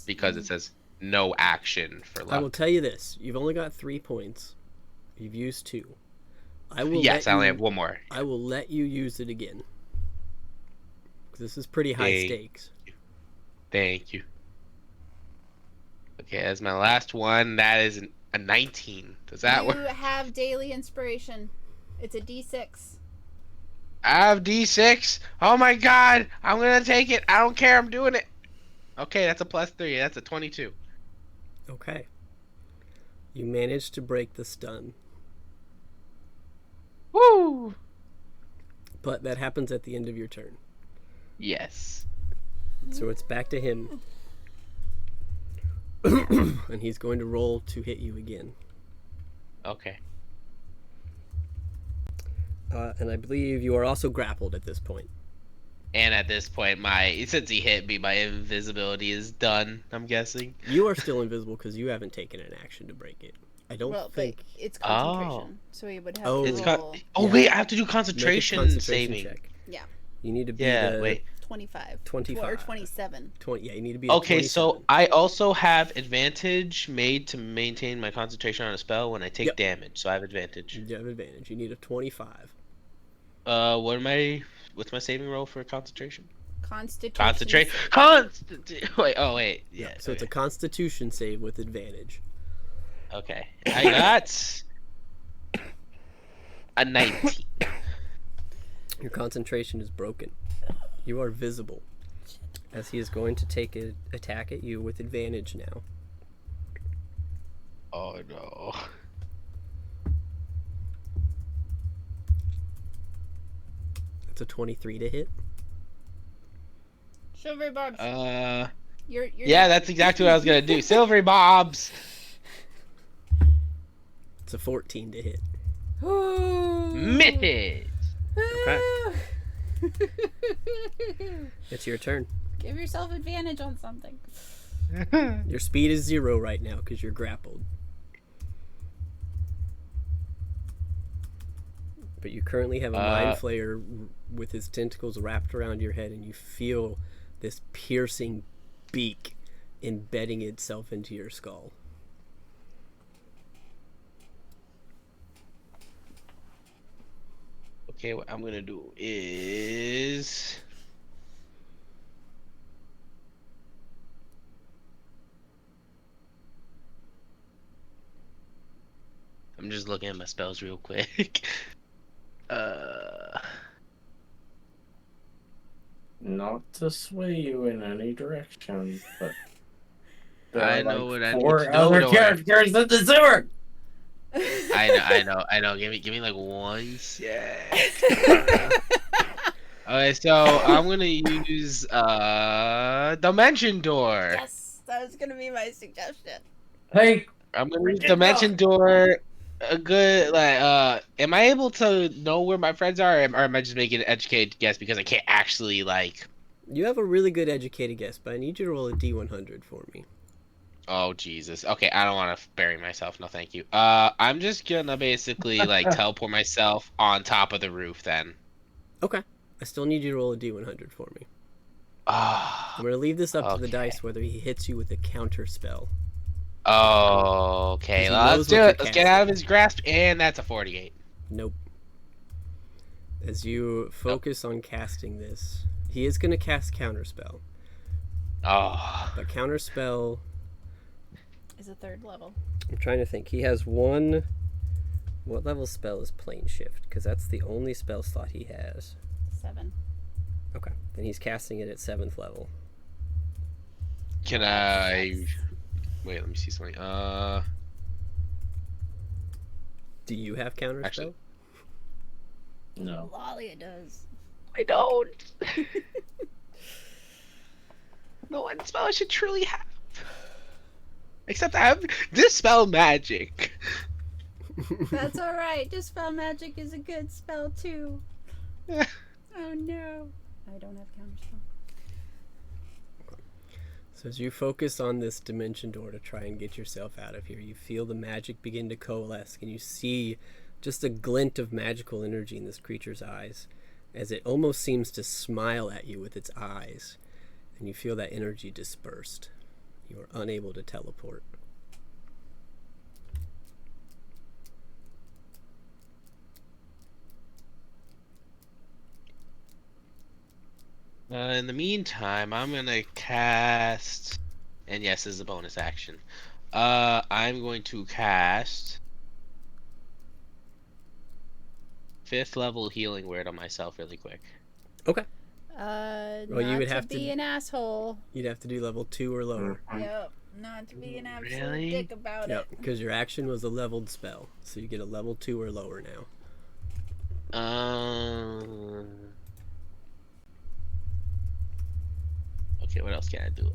Because it says no action for luck. I will tell you this. You've only got 3 points. You've used 2. I will Yes, I only have one more. I will let you use it again. This is pretty high stakes. Thank you. Okay, that's my last one. That is a 19. Does that work? You have daily inspiration. It's a D6. I have D6. Oh my god. I'm going to take it. I don't care. I'm doing it. Okay, that's a +3. That's a 22. Okay. You managed to break the stun. Woo! But that happens at the end of your turn. Yes. So it's back to him. And he's going to roll to hit you again. Okay. And I believe you are also grappled at this point. And at this point, since he hit me, my invisibility is done, I'm guessing. You are still invisible because you haven't taken an action to break it. I don't think... But it's concentration. So he would have Oh. to It's roll Wait, I have to do Make a concentration, concentration saving. check. Yeah. You need to be 25. 25. Or 27. 20. Yeah, you need to be Okay, 27. so I also have advantage made to maintain my concentration on a spell when I take damage, so I have advantage. You have advantage. You need a 25. What's my saving roll for concentration? Constitution. Wait. Yeah. So it's a constitution save with advantage. Okay. I got a 19. Your concentration is broken. You are visible. As he is going to take an attack at you with advantage now. Oh no. It's a 23 to hit. Silvery Bobs. You're Yeah, that's exactly what I was gonna do. Silvery Bobs. It's a 14 to hit. Misses. Okay. It's your turn. Give yourself advantage on something. Your speed is 0 right now because you're grappled. But you currently have a mind flayer with his tentacles wrapped around your head, and you feel this piercing beak embedding itself into your skull. Okay, what I'm gonna do is I'm just looking at my spells real quick. uh, Not to sway you in any direction, but there are I like know what I need to 4 do. other Don't worry. characters in the sewer. I know. Give me like 1 sec. Okay, so I'm gonna use Dimension Door. Yes, that was gonna be my suggestion. Hey, I'm gonna where'd use you go? Dimension Door. A good am I able to know where my friends are, or am I just making an educated guess because I can't actually like? You have a really good educated guess, but I need you to roll a D100 for me. Oh Jesus. Okay, I don't want to bury myself. No, thank you. I'm just gonna basically like teleport myself on top of the roof then. Okay. I still need you to roll a D100 for me. I'm Ah, going to leave this up to the okay. dice whether he hits you with a counter spell. Oh, 'Cause okay. he Well, let's knows do what you're it. Let's get out of casting. his grasp, and that's a 48. Nope. As you Nope. focus on casting this, he is going to cast counterspell. Oh, But counterspell, Is a 3rd level. I'm trying to think. He has one. What level spell is plane shift? Because that's the only spell slot he has. 7. Okay. And he's casting it at 7th level. can I? Wait, let me see something. Do you have counterspell? Actually- No. Lalia does. I don't. No one spell I should truly have. Except I have Dispel Magic. That's alright. Dispel Magic is a good spell too. Oh no. I don't have counterspell. So as you focus on this dimension door to try and get yourself out of here, you feel the magic begin to coalesce, and you see just a glint of magical energy in this creature's eyes, as it almost seems to smile at you with its eyes, and you feel that energy dispersed. You are unable to teleport. In the meantime, I'm gonna cast, and yes, this is a bonus action. I'm going to cast 5th level Healing Word on myself really quick. Okay. Well, Well, you not would to have be to- an asshole. You'd have to do level 2 or lower. Yep. Not to be an absolute Really? dick about Yep, it. because your action was a leveled spell, so you get a level 2 or lower now. Okay, what else can I do?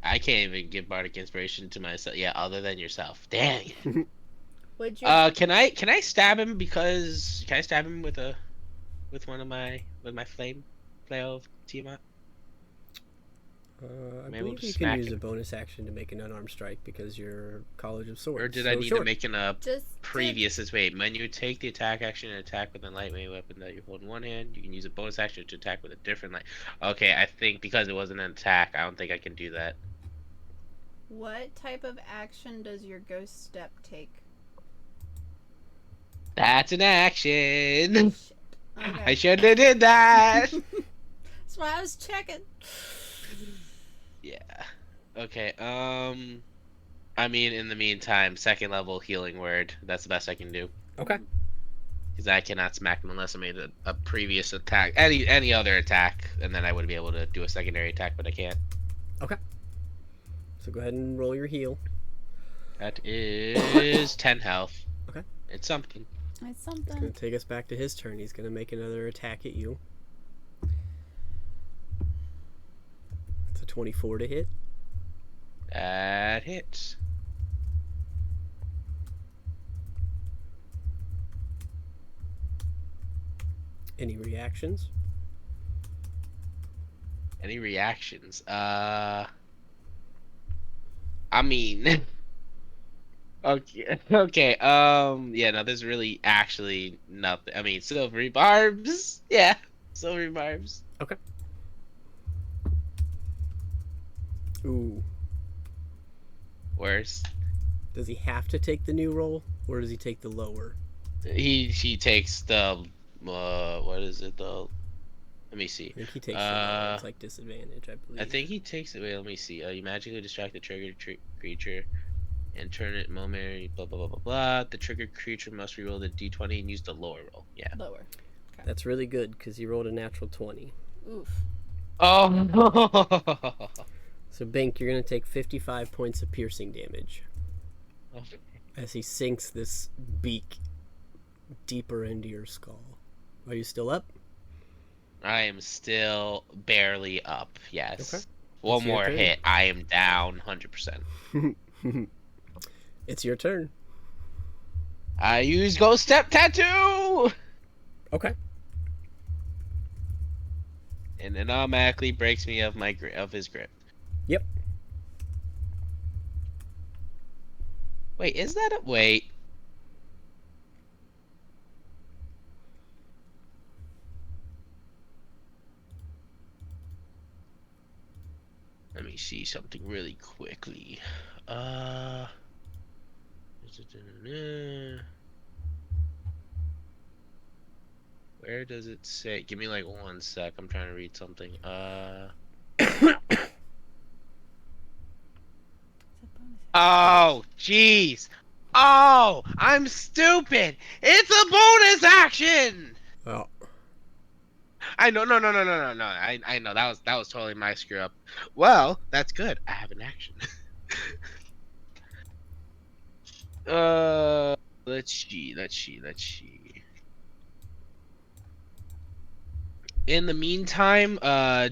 I can't even give bardic inspiration to myself. Yeah, other than yourself. Dang. Would you? Can I stab him because can I stab him with one of my flame flail of Tiamat? I I'm able believe to you can smack use a him. bonus action to make an unarmed strike because you're College of Swords. Or did so I need sure. to make a Just previous as wait, when you take the attack action and attack with a lightweight weapon that you hold in one hand, you can use a bonus action to attack with a different light. Okay, I think because it wasn't an attack, I don't think I can do that. What type of action does your ghost step take? That's an action. Shit. I Okay. should have did that. That's why I was checking. Yeah. Okay. I mean, in the meantime, 2nd level Healing Word. That's the best I can do. Okay. Because I cannot smack him unless I made a previous attack, any other attack, and then I would be able to do a secondary attack, but I can't. Okay. So go ahead and roll your heal. That is 10 health. Okay. It's something. It's It's going something. to take us back to his turn. He's going to make another attack at you. It's a 24 to hit. That hits. Any reactions? Any reactions? I mean, okay, okay. Yeah, no, there's really actually nothing. I mean, silvery barbs. Yeah, silvery barbs. Ooh. Worse. Does he have to take the new roll, or does he take the lower? He takes the what is it though? Let me see. I think he takes the low. It's like disadvantage, I believe. I think he takes it. Wait, let me see. You magically distract the triggered creature and turn it momentary. Blah blah blah blah blah. The triggered creature must reroll the d20 and use the lower roll. Yeah. Lower. That's really good because he rolled a natural 20. Oof. Oh. So Bink, you're gonna take 55 points of piercing damage as he sinks this beak deeper into your skull. Are you still up? I am still barely up. Yes. Okay. One It's your more turn. hit. I am down 100%. It's your turn. I use Ghost Step Tattoo! Okay. And it automatically breaks me of his grip. Yep. Wait, is that a wait? Let me see something really quickly. Where does it say? Give me like 1 sec. I'm trying to read something. Oh, jeez. Oh, I'm stupid. It's a bonus action. Oh. I know, no. I know that was totally my screw up. Well, that's good. I have an action. Let's see. In the meantime,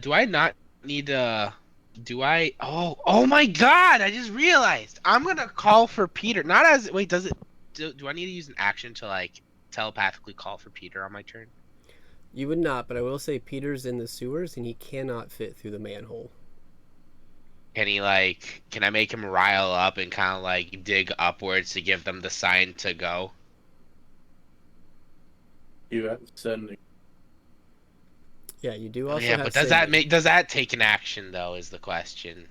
do I not need to? Do I? Oh my God! I just realized I'm gonna call for Peter. Not as wait, does it? Do I need to use an action to like telepathically call for Peter on my turn? You would not, but I will say Peter's in the sewers and he cannot fit through the manhole. Can he like? Can I make him rile up and kind of like dig upwards to give them the sign to go? You have sending. Yeah, you do also Yeah, have but does that take an action though? Is the question.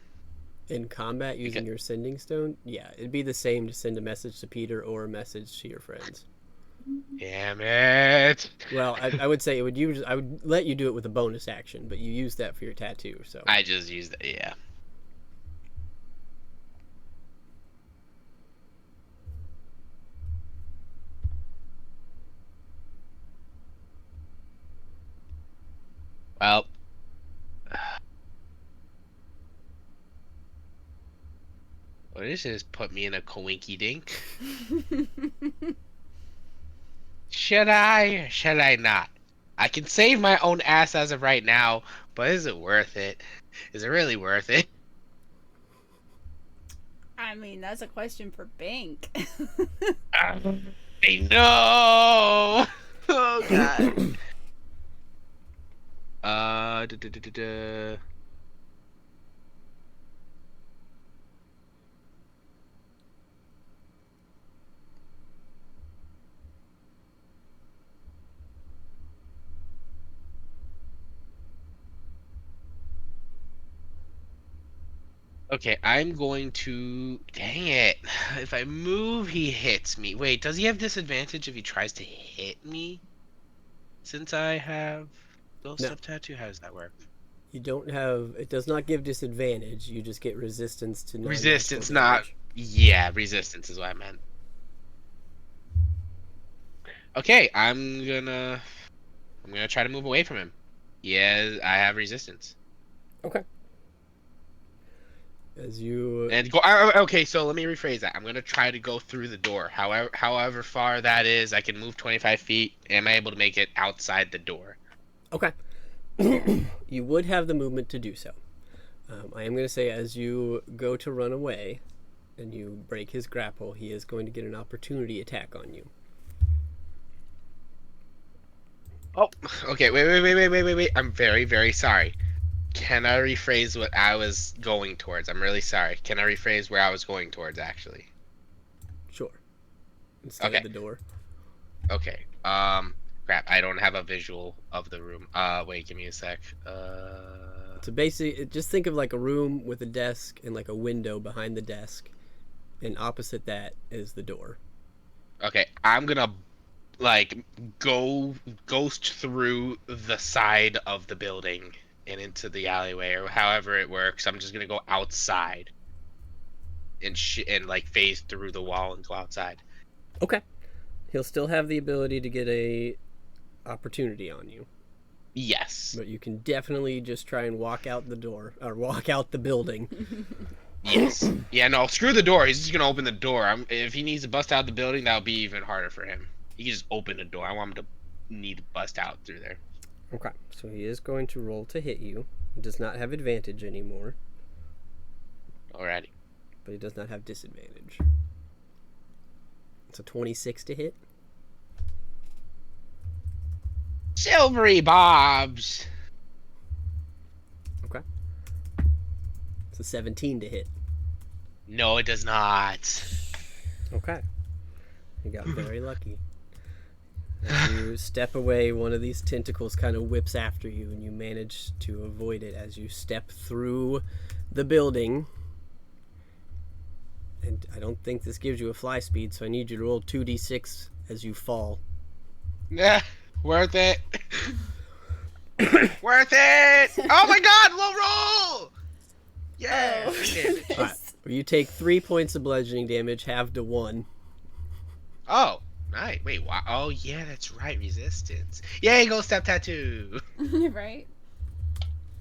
in combat using your sending stone. Yeah, it'd be the same to send a message to Peter or a message to your friends. Damn it! Well, I would say I would let you do it with a bonus action, but you use that for your tattoo. So I just used it. Yeah. Well. Well, this just put me in a coinky dink. Should I or should I not? I can save my own ass as of right now, but is it worth it? Is it really worth it? I mean, that's a question for Bank. I know. Oh God. Uh. duh, duh, duh, duh, duh. Okay, I'm going to. Dang it. If I move, he hits me. Wait, does he have disadvantage if he tries to hit me? Since I have Ghost No. Step Tattoo? How does that work? you don't have. It does not give disadvantage. You just get resistance to Resistance, non-magical not. damage. Yeah, resistance is what I meant. Okay, I'm gonna try to move away from him. Yeah, I have resistance. Okay. As you And go. Okay, so let me rephrase that. I'm gonna try to go through the door. However far that is, I can move 25 feet. Am I able to make it outside the door? okay, you would have the movement to do so. I am going to say as you go to run away, and you break his grapple, he is going to get an opportunity attack on you. Oh, okay. Wait. I'm very, very sorry. Can I rephrase what I was going towards? I'm really sorry. Can I rephrase where I was going towards, actually? Sure. Instead Okay. of the door. Okay. Crap. I don't have a visual of the room. Wait. Give me a sec. So basically, just think of like a room with a desk and like a window behind the desk, and opposite that is the door. Okay. I'm gonna like go ghost through the side of the building and into the alleyway or however it works. I'm just gonna go outside and like phase through the wall and go outside. Okay. He'll still have the ability to get a opportunity on you, Yes. but you can definitely just try and walk out the door or walk out the building. Yes. Yeah, no, screw the door. He's just gonna open the door. If he needs to bust out the building, that'll be even harder for him. He can just open the door. I want him to need to bust out through there. Okay, so he is going to roll to hit you. He does not have advantage anymore, Alrighty. but he does not have disadvantage. It's a 26 to hit. Silvery Bobs. Okay. It's a 17 to hit. No, it does not. Okay. You got very lucky. As you step away, one of these tentacles kind of whips after you, and you manage to avoid it as you step through the building. And I don't think this gives you a fly speed, so I need you to roll 2d6 as you fall. Yeah, worth it. Worth it. Oh my God, low roll. Yeah. Oh. Damage. All right. You take 3 points of bludgeoning damage, halved to 1. Oh, right. Wait, wow. Oh, yeah, that's right. Resistance. Yay, go step tattoo. Right?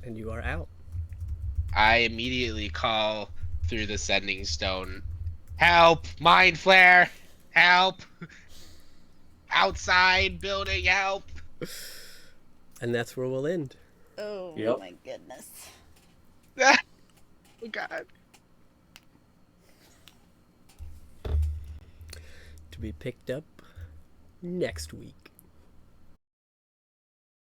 And you are out. I immediately call through the sending stone. Help! Mind flare! Help! Outside building, help! And that's where we'll end. Oh Yep. my goodness. Oh, God. To be picked up next week.